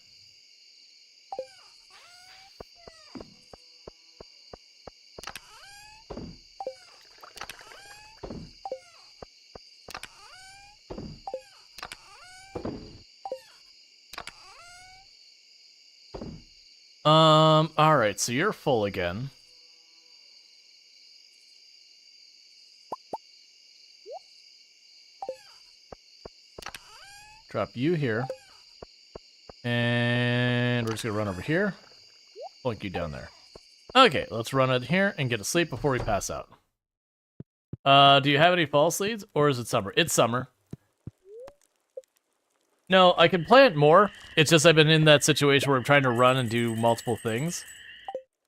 Alright, so you're full again. Drop you here. And we're just gonna run over here. Plunk you down there. Okay, let's run it here and get to sleep before we pass out. Do you have any fall seeds, or is it summer? It's summer. No, I can plant more. It's just I've been in that situation where I'm trying to run and do multiple things.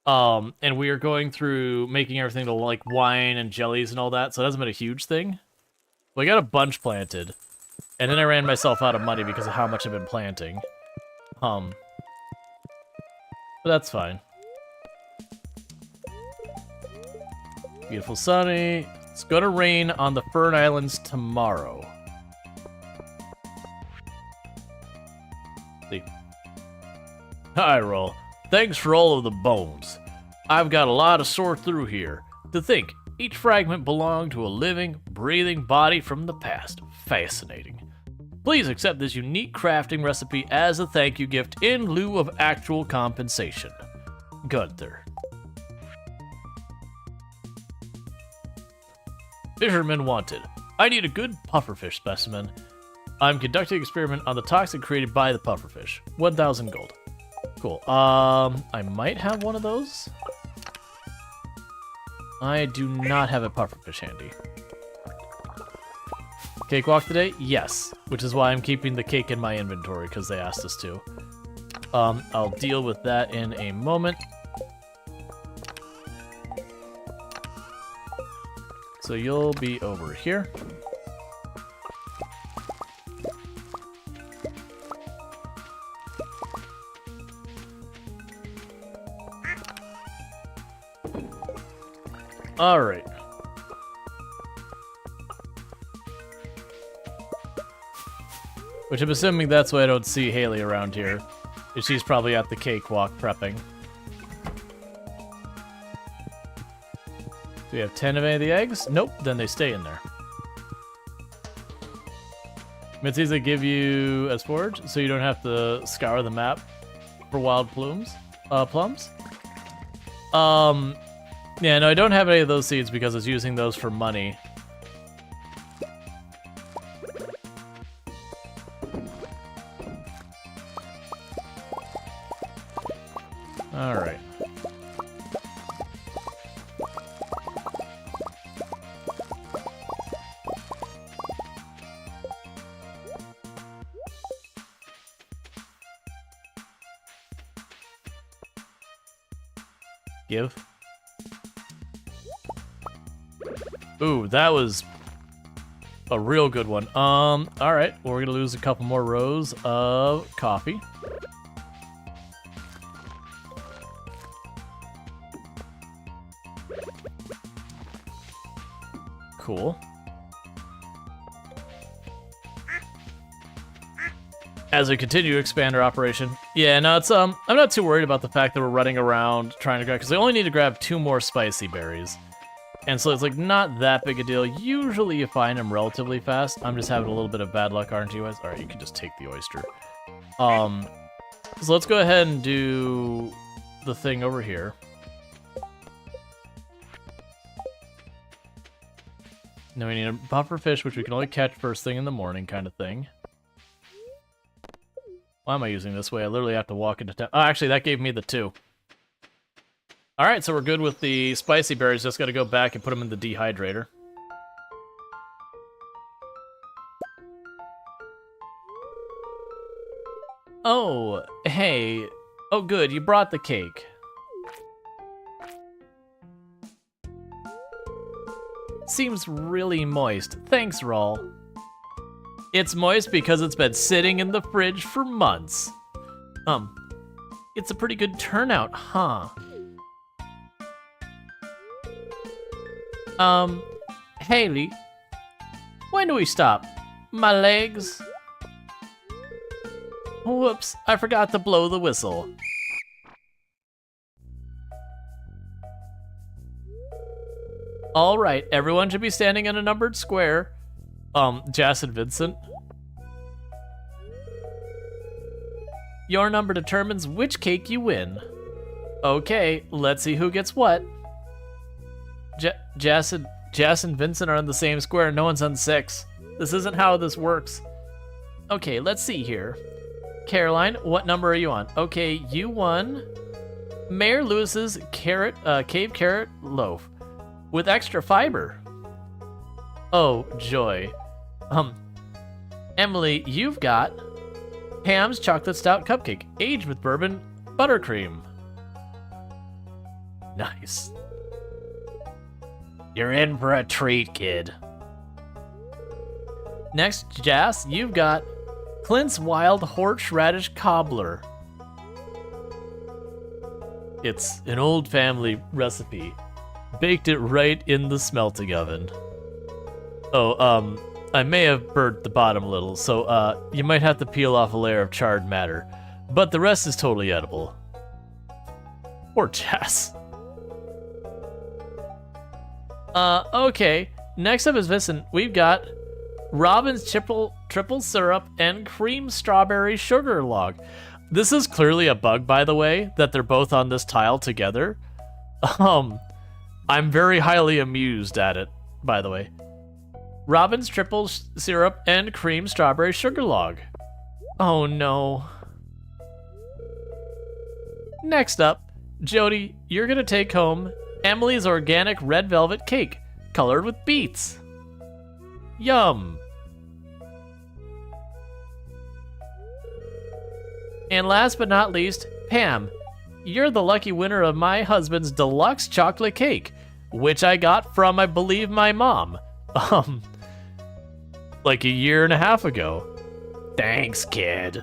And we are going through making everything to like wine and jellies and all that, so it hasn't been a huge thing. Well, I got a bunch planted, and then I ran myself out of money because of how much I've been planting. But that's fine. Beautiful sunny. It's gonna rain on the Fern Islands tomorrow. See. Hi, Rual. Thanks for all of the bones. I've got a lot to sort through here. To think, each fragment belonged to a living, breathing body from the past. Fascinating. Please accept this unique crafting recipe as a thank you gift in lieu of actual compensation. Gunther. Fisherman wanted. I need a good pufferfish specimen. I'm conducting an experiment on the toxin created by the pufferfish. 1,000 gold. Cool. I might have one of those. I do not have a pufferfish handy. Cakewalk today? Yes. Which is why I'm keeping the cake in my inventory, because they asked us to. I'll deal with that in a moment. So you'll be over here. All right. Which I'm assuming that's why I don't see Haley around here. She's probably at the cakewalk prepping. Do we have 10 of any of the eggs? Nope, then they stay in there. Mitzi's they give you a forage, so you don't have to scour the map for wild plums. Yeah, no, I don't have any of those seeds because I was using those for money. Alright. Give. Ooh, that was a real good one. Alright, well, we're gonna lose a couple more rows of coffee. Cool. As we continue to expand our operation. Yeah, no, it's I'm not too worried about the fact that we're running around trying to grab, because I only need to grab 2 more spicy berries. And so it's like not that big a deal. Usually you find them relatively fast. I'm just having a little bit of bad luck, aren't you guys? Alright, you can just take the oyster. So let's go ahead and do the thing over here. Now we need a buffer fish, which we can only catch first thing in the morning kind of thing. Why am I using this way? I literally have to walk into town. Oh, actually, that gave me the 2. Alright, so we're good with the spicy berries. Just gotta go back and put them in the dehydrator. Oh, hey. Oh, good, you brought the cake. Seems really moist. Thanks, Rual. It's moist because it's been sitting in the fridge for months. It's a pretty good turnout, huh? Haley, when do we stop? My legs? Whoops, I forgot to blow the whistle. Alright, everyone should be standing in a numbered square. Jas and Vincent. Your number determines which cake you win. Okay, let's see who gets what. Jas and Vincent are in the same square, no one's on 6. This isn't how this works. Okay, let's see here. Caroline, what number are you on? Okay, you won Mayor Lewis's cave carrot loaf with extra fiber. Oh, joy. Emily, you've got Pam's chocolate stout cupcake, aged with bourbon buttercream. Nice. You're in for a treat, kid. Next, Jas, you've got Clint's wild horseradish cobbler. It's an old family recipe. Baked it right in the smelting oven. Oh, I may have burnt the bottom a little, so, you might have to peel off a layer of charred matter. But the rest is totally edible. Poor Jas. Okay. Next up is Vincent. We've got Robin's triple syrup and cream strawberry sugar log. This is clearly a bug, by the way, that they're both on this tile together. I'm very highly amused at it, by the way. Robin's triple syrup and cream strawberry sugar log. Oh no. Next up, Jody, you're gonna take home Emily's organic red velvet cake, colored with beets. Yum. And last but not least, Pam, you're the lucky winner of my husband's deluxe chocolate cake, which I got from, I believe, my mom. Like a year and a half ago. Thanks, kid.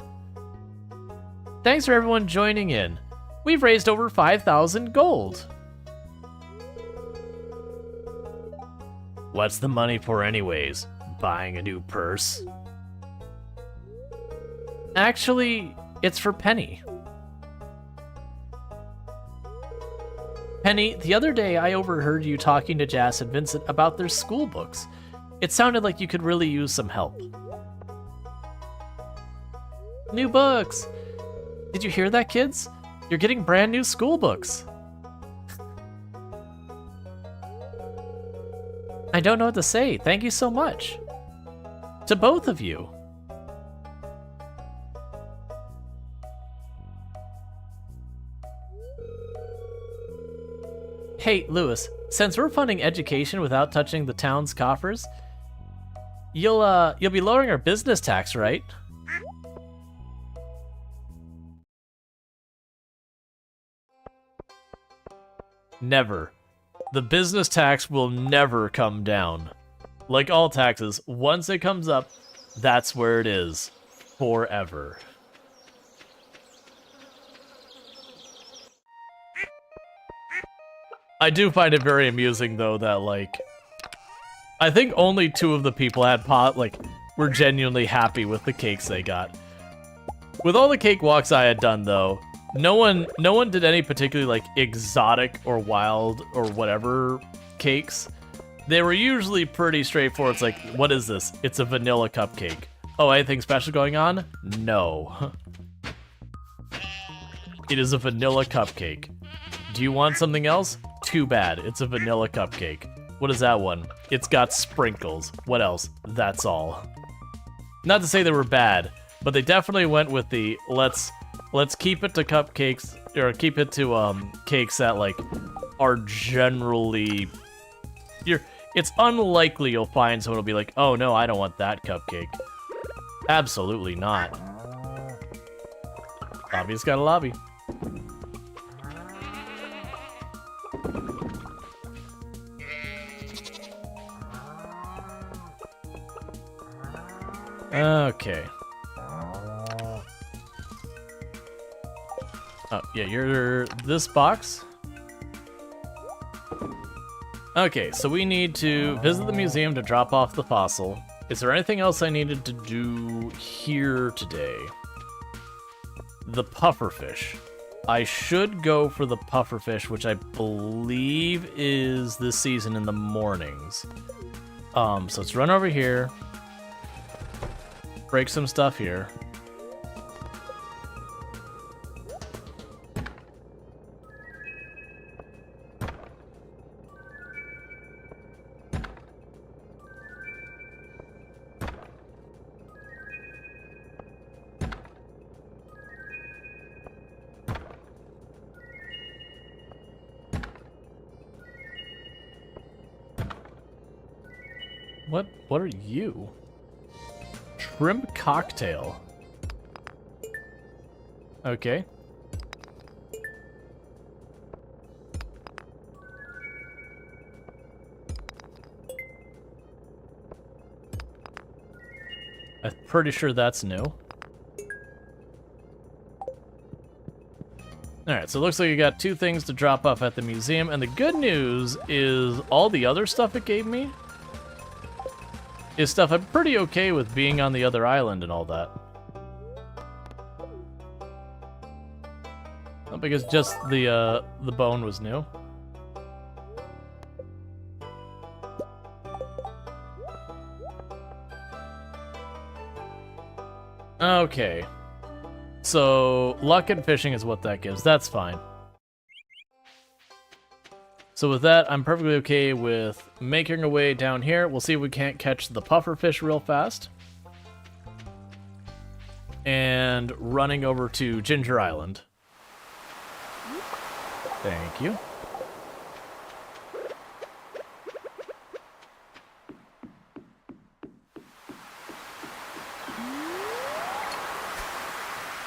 Thanks for everyone joining in. We've raised over 5,000 gold. What's the money for anyways? Buying a new purse? Actually, it's for Penny. Penny, the other day I overheard you talking to Jas and Vincent about their school books. It sounded like you could really use some help. New books! Did you hear that, kids? You're getting brand new school books. I don't know what to say. Thank you so much. To both of you. Hey, Lewis, since we're funding education without touching the town's coffers, you'll be lowering our business tax, right? Never. The business tax will never come down. Like all taxes, once it comes up, that's where it is. Forever. I do find it very amusing, though, that, like, I think only 2 of the people had were genuinely happy with the cakes they got. With all the cakewalks I had done, though, no one did any particularly, like, exotic or wild or whatever cakes. They were usually pretty straightforward. It's like, what is this? It's a vanilla cupcake. Oh, anything special going on? No. It is a vanilla cupcake. Do you want something else? Too bad. It's a vanilla cupcake. What is that one? It's got sprinkles. What else? That's all. Not to say they were bad, but they definitely went with the let's keep it to cupcakes, or keep it to cakes that like are generally it's unlikely you'll find someone who'll be like, oh no, I don't want that cupcake. Absolutely not. Lobby's got a lobby. Okay. Oh, yeah, you're this box. Okay, so we need to visit the museum to drop off the fossil. Is there anything else I needed to do here today? The pufferfish. I should go for the pufferfish, which I believe is this season in the mornings. So let's run over here. Break some stuff here. What are you? Shrimp cocktail. Okay. I'm pretty sure that's new. Alright, so it looks like you got 2 things to drop off at the museum, and the good news is all the other stuff it gave me is stuff I'm pretty okay with being on the other island and all that. Not because just the bone was new. Okay. So, luck and fishing is what that gives. That's fine. So with that, I'm perfectly okay with making our way down here. We'll see if we can't catch the pufferfish real fast. And running over to Ginger Island. Thank you.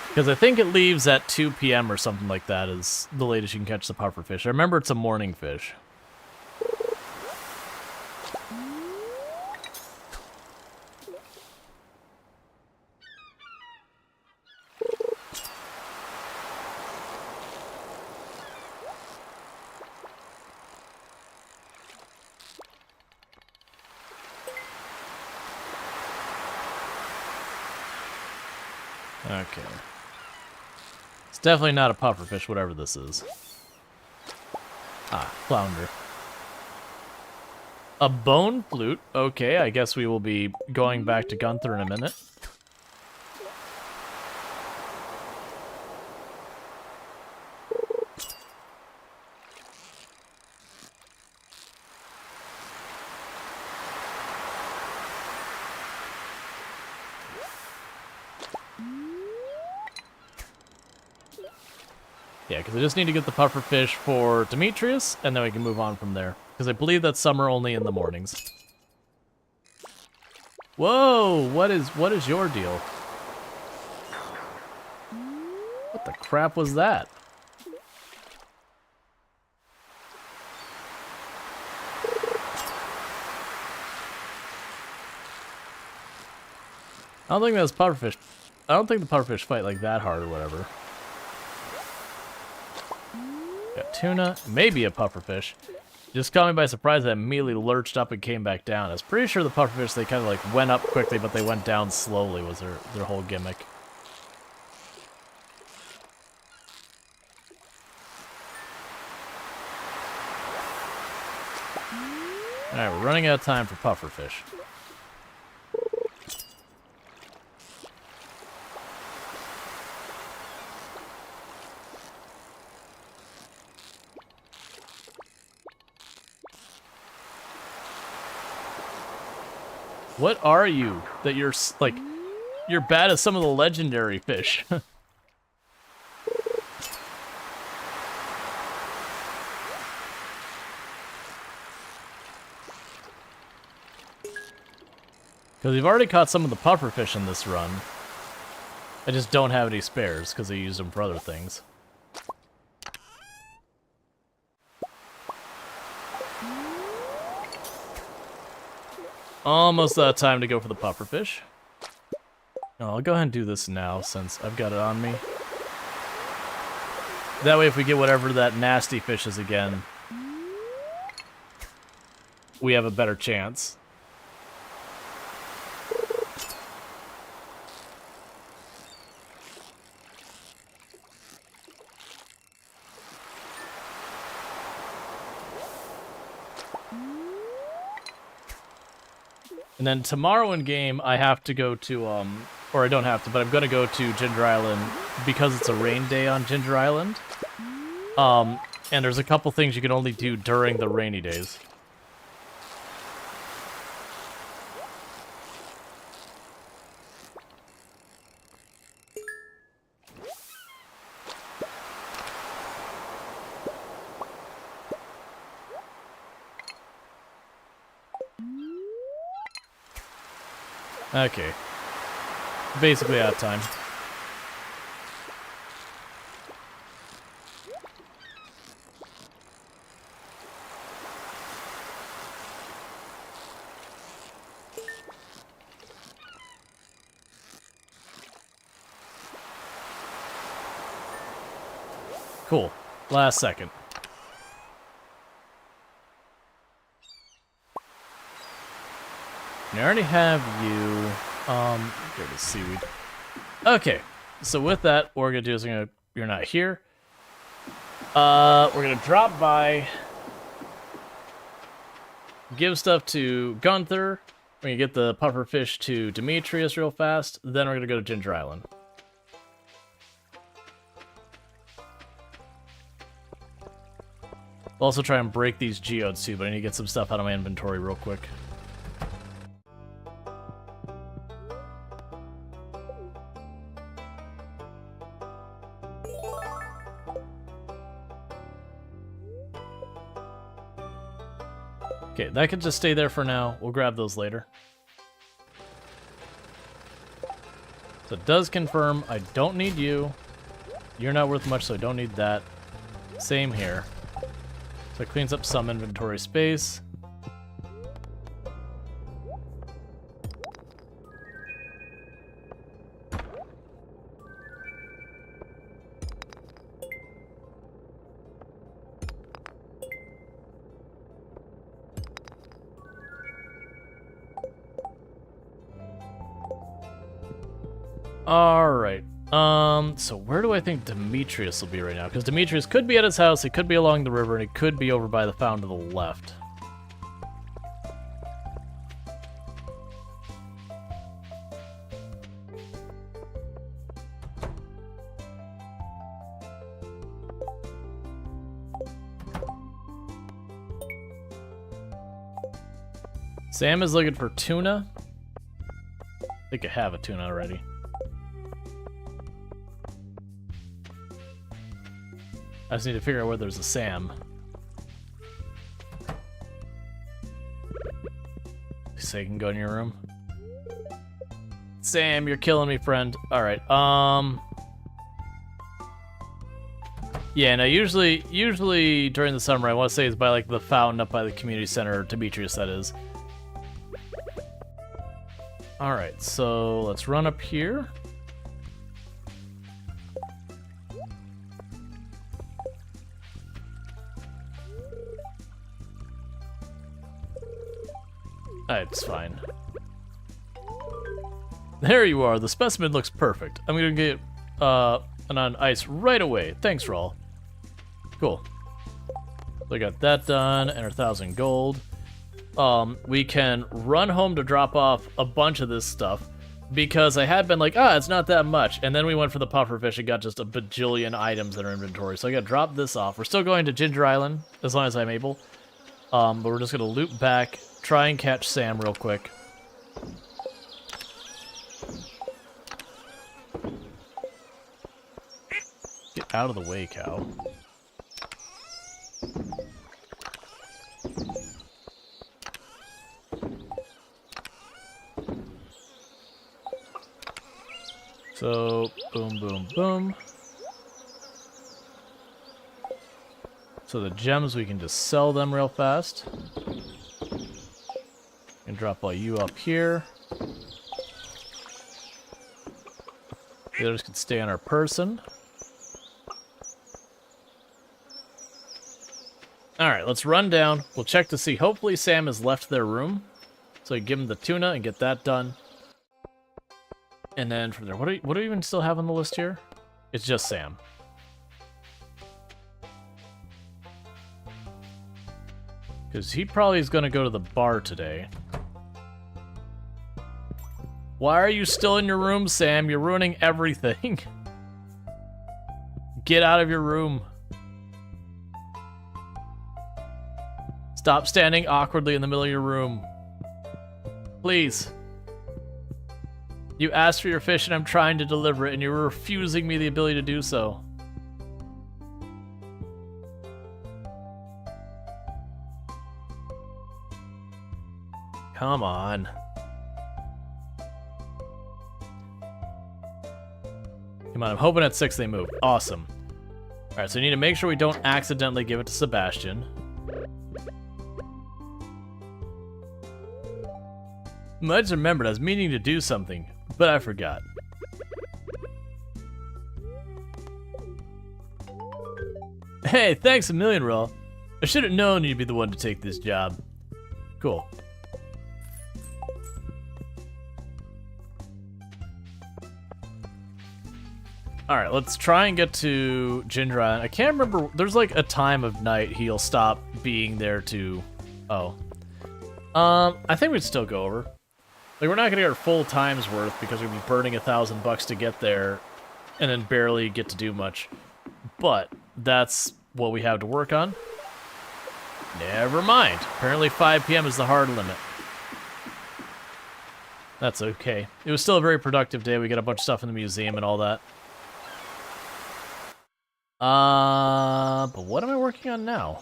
Because I think it leaves at 2 p.m. or something like that is the latest you can catch the pufferfish. I remember it's a morning fish. Okay. It's definitely not a pufferfish, whatever this is. Ah, flounder. A bone flute. Okay, I guess we will be going back to Gunther in a minute. Yeah, because I just need to get the pufferfish for Demetrius, and then we can move on from there. Because I believe that's summer only in the mornings. Whoa! What is your deal? What the crap was that? I don't think that's pufferfish. I don't think the pufferfish fight like that hard or whatever. Got tuna, maybe a pufferfish. Just caught me by surprise that immediately lurched up and came back down. I was pretty sure the pufferfish, they kind of like went up quickly, but they went down slowly was their whole gimmick. Alright, we're running out of time for pufferfish. What are you that you're, like, you're bad as some of the legendary fish? Because we've already caught some of the pufferfish in this run. I just don't have any spares because I used them for other things. Almost time to go for the pufferfish. No, I'll go ahead and do this now since I've got it on me. That way if we get whatever that nasty fish is again, we have a better chance. And then tomorrow in game, I have to go to, or I don't have to, but I'm going to go to Ginger Island because it's a rain day on Ginger Island. And there's a couple things you can only do during the rainy days. Okay. Basically out of time. Cool. Last second. I already have you. Go to seaweed. Okay, so with that, what we're gonna do is you're not here. We're gonna drop by, give stuff to Gunther. We're gonna get the pufferfish to Demetrius real fast. Then we're gonna go to Ginger Island. I'll also try and break these geodes too, but I need to get some stuff out of my inventory real quick. Okay, that can just stay there for now. We'll grab those later. So it does confirm I don't need you. You're not worth much, so I don't need that. Same here. So it cleans up some inventory space. Alright, So where do I think Demetrius will be right now? Because Demetrius could be at his house, he could be along the river, and he could be over by the fountain to the left. Sam is looking for tuna. I think I have a tuna already. I just need to figure out where there's a Sam. So you can go in your room. Sam, you're killing me, friend. Alright, yeah, no, usually during the summer, I want to say it's by, like, the fountain up by the community center, Demetrius, that is. Alright, so let's run up here. It's fine. There you are. The specimen looks perfect. I'm gonna get an on ice right away. Thanks, Rual. Cool. So I got that done and 1,000 gold. We can run home to drop off a bunch of this stuff because I had been like, it's not that much. And then we went for the pufferfish and got just a bajillion items in our inventory. So I got to drop this off. We're still going to Ginger Island as long as I'm able. But we're just going to loop back, try and catch Sam real quick. Get out of the way, cow. So, boom, boom, boom. So the gems, we can just sell them real fast. And drop all you up here. The others can stay on our person. Alright, let's run down. We'll check to see. Hopefully Sam has left their room. So I give him the tuna and get that done. And then from there, what do we even still have on the list here? It's just Sam. Because he probably is going to go to the bar today. Why are you still in your room, Sam? You're ruining everything. Get out of your room. Stop standing awkwardly in the middle of your room. Please. You asked for your fish and I'm trying to deliver it and you're refusing me the ability to do so. Come on. Come on, I'm hoping at 6 they move. Awesome. Alright, so we need to make sure we don't accidentally give it to Sebastian. I just remembered I was meaning to do something, but I forgot. Hey, thanks a million, Rual. I should have known you'd be the one to take this job. Cool. Alright, let's try and get to Ginger Island. I can't remember, there's like a time of night he'll stop being there to... Oh. I think we'd still go over. Like, we're not gonna get our full time's worth because we'd be burning $1,000 to get there and then barely get to do much. But that's what we have to work on. Never mind. Apparently 5 p.m. is the hard limit. That's okay. It was still a very productive day. We got a bunch of stuff in the museum and all that. But what am I working on now?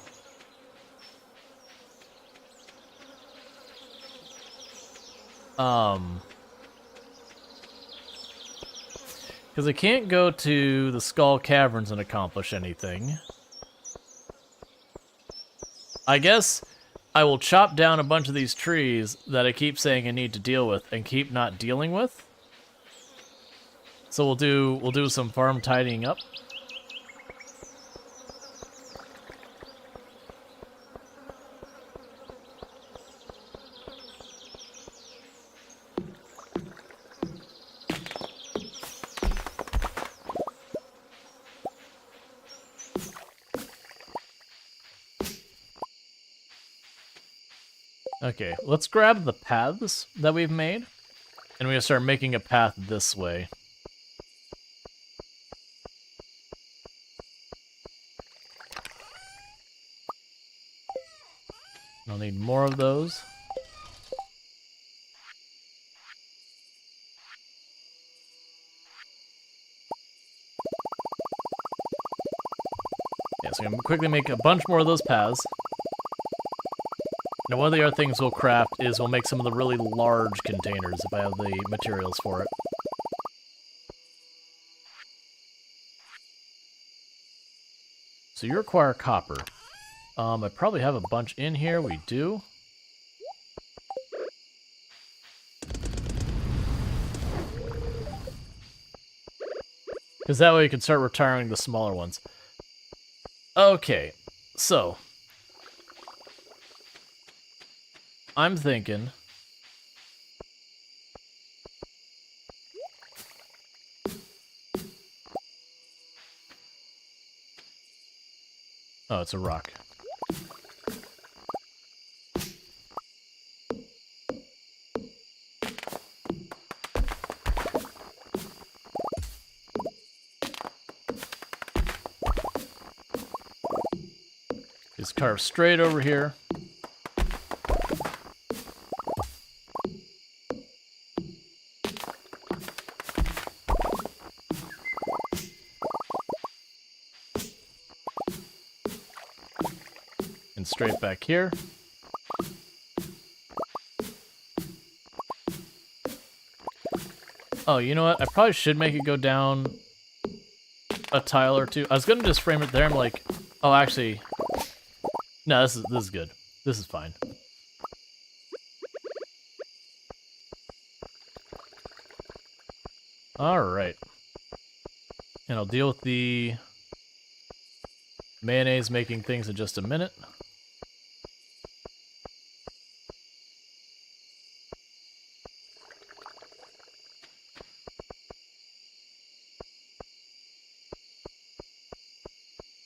Because I can't go to the Skull Caverns and accomplish anything. I guess I will chop down a bunch of these trees that I keep saying I need to deal with and keep not dealing with. So we'll do some farm tidying up. Okay, let's grab the paths that we've made, and we're gonna start making a path this way. I'll need more of those. Yeah, so I'm gonna quickly make a bunch more of those paths. Now, one of the other things we'll craft is we'll make some of the really large containers if I have the materials for it. So you require copper. I probably have a bunch in here. We do. Because that way you can start retiring the smaller ones. Okay, so I'm thinking oh, it's a rock. Just carve straight over here. And straight back here. Oh, you know what? I probably should make it go down a tile or two. I was gonna just frame it there. I'm like, oh, actually, no, this is good. This is fine. All right, and I'll deal with the mayonnaise making things in just a minute.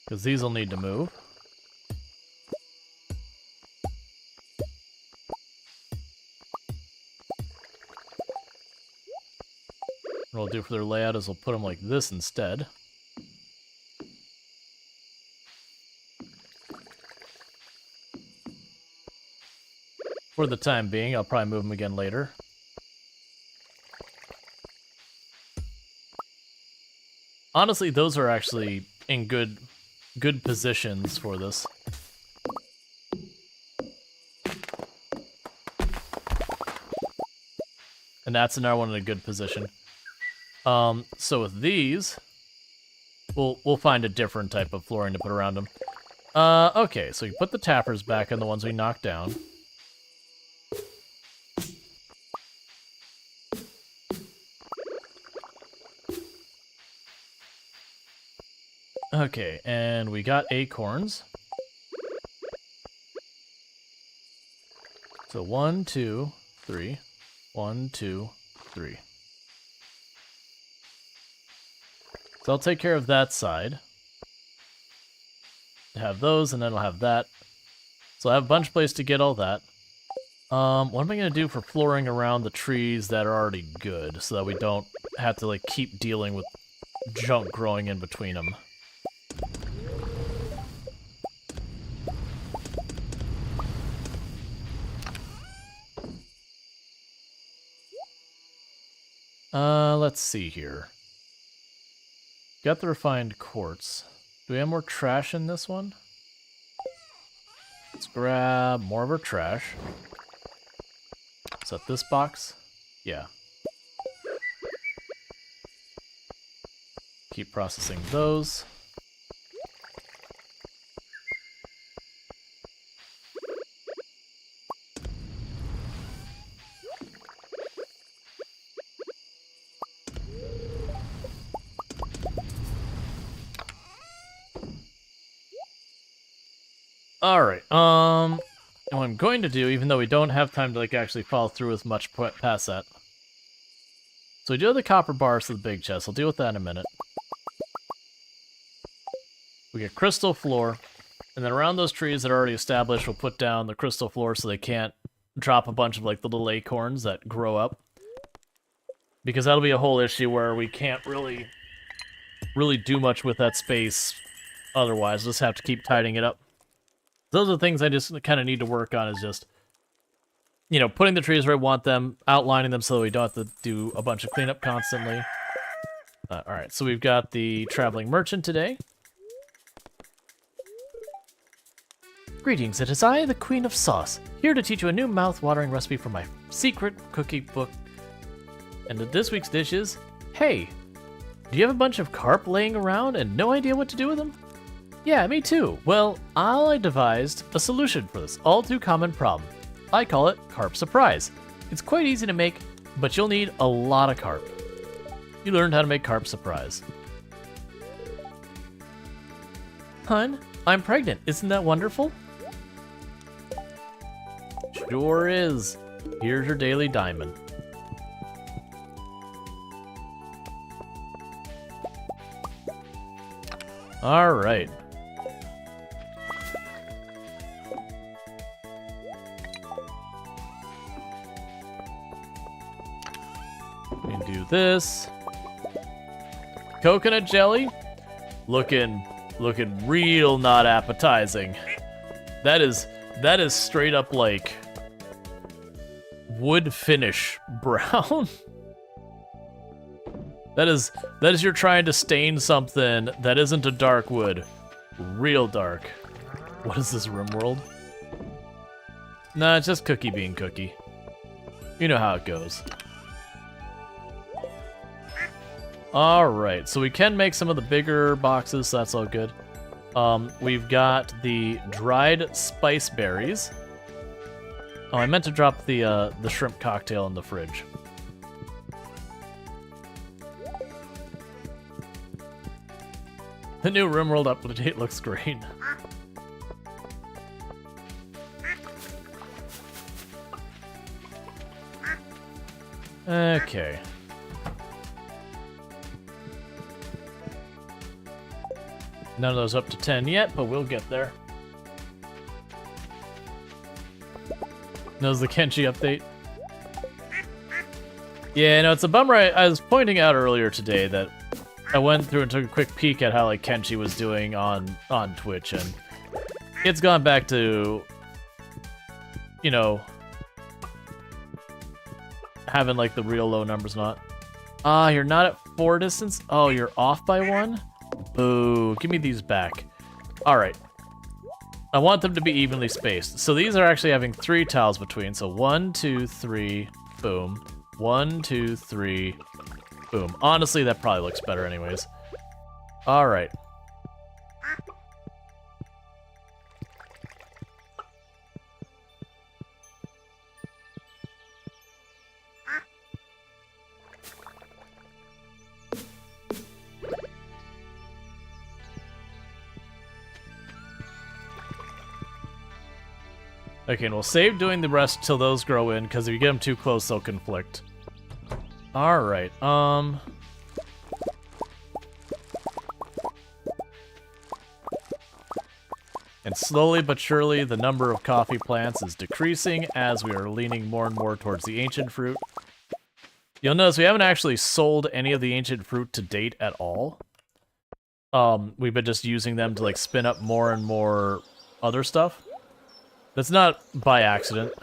Because these will need to move. What we'll do for their layout is we'll put them like this instead. For the time being, I'll probably move them again later. Honestly, those are actually in good positions for this. And that's another one in a good position. So with these, we'll find a different type of flooring to put around them. Okay, so you put the tappers back on the ones we knocked down. Okay, and we got acorns. So 1, 2, 3. 1, 2, 3. So I'll take care of that side. Have those, and then I'll have that. So I have a bunch of places to get all that. What am I going to do for flooring around the trees that are already good, so that we don't have to, like, keep dealing with junk growing in between them? Let's see here. Got the refined quartz. Do we have more trash in this one? Let's grab more of our trash. Is that this box? Yeah. Keep processing those. Alright, and what I'm going to do, even though we don't have time to, like, actually follow through with much past that. So we do have the copper bars to the big chest. I'll deal with that in a minute. We get crystal floor, and then around those trees that are already established, we'll put down the crystal floor so they can't drop a bunch of like the little acorns that grow up. Because that'll be a whole issue where we can't really do much with that space otherwise. Just have to keep tidying it up. Those are the things I just kind of need to work on, is just, you know, putting the trees where I want them, outlining them so we don't have to do a bunch of cleanup constantly. Alright, so we've got the traveling merchant today. Greetings, it is I, the Queen of Sauce, here to teach you a new mouth-watering recipe from my secret cookie book. And this week's dish is, hey, do you have a bunch of carp laying around and no idea what to do with them? Yeah, me too. Well, I devised a solution for this all too common problem. I call it Carp Surprise. It's quite easy to make, but you'll need a lot of carp. You learned how to make Carp Surprise. Hun, I'm pregnant. Isn't that wonderful? Sure is. Here's your daily diamond. All right. We can do this. Coconut jelly, looking real not appetizing. That is straight up like wood finish brown. That is you're trying to stain something that isn't a dark wood. Real dark. What is this, RimWorld? Nah, it's just cookie being cookie. You know how it goes. Alright, so we can make some of the bigger boxes, so that's all good. We've got the dried spice berries. Oh, I meant to drop the shrimp cocktail in the fridge. The new RimWorld update looks great. Okay. None of those up to 10 yet, but we'll get there. That was the Kenshi update. Yeah, no, it's a bummer. I was pointing out earlier today that I went through and took a quick peek at how like Kenshi was doing on Twitch, and it's gone back to, you know, having like the real low numbers. Not. You're not at 4 distance. Oh, you're off by 1. Boo! Give me these back. All right. I want them to be evenly spaced. So these are actually having 3 tiles between. So 1, 2, 3, boom. 1, 2, 3. Boom. Honestly, that probably looks better anyways. All right. Okay, and we'll save doing the rest till those grow in, because if you get them too close, they'll conflict. Alright, And slowly but surely, the number of coffee plants is decreasing as we are leaning more and more towards the ancient fruit. You'll notice we haven't actually sold any of the ancient fruit to date at all. We've been just using them to like spin up more and more other stuff. That's not by accident.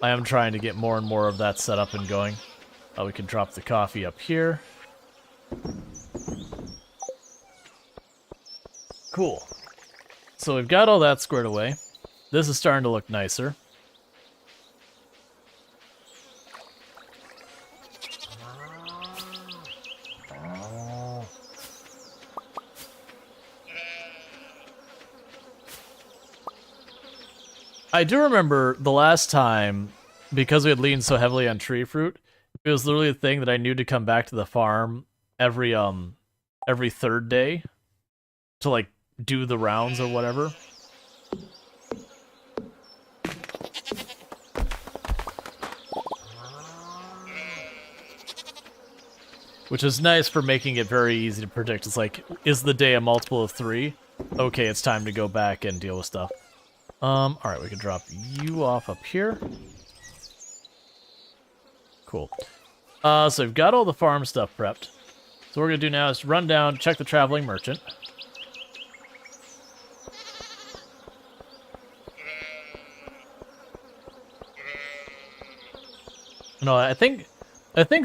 I am trying to get more and more of that set up and going. We can drop the coffee up here. Cool. So we've got all that squared away. This is starting to look nicer. I do remember the last time, because we had leaned so heavily on tree fruit, it was literally a thing that I knew to come back to the farm every 3rd day to like do the rounds or whatever. Which is nice for making it very easy to predict. It's like, is the day a multiple of 3? Okay, it's time to go back and deal with stuff. Alright, we can drop you off up here. Cool. So we've got all the farm stuff prepped. So what we're gonna do now is run down, check the traveling merchant. No, I think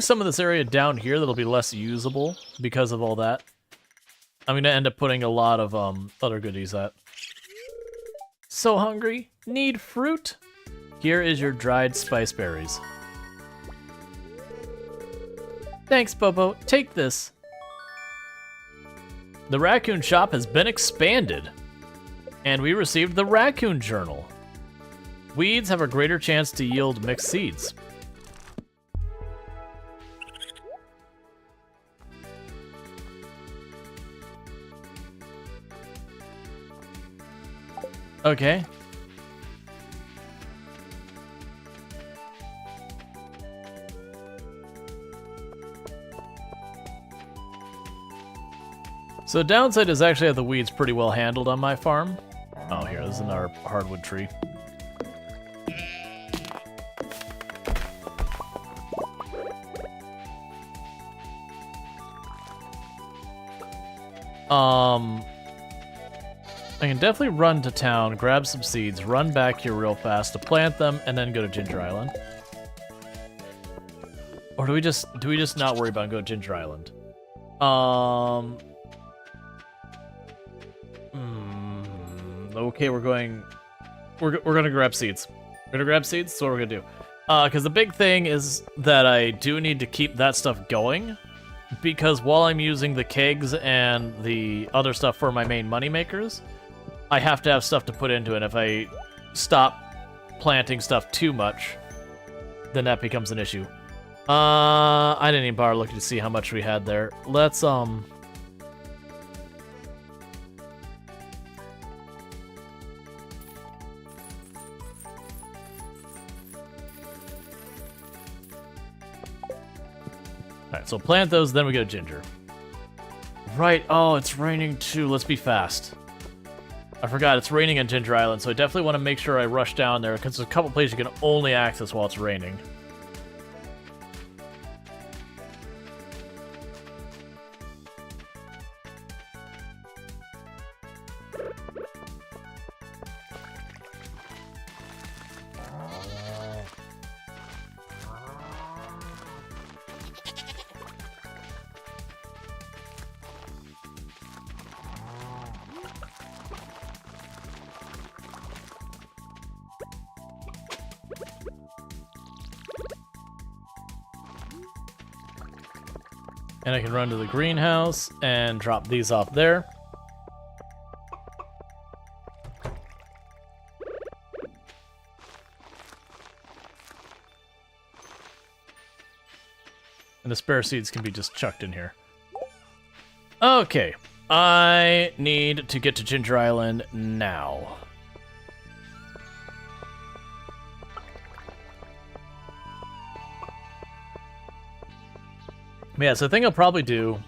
some of this area down here that'll be less usable because of all that. I'm gonna end up putting a lot of other goodies at. So hungry, need fruit? Here is your dried spice berries. Thanks, Bobo. Take this. The raccoon shop has been expanded, and we received the raccoon journal. Weeds have a greater chance to yield mixed seeds. Okay. So the downside is actually I have the weeds pretty well handled on my farm. Oh, here, this is another hardwood tree. I can definitely run to town, grab some seeds, run back here real fast to plant them, and then go to Ginger Island. Or do we just not worry about going to Ginger Island? Okay, we're gonna grab seeds. We're gonna grab seeds. That's what we're gonna do. Because the big thing is that I do need to keep that stuff going, because while I'm using the kegs and the other stuff for my main money makers, I have to have stuff to put into it. If I stop planting stuff too much, then that becomes an issue. I didn't even bother looking to see how much we had there. Let's Alright, so plant those, then we go ginger. Right, oh, it's raining too. Let's be fast. I forgot, it's raining on Ginger Island, so I definitely want to make sure I rush down there, because there's a couple places you can only access while it's raining. And I can run to the greenhouse and drop these off there. And the spare seeds can be just chucked in here. Okay, I need to get to Ginger Island now. Yeah, so the thing I'll probably do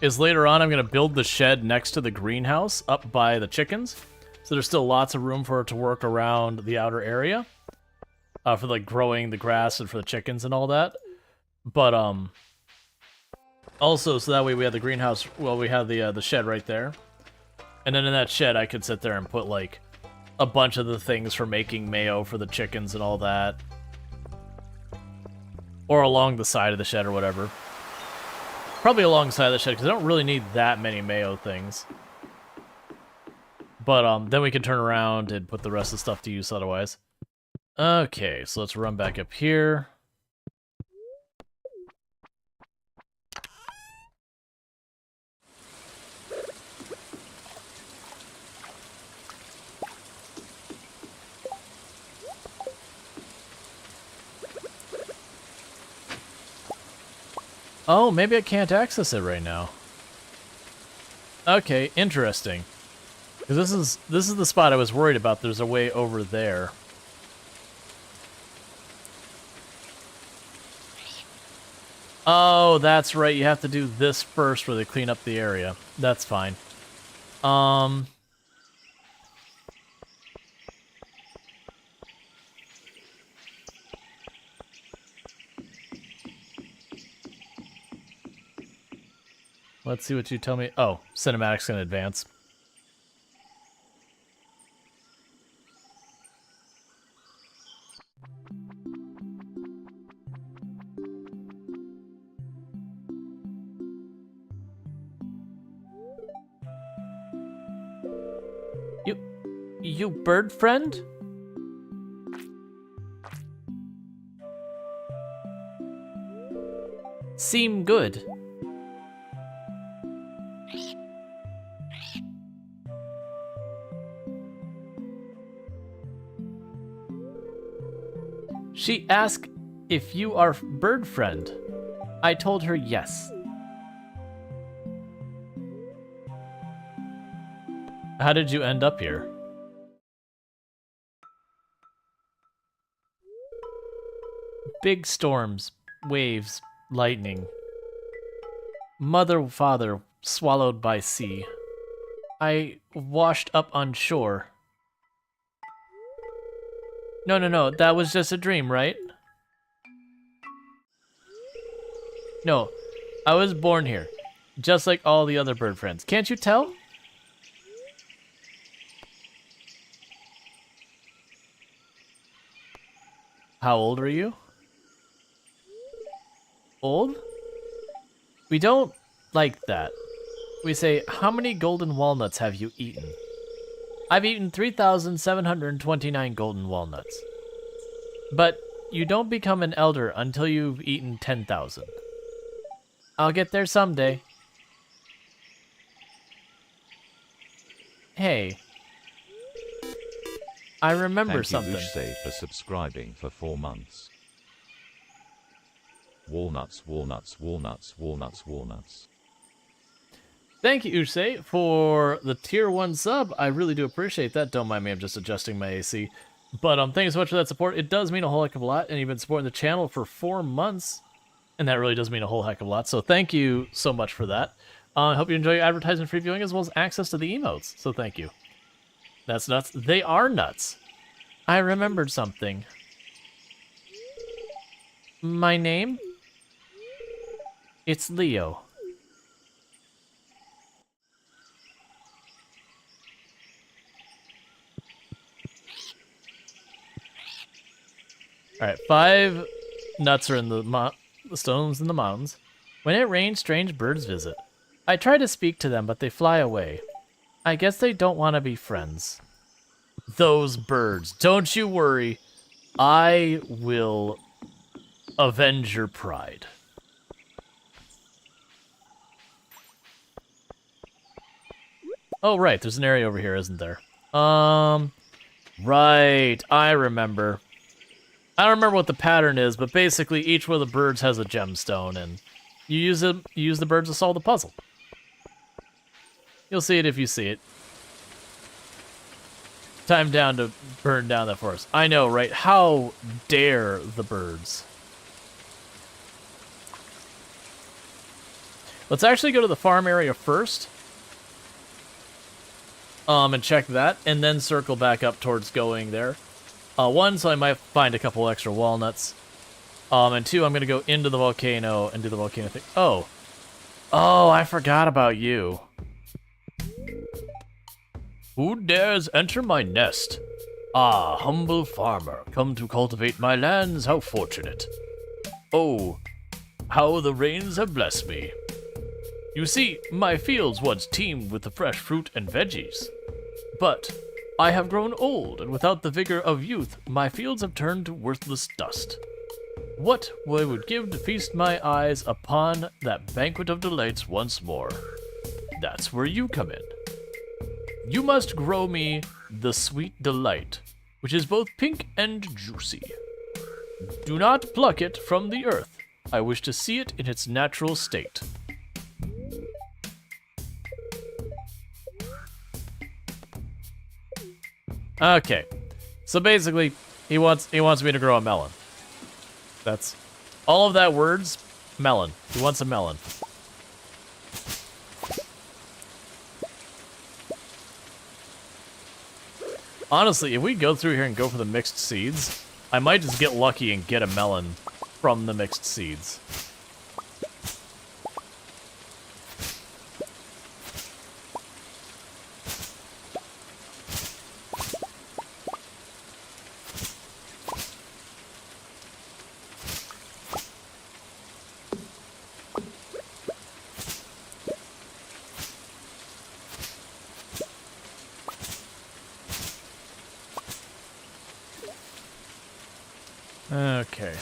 is later on I'm going to build the shed next to the greenhouse up by the chickens. So there's still lots of room for it to work around the outer area. For like growing the grass and for the chickens and all that. But also, so that way we have the greenhouse, well, we have the shed right there. And then in that shed I could sit there and put like a bunch of the things for making mayo for the chickens and all that. Or along the side of the shed or whatever. Probably alongside the shed, because I don't really need that many mayo things. But then we can turn around and put the rest of the stuff to use otherwise. Okay, so let's run back up here. Oh, maybe I can't access it right now. Okay, interesting. Because this is the spot I was worried about. There's a way over there. Oh, that's right. You have to do this first where they clean up the area. That's fine. let's see what you tell me. Oh, cinematics in advance. You bird friend? Seem good. She asked if you are bird friend. I told her yes. How did you end up here? Big storms, waves, lightning. Mother, father, swallowed by sea. I washed up on shore. No, that was just a dream, right? No, I was born here, just like all the other bird friends. Can't you tell? How old are you? Old? We don't like that. We say, how many golden walnuts have you eaten? I've eaten 3,729 golden walnuts. But you don't become an elder until you've eaten 10,000. I'll get there someday. Hey. I remember something. Thank you, Ushsay, for subscribing for 4 months. Walnuts, walnuts, walnuts, walnuts, walnuts. Thank you, Ushsay, for the tier 1 sub. I really do appreciate that. Don't mind me, I'm just adjusting my AC. But thank you so much for that support. It does mean a whole heck of a lot, and you've been supporting the channel for 4 months. And that really does mean a whole heck of a lot. So thank you so much for that. I hope you enjoy your advertisement-free viewing as well as access to the emotes. So thank you. That's nuts. They are nuts. I remembered something. My name? It's Leo. Alright, 5 nuts are in the stones in the mountains. When it rains, strange birds visit. I try to speak to them, but they fly away. I guess they don't want to be friends. Those birds. Don't you worry. I will avenge your pride. Oh, right. There's an area over here, isn't there? Right. I remember. I don't remember what the pattern is, but basically each one of the birds has a gemstone, and you use the birds to solve the puzzle. You'll see it if you see it. Time down to burn down that forest. I know, right? How dare the birds? Let's actually go to the farm area first. And check that, and then circle back up towards going there. 1, so I might find a couple extra walnuts. And 2, I'm gonna go into the volcano and do the volcano thing. Oh, I forgot about you. Who dares enter my nest? Ah, humble farmer, come to cultivate my lands, how fortunate. Oh, how the rains have blessed me. You see, my fields once teemed with the fresh fruit and veggies. But I have grown old, and without the vigor of youth, my fields have turned to worthless dust. What I would give to feast my eyes upon that banquet of delights once more. That's where you come in. You must grow me the sweet delight, which is both pink and juicy. Do not pluck it from the earth. I wish to see it in its natural state. Okay, so basically, he wants me to grow a melon. That's all of that words, melon. He wants a melon. Honestly, if we go through here and go for the mixed seeds, I might just get lucky and get a melon from the mixed seeds. Okay.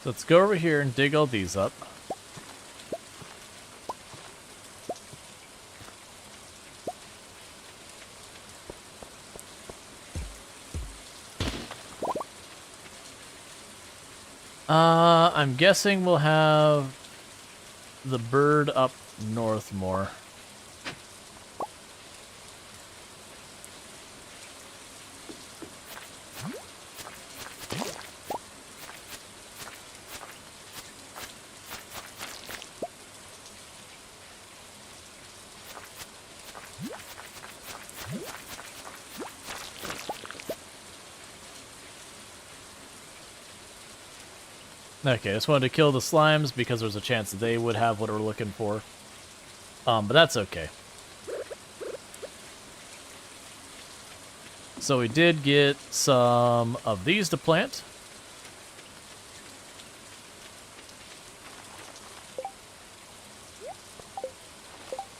So let's go over here and dig all these up. I'm guessing we'll have the bird up north more. Okay, I just wanted to kill the slimes because there's a chance they would have what we're looking for. But that's okay. So we did get some of these to plant.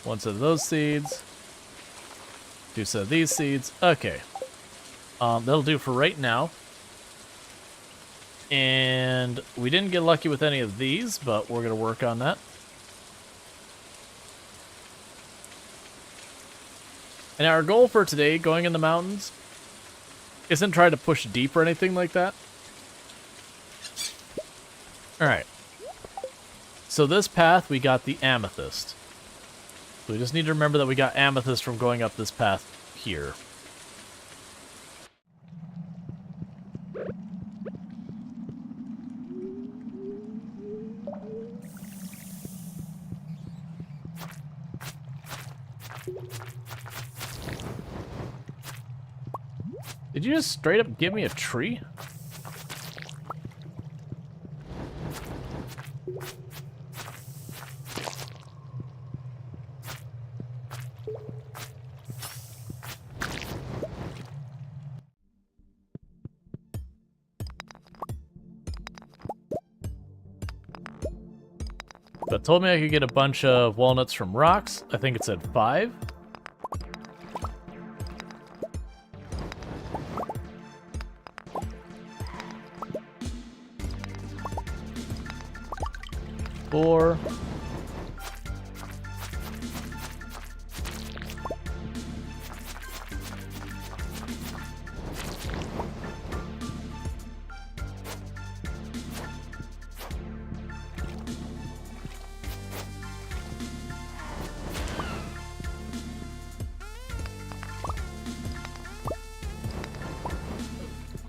One set of those seeds. Two set of these seeds. Okay. That'll do for right now. And we didn't get lucky with any of these, but we're going to work on that. And our goal for today, going in the mountains, isn't try to push deep or anything like that. Alright. So this path, we got the amethyst. So we just need to remember that we got amethyst from going up this path here. Did you just straight up give me a tree? That told me I could get a bunch of walnuts from rocks. I think it said 5. Four.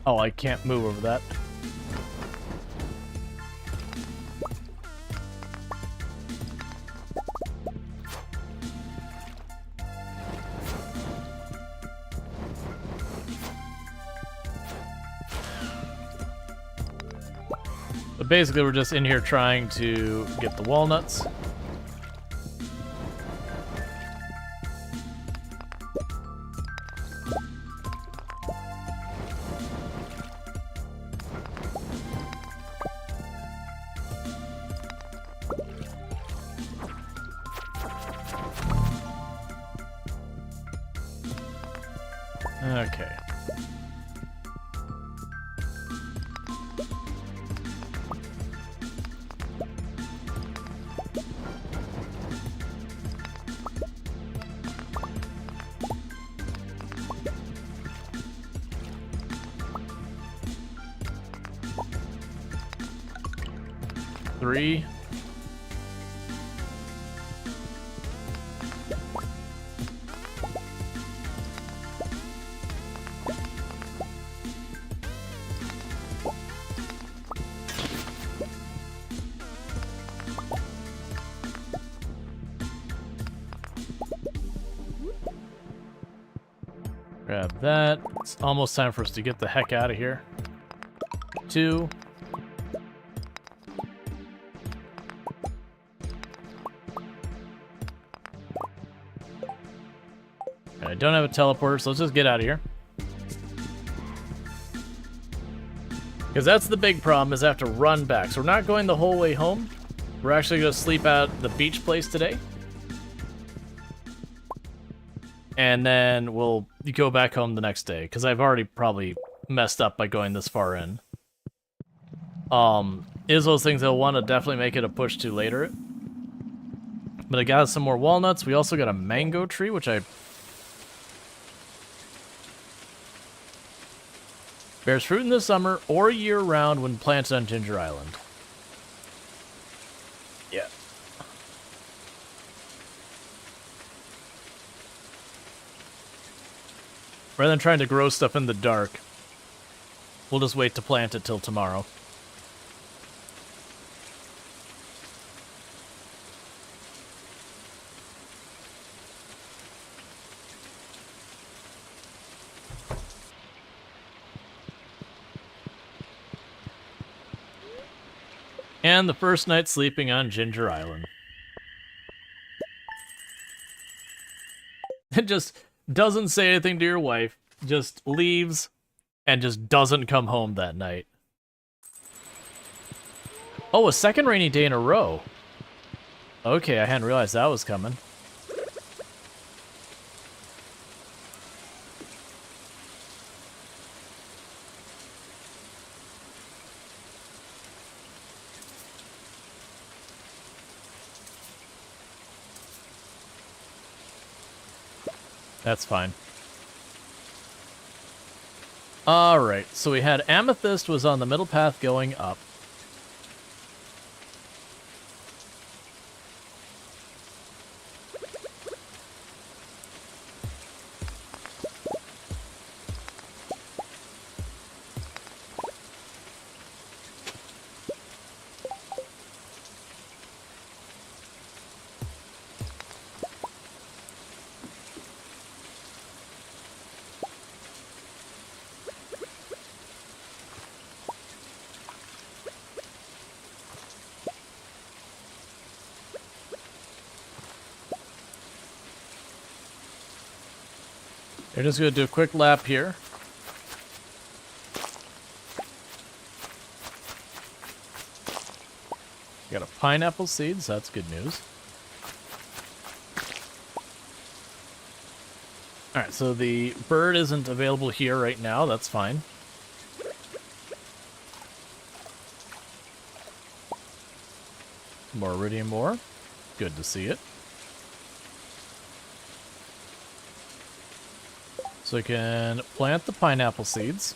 Oh, I can't move over that. But basically, we're just in here trying to get the walnuts. Okay. Three. Grab that. It's almost time for us to get the heck out of here. 2. I don't have a teleporter, so let's just get out of here. Because that's the big problem, is I have to run back. So we're not going the whole way home. We're actually going to sleep at the beach place today. and then we'll go back home the next day, because I've already probably messed up by going this far in. Is those things I'll want to definitely make it a push to later. But I got some more walnuts. We also got a mango tree, which bears fruit in the summer or year-round when planted on Ginger Island. Yeah. Rather than trying to grow stuff in the dark, we'll just wait to plant it till tomorrow. And the first night sleeping on Ginger Island. It just doesn't say anything to your wife, just leaves, and just doesn't come home that night. Oh, a second rainy day in a row. Okay, I hadn't realized that was coming. That's fine. Alright, so we had Amethyst was on the middle path going up. We're just going to do a quick lap here. Got a pineapple seed, so that's good news. Alright, so the bird isn't available here right now, that's fine. More iridium ore. Good to see it. So we can plant the pineapple seeds.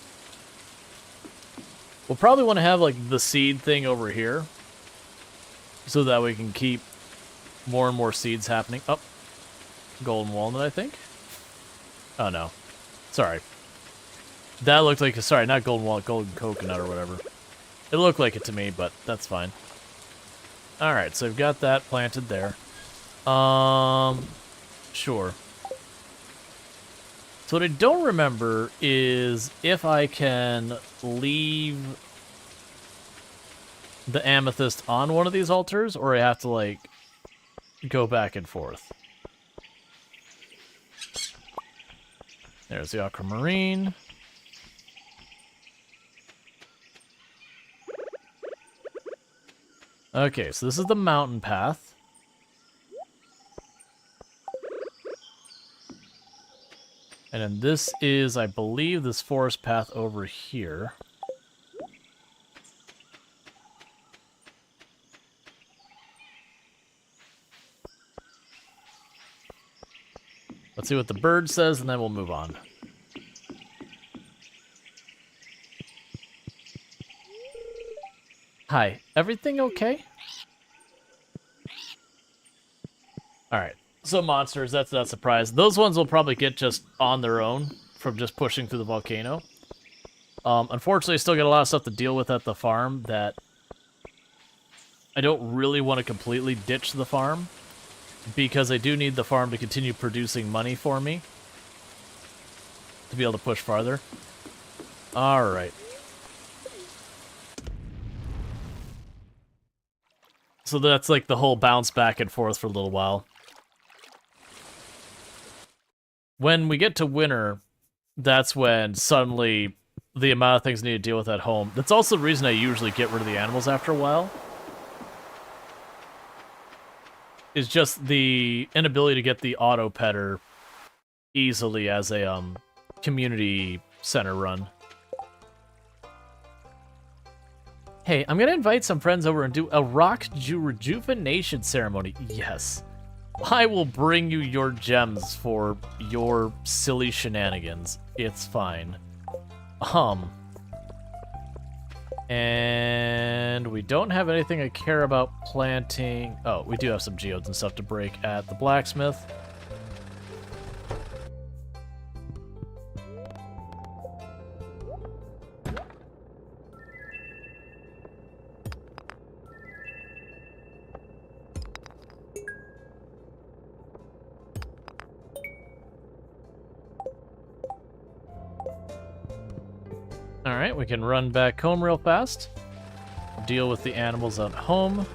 We'll probably want to have like the seed thing over here, so that we can keep more and more seeds happening. Oh, golden walnut, I think. Oh no, sorry. That looked like sorry, not golden walnut, golden coconut or whatever. It looked like it to me, but that's fine. All right, so we've got that planted there. Sure. So what I don't remember is if I can leave the amethyst on one of these altars, or I have to, like, go back and forth. There's the aquamarine. Okay, so this is the mountain path. And then this is, I believe, this forest path over here. Let's see what the bird says, and then we'll move on. Hi, everything okay? Alright. So monsters, that's not a surprise. Those ones will probably get just on their own from just pushing through the volcano. Unfortunately, I still got a lot of stuff to deal with at the farm that I don't really want to completely ditch the farm, because I do need the farm to continue producing money for me to be able to push farther. Alright. So that's like the whole bounce back and forth for a little while. When we get to winter, that's when suddenly the amount of things I need to deal with at home. That's also the reason I usually get rid of the animals after a while. Is just the inability to get the auto petter easily as a community center run. Hey, I'm gonna invite some friends over and do a rock rejuvenation ceremony. Yes. I will bring you your gems for your silly shenanigans. It's fine. And we don't have anything I care about planting. Oh, we do have some geodes and stuff to break at the blacksmith. Alright, we can run back home real fast. Deal with the animals at home.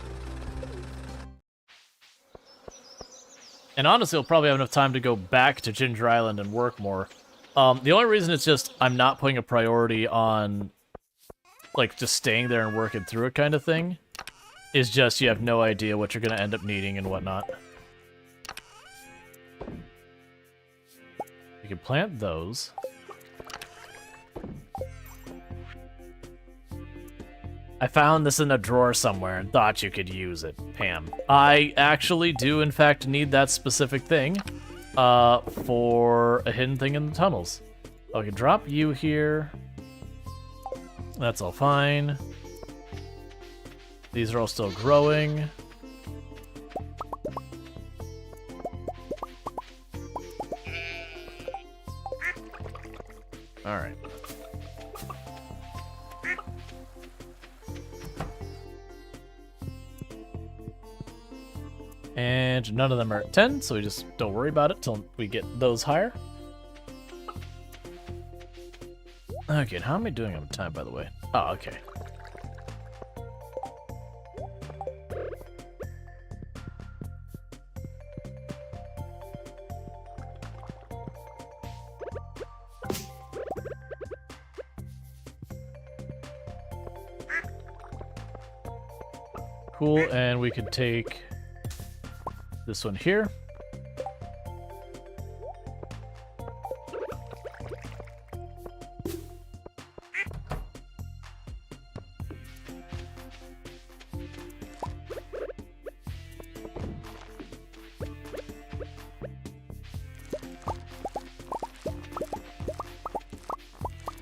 And honestly, we'll probably have enough time to go back to Ginger Island and work more. The only reason it's just I'm not putting a priority on, like, just staying there and working through it kind of thing is just you have no idea what you're going to end up needing and whatnot. We can plant those. I found this in a drawer somewhere and thought you could use it, Pam. I actually do, in fact, need that specific thing for a hidden thing in the tunnels. I can drop you here. That's all fine. These are all still growing. All right. And none of them are at 10, so we just don't worry about it till we get those higher. Okay, and how am I doing on time, by the way? Oh, okay. Cool, and we could take this one here.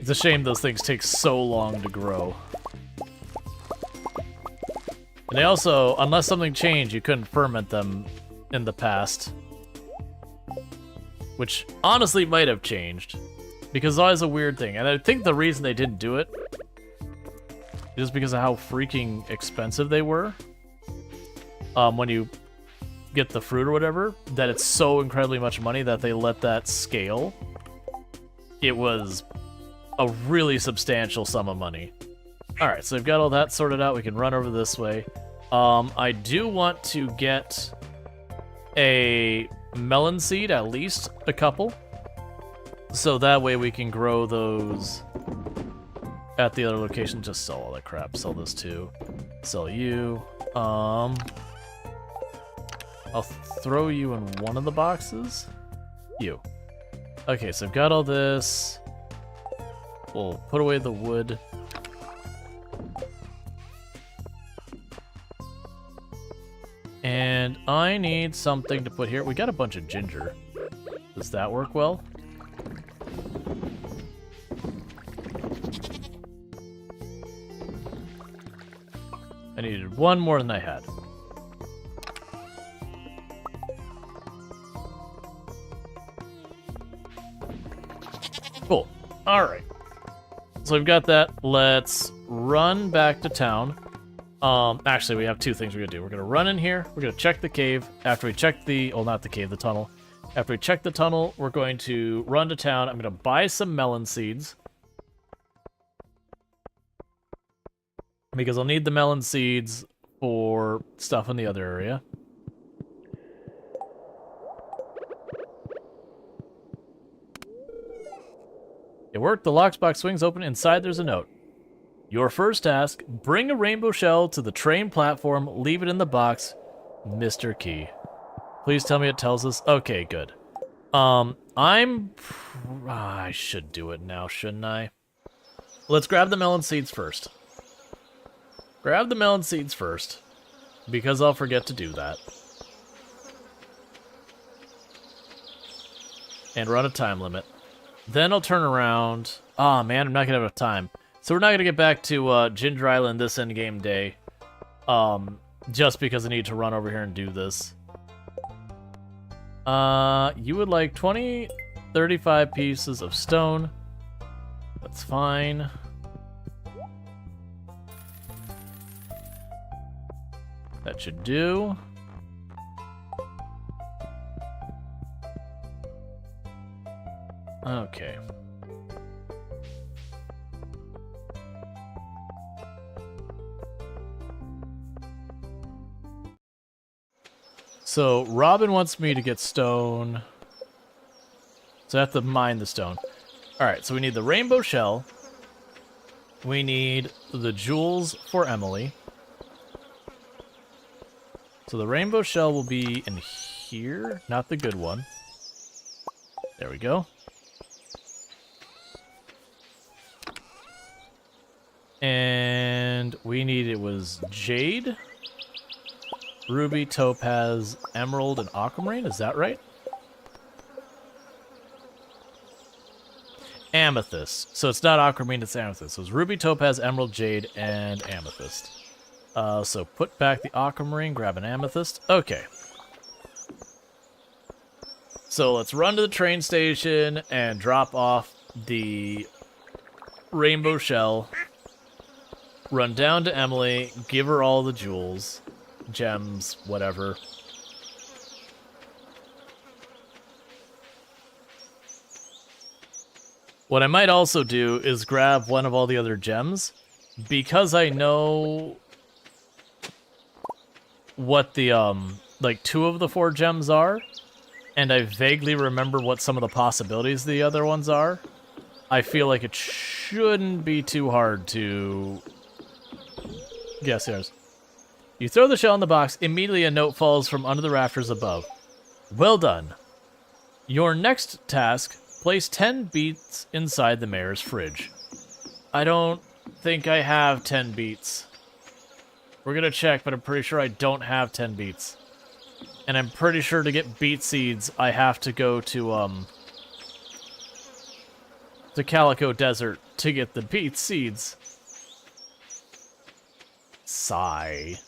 It's a shame those things take so long to grow. And they also, unless something changed, you couldn't ferment them in the past. Which honestly might have changed. Because it's always a weird thing. And I think the reason they didn't do it is because of how freaking expensive they were. When you get the fruit or whatever, that it's so incredibly much money that they let that scale. It was a really substantial sum of money. Alright, so we've got all that sorted out. We can run over this way. I do want to get a melon seed, at least a couple. So that way we can grow those at the other location. Just sell all that crap. Sell this too. Sell you. I'll throw you in one of the boxes. You. Okay, so I've got all this. We'll put away the wood. And I need something to put here. We got a bunch of ginger. Does that work well? I needed one more than I had. Cool. Alright. So we've got that. Let's run back to town. Actually, we have two things we're gonna do. We're gonna run in here. We're gonna check the cave. After we check the... well, not the cave, the tunnel. After we check the tunnel, we're going to run to town. I'm gonna buy some melon seeds. Because I'll need the melon seeds for stuff in the other area. It worked. The lockbox swings open. Inside there's a note. Your first task, bring a rainbow shell to the train platform, leave it in the box, Mr. Key. Please tell me it tells us. Okay, good. I should do it now, shouldn't I? Let's grab the melon seeds first. Grab the melon seeds first, because I'll forget to do that. And run a time limit. Then I'll turn around. Oh man, I'm not gonna have enough time. So we're not gonna get back to Ginger Island this endgame day. Just because I need to run over here and do this. You would like 35 pieces of stone. That's fine. That should do. Okay. So, Robin wants me to get stone. So I have to mine the stone. Alright, so we need the rainbow shell. We need the jewels for Emily. So the rainbow shell will be in here, not the good one. There we go. And we need, it was jade, ruby, topaz, emerald, and aquamarine. Is that right? Amethyst. So it's not aquamarine, it's amethyst. So it's ruby, topaz, emerald, jade, and amethyst. So put back the aquamarine, grab an amethyst. Okay. So let's run to the train station and drop off the rainbow shell. Run down to Emily, give her all the jewels, gems, whatever. What I might also do is grab one of all the other gems, because I know what the, like 2 of the 4 gems are, and I vaguely remember what some of the possibilities the other ones are. I feel like it shouldn't be too hard to guess yours. You throw the shell in the box, immediately a note falls from under the rafters above. Well done. Your next task, place 10 beets inside the mayor's fridge. I don't think I have 10 beets. We're gonna check, but I'm pretty sure I don't have 10 beets. And I'm pretty sure to get beet seeds, I have to go to Calico Desert to get the beet seeds. Sigh.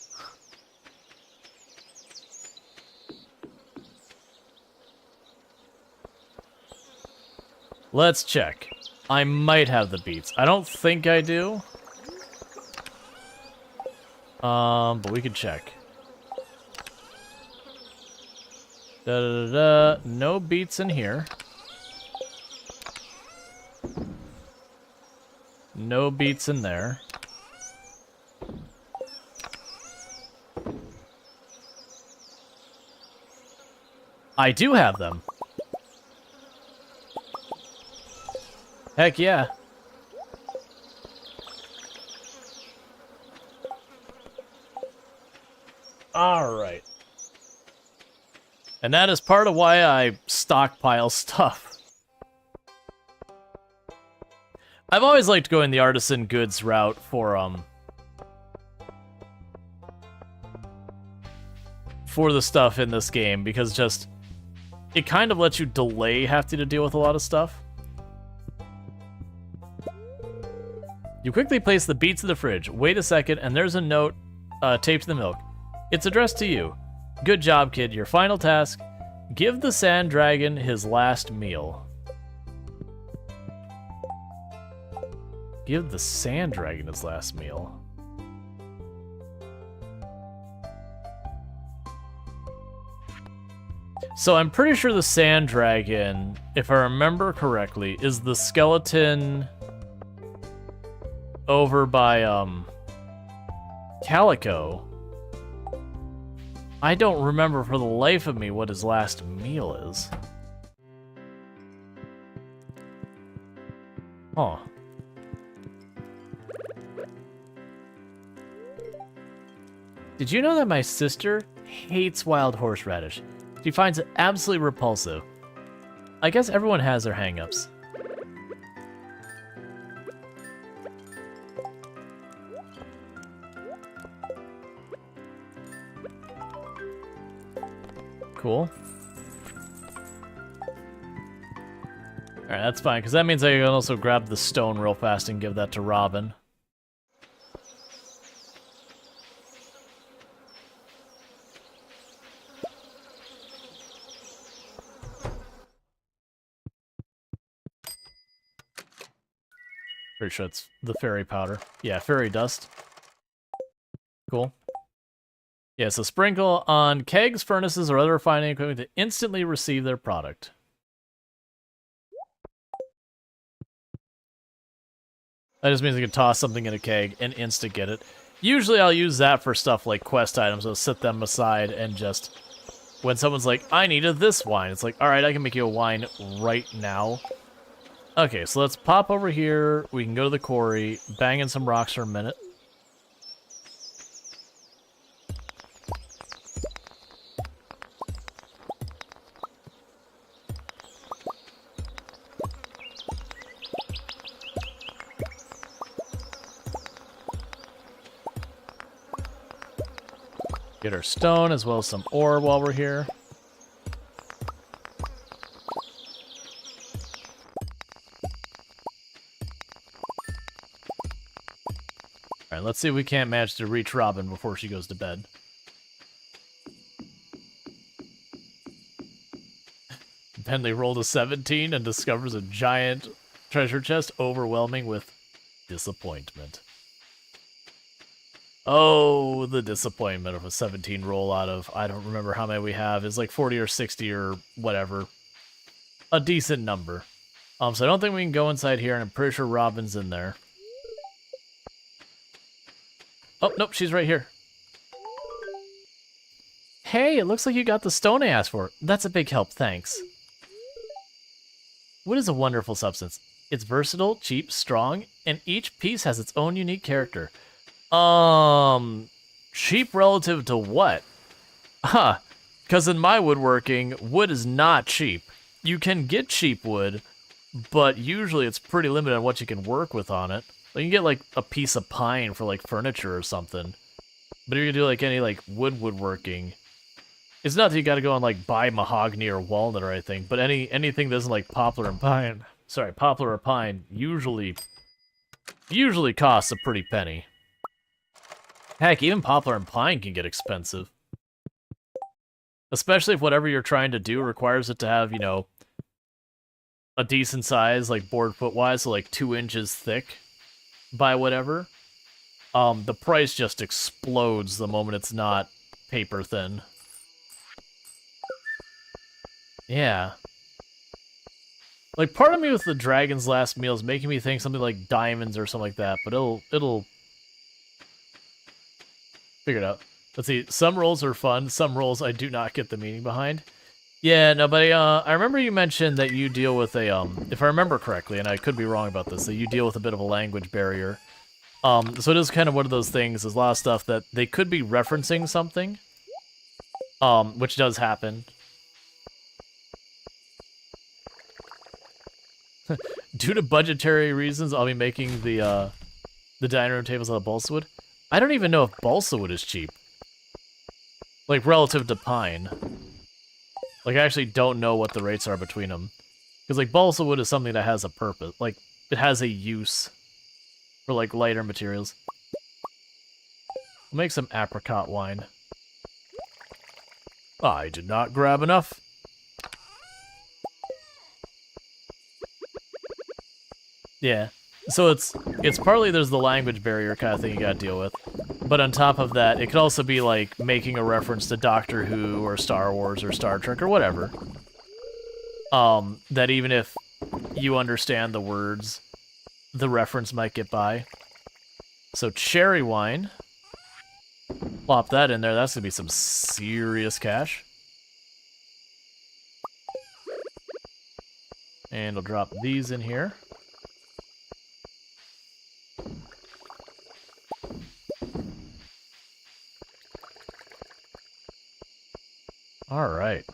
Let's check. I might have the beets. I don't think I do. But we can check. No beets in here. No beets in there. I do have them. Heck yeah. Alright. And that is part of why I stockpile stuff. I've always liked going the artisan goods route for the stuff in this game, because just it kind of lets you delay having to deal with a lot of stuff. You quickly place the beets in the fridge. Wait a second, and there's a note taped to the milk. It's addressed to you. Good job, kid. Your final task, give the sand dragon his last meal. Give the sand dragon his last meal. So I'm pretty sure the sand dragon, if I remember correctly, is the skeleton over by Calico. I don't remember for the life of me what his last meal is. Huh. Did you know that my sister hates wild horseradish? She finds it absolutely repulsive. I guess everyone has their hang-ups. Cool. Alright, that's fine, because that means I can also grab the stone real fast and give that to Robin. Pretty sure it's the fairy powder. Yeah, fairy dust. Cool. Yeah, so sprinkle on kegs, furnaces, or other refining equipment to instantly receive their product. That just means I can toss something in a keg and insta get it. Usually I'll use that for stuff like quest items. I'll set them aside and just... When someone's like, I needed this wine, it's like, alright, I can make you a wine right now. Okay, so let's pop over here. We can go to the quarry, bang in some rocks for a minute. Get our stone as well as some ore while we're here. Alright, let's see if we can't manage to reach Robin before she goes to bed. Penley rolled a 17 and discovers a giant treasure chest overwhelming with disappointment. Oh, the disappointment of a 17 roll out of, I don't remember how many we have. It's like 40 or 60 or whatever. A decent number. So I don't think we can go inside here, and I'm pretty sure Robin's in there. Oh, nope, she's right here. Hey, it looks like you got the stone I asked for. That's a big help, thanks. Wood is a wonderful substance. It's versatile, cheap, strong, and each piece has its own unique character. Cheap relative to what? Huh, because in my woodworking, wood is not cheap. You can get cheap wood, but usually it's pretty limited on what you can work with on it. Like, you can get, like, a piece of pine for, like, furniture or something. But if you do, like, any, like, woodworking, it's not that you gotta go and, like, buy mahogany or walnut or anything, but anything that isn't, like, poplar and pine, sorry, poplar or pine, usually costs a pretty penny. Heck, even poplar and pine can get expensive. Especially if whatever you're trying to do requires it to have, you know, a decent size, like board foot wise, so like 2 inches thick by whatever. The price just explodes the moment it's not paper thin. Yeah. Like, part of me with the dragon's last meal is making me think something like diamonds or something like that, but it'll figure it out. Let's see, some rolls are fun, some rolls I do not get the meaning behind. Yeah, no, but I remember you mentioned that you deal with a, if I remember correctly, and I could be wrong about this, that you deal with a bit of a language barrier. So it is kind of one of those things, there's a lot of stuff that they could be referencing something, which does happen. Due to budgetary reasons, I'll be making the dining room tables out of balsa wood. I don't even know if balsa wood is cheap. Like, relative to pine. Like, I actually don't know what the rates are between them. Because, like, balsa wood is something that has a purpose. Like, it has a use for, like, lighter materials. I'll make some apricot wine. I did not grab enough. Yeah. So it's partly there's the language barrier kind of thing you gotta deal with. But on top of that, it could also be like making a reference to Doctor Who or Star Wars or Star Trek or whatever. That even if you understand the words, the reference might get by. So cherry wine. Plop that in there, that's gonna be some serious cash. And I'll drop these in here. All right.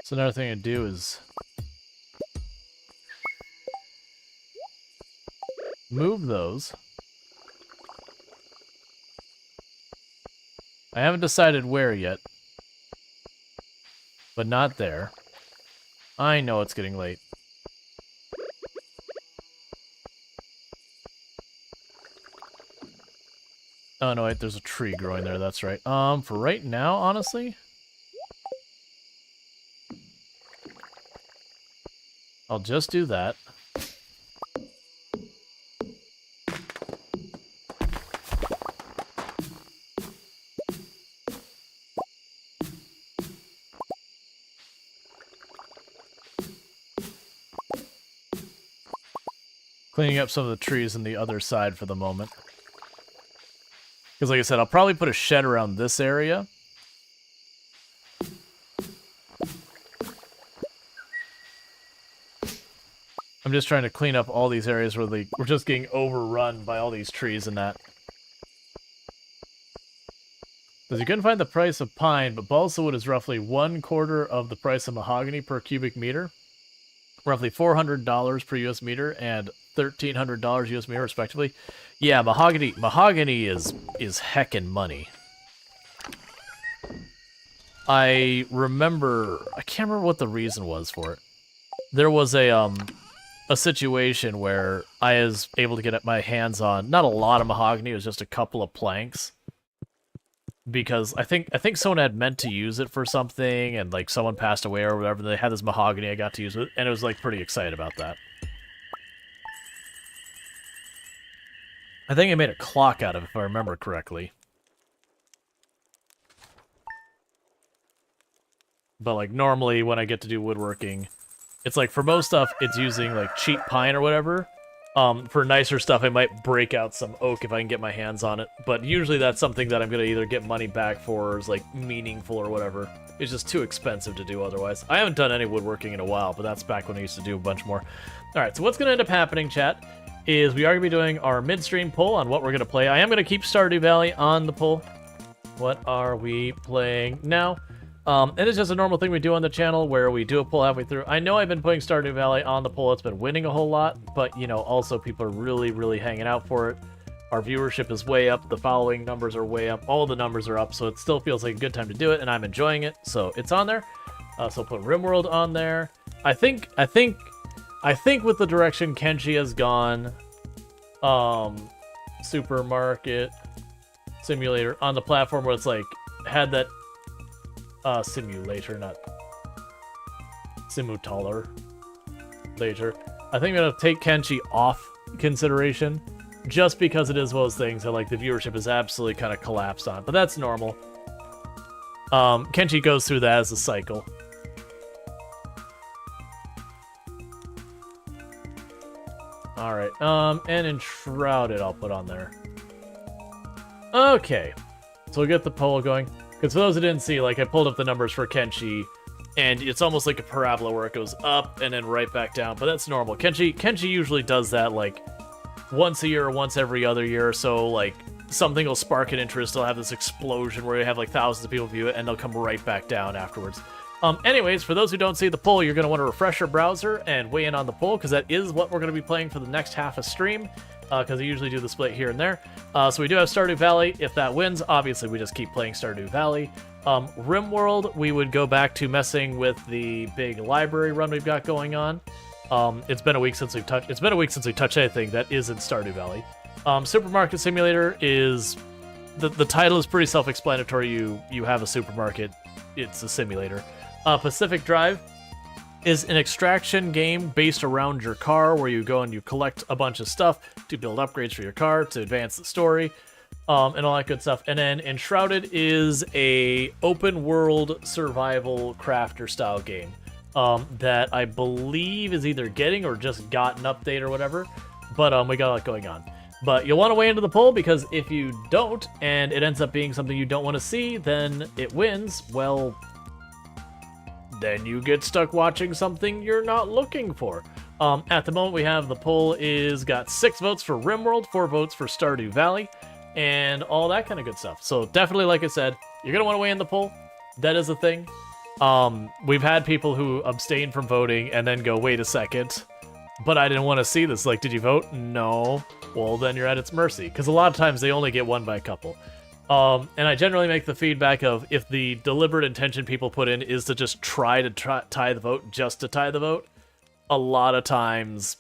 So another thing to do is move those. I haven't decided where yet, but not there. I know it's getting late. Oh, no, wait, there's a tree growing there, that's right. For right now, honestly, I'll just do that. Cleaning up some of the trees on the other side for the moment. Because like I said, I'll probably put a shed around this area. I'm just trying to clean up all these areas where we're just getting overrun by all these trees and that. Because you couldn't find the price of pine, but balsa wood is roughly 1/4 of the price of mahogany per cubic meter. Roughly $400 per US meter and $1,300 US meter, respectively. Yeah, mahogany is heckin' money. I remember, I can't remember what the reason was for it. There was a situation where I was able to get my hands on not a lot of mahogany, it was just a couple of planks. Because I think someone had meant to use it for something, and like someone passed away or whatever. They had this mahogany I got to use it, and it was like pretty excited about that. I think I made a clock out of it, if I remember correctly. But like normally when I get to do woodworking, it's like for most stuff it's using like cheap pine or whatever. For nicer stuff, I might break out some oak if I can get my hands on it. But usually that's something that I'm going to either get money back for or is, like, meaningful or whatever. It's just too expensive to do otherwise. I haven't done any woodworking in a while, but that's back when I used to do a bunch more. Alright, so what's going to end up happening, chat, is we are going to be doing our midstream poll on what we're going to play. I am going to keep Stardew Valley on the poll. What are we playing now? It is just a normal thing we do on the channel where we do a poll halfway through. I know I've been putting Stardew Valley on the poll. It's been winning a whole lot, but, you know, also people are really, really hanging out for it. Our viewership is way up. The following numbers are way up. All the numbers are up, so it still feels like a good time to do it, and I'm enjoying it, so it's on there. So I'll put RimWorld on there. I think with the direction Kenshi has gone, Supermarket Simulator on the platform where it's like, had that simulator, not simutaller later. I think I'm gonna take Kenshi off consideration just because it is one of those things that like the viewership is absolutely kind of collapsed on, but that's normal. Kenshi goes through that as a cycle. Alright, and Enshrouded I'll put on there. Okay, so we'll get the poll going. Because for those who didn't see, like, I pulled up the numbers for Kenshi, and it's almost like a parabola where it goes up and then right back down, but that's normal. Kenshi usually does that, like, once a year or once every other year, so, like, something will spark an interest, they'll have this explosion where you have, like, thousands of people view it, and they'll come right back down afterwards. Anyways, for those who don't see the poll, you're going to want to refresh your browser and weigh in on the poll, because that is what we're going to be playing for the next half of stream. Because I usually do the split here and there. So we do have Stardew Valley. If that wins, obviously we just keep playing Stardew Valley. RimWorld, we would go back to messing with the big library run we've got going on. It's been a week since we've touched. It's been a week since we touched anything that isn't Stardew Valley. Supermarket Simulator is the title is pretty self-explanatory. You have a supermarket. It's a simulator. Pacific Drive is an extraction game based around your car where you go and you collect a bunch of stuff to build upgrades for your car to advance the story, and all that good stuff. And then Enshrouded is a open world survival crafter style game that I believe is either getting or just got an update or whatever, but we got a lot going on. But you'll want to weigh into the poll, because if you don't and it ends up being something you don't want to see, then it wins. Well, then you get stuck watching something you're not looking for. At the moment, we have the poll is got 6 votes for RimWorld, 4 votes for Stardew Valley, and all that kind of good stuff. So definitely, like I said, you're going to want to weigh in the poll. That is a thing. We've had people who abstain from voting and then go, wait a second, but I didn't want to see this. Like, did you vote? No. Well, then you're at its mercy. Because a lot of times they only get one by a couple. And I generally make the feedback of if the deliberate intention people put in is to just try to tie the vote just to tie the vote, a lot of times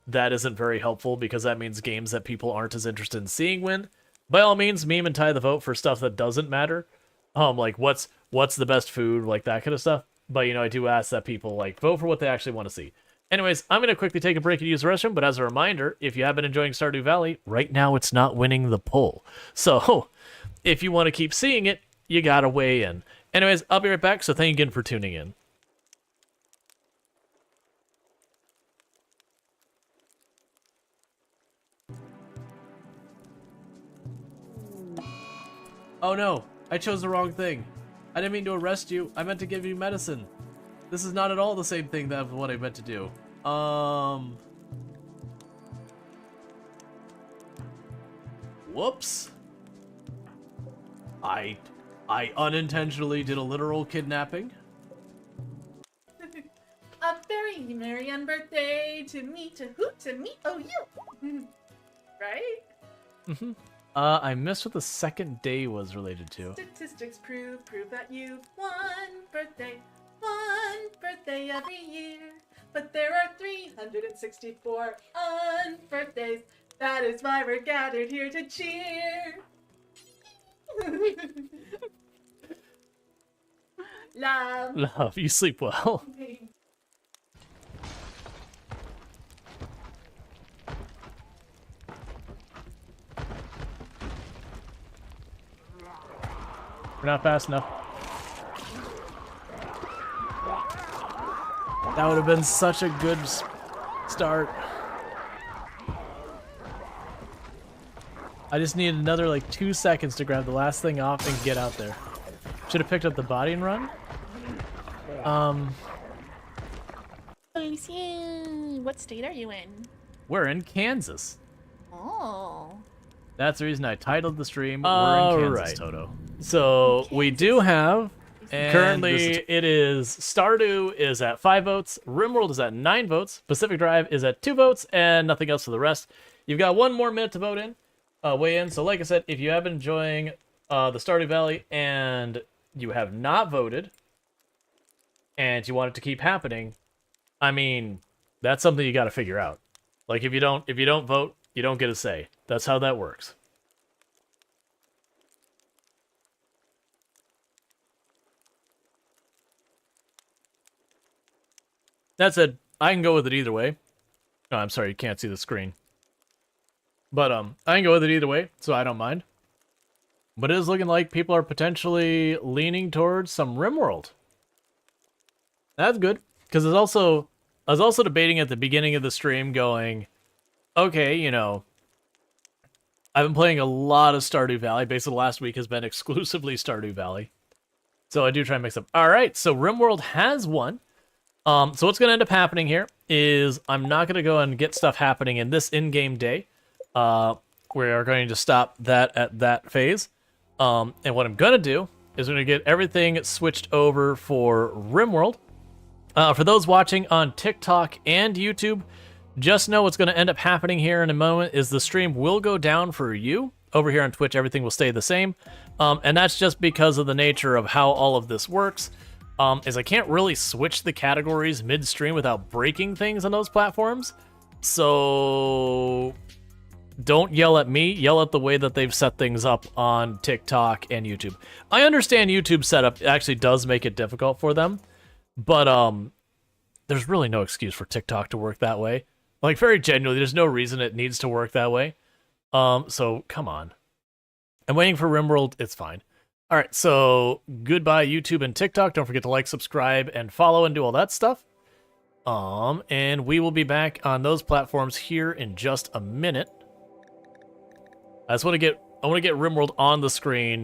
that isn't very helpful because that means games that people aren't as interested in seeing win. By all means, meme and tie the vote for stuff that doesn't matter. Like what's the best food, like that kind of stuff. But, you know, I do ask that people, like, vote for what they actually want to see. Anyways, I'm going to quickly take a break and use the restroom, but as a reminder, if you have been enjoying Stardew Valley, right now it's not winning the poll. So, if you want to keep seeing it, you gotta weigh in. Anyways, I'll be right back, so thank you again for tuning in. Oh no, I chose the wrong thing. I didn't mean to arrest you, I meant to give you medicine. This is not at all the same thing that what I meant to do. Whoops. I unintentionally did a literal kidnapping. A very merry birthday to me, to hoot, to me, oh you. Right? Mm-hmm. I missed what the second day was related to. Statistics prove that you've one birthday every year. But there are 364 unbirthdays. That is why we're gathered here to cheer. Love, you sleep well. We're not fast enough. That would have been such a good start. I just need another like 2 seconds to grab the last thing off and get out there. Should have picked up the body and run. What state are you in? We're in Kansas. Oh. That's the reason I titled the stream. We're in Kansas, Toto. So we do have currently it is Stardew is at 5 votes, Rimworld is at 9 votes, Pacific Drive is at 2 votes, and nothing else for the rest. You've got 1 more minute to vote in, weigh in. So like I said, if you have been enjoying the Stardew Valley and you have not voted and you want it to keep happening, I mean, that's something you got to figure out. Like if you don't vote, you don't get a say. That's how that works. That said, I can go with it either way. Oh, I'm sorry, you can't see the screen. But I can go with it either way, so I don't mind. But it is looking like people are potentially leaning towards some Rimworld. That's good, because I was also debating at the beginning of the stream going, okay, you know, I've been playing a lot of Stardew Valley. Basically, the last week has been exclusively Stardew Valley. So I do try and mix up. All right, so Rimworld has won. So what's going to end up happening here is I'm not going to go and get stuff happening in this in-game day. We are going to stop that at that phase. And what I'm going to do is we're going to get everything switched over for Rimworld. For those watching on TikTok and YouTube, just know what's going to end up happening here in a moment is the stream will go down for you. Over here on Twitch, everything will stay the same. And that's just because of the nature of how all of this works. Is I can't really switch the categories midstream without breaking things on those platforms. So don't yell at me, yell at the way that they've set things up on TikTok and YouTube. I understand YouTube setup actually does make it difficult for them, but there's really no excuse for TikTok to work that way. Like, very genuinely, there's no reason it needs to work that way. So come on. I'm waiting for Rimworld, it's fine. All right, so goodbye YouTube and TikTok. Don't forget to like, subscribe, and follow and do all that stuff. And we will be back on those platforms here in just a minute. I want to get Rimworld on the screen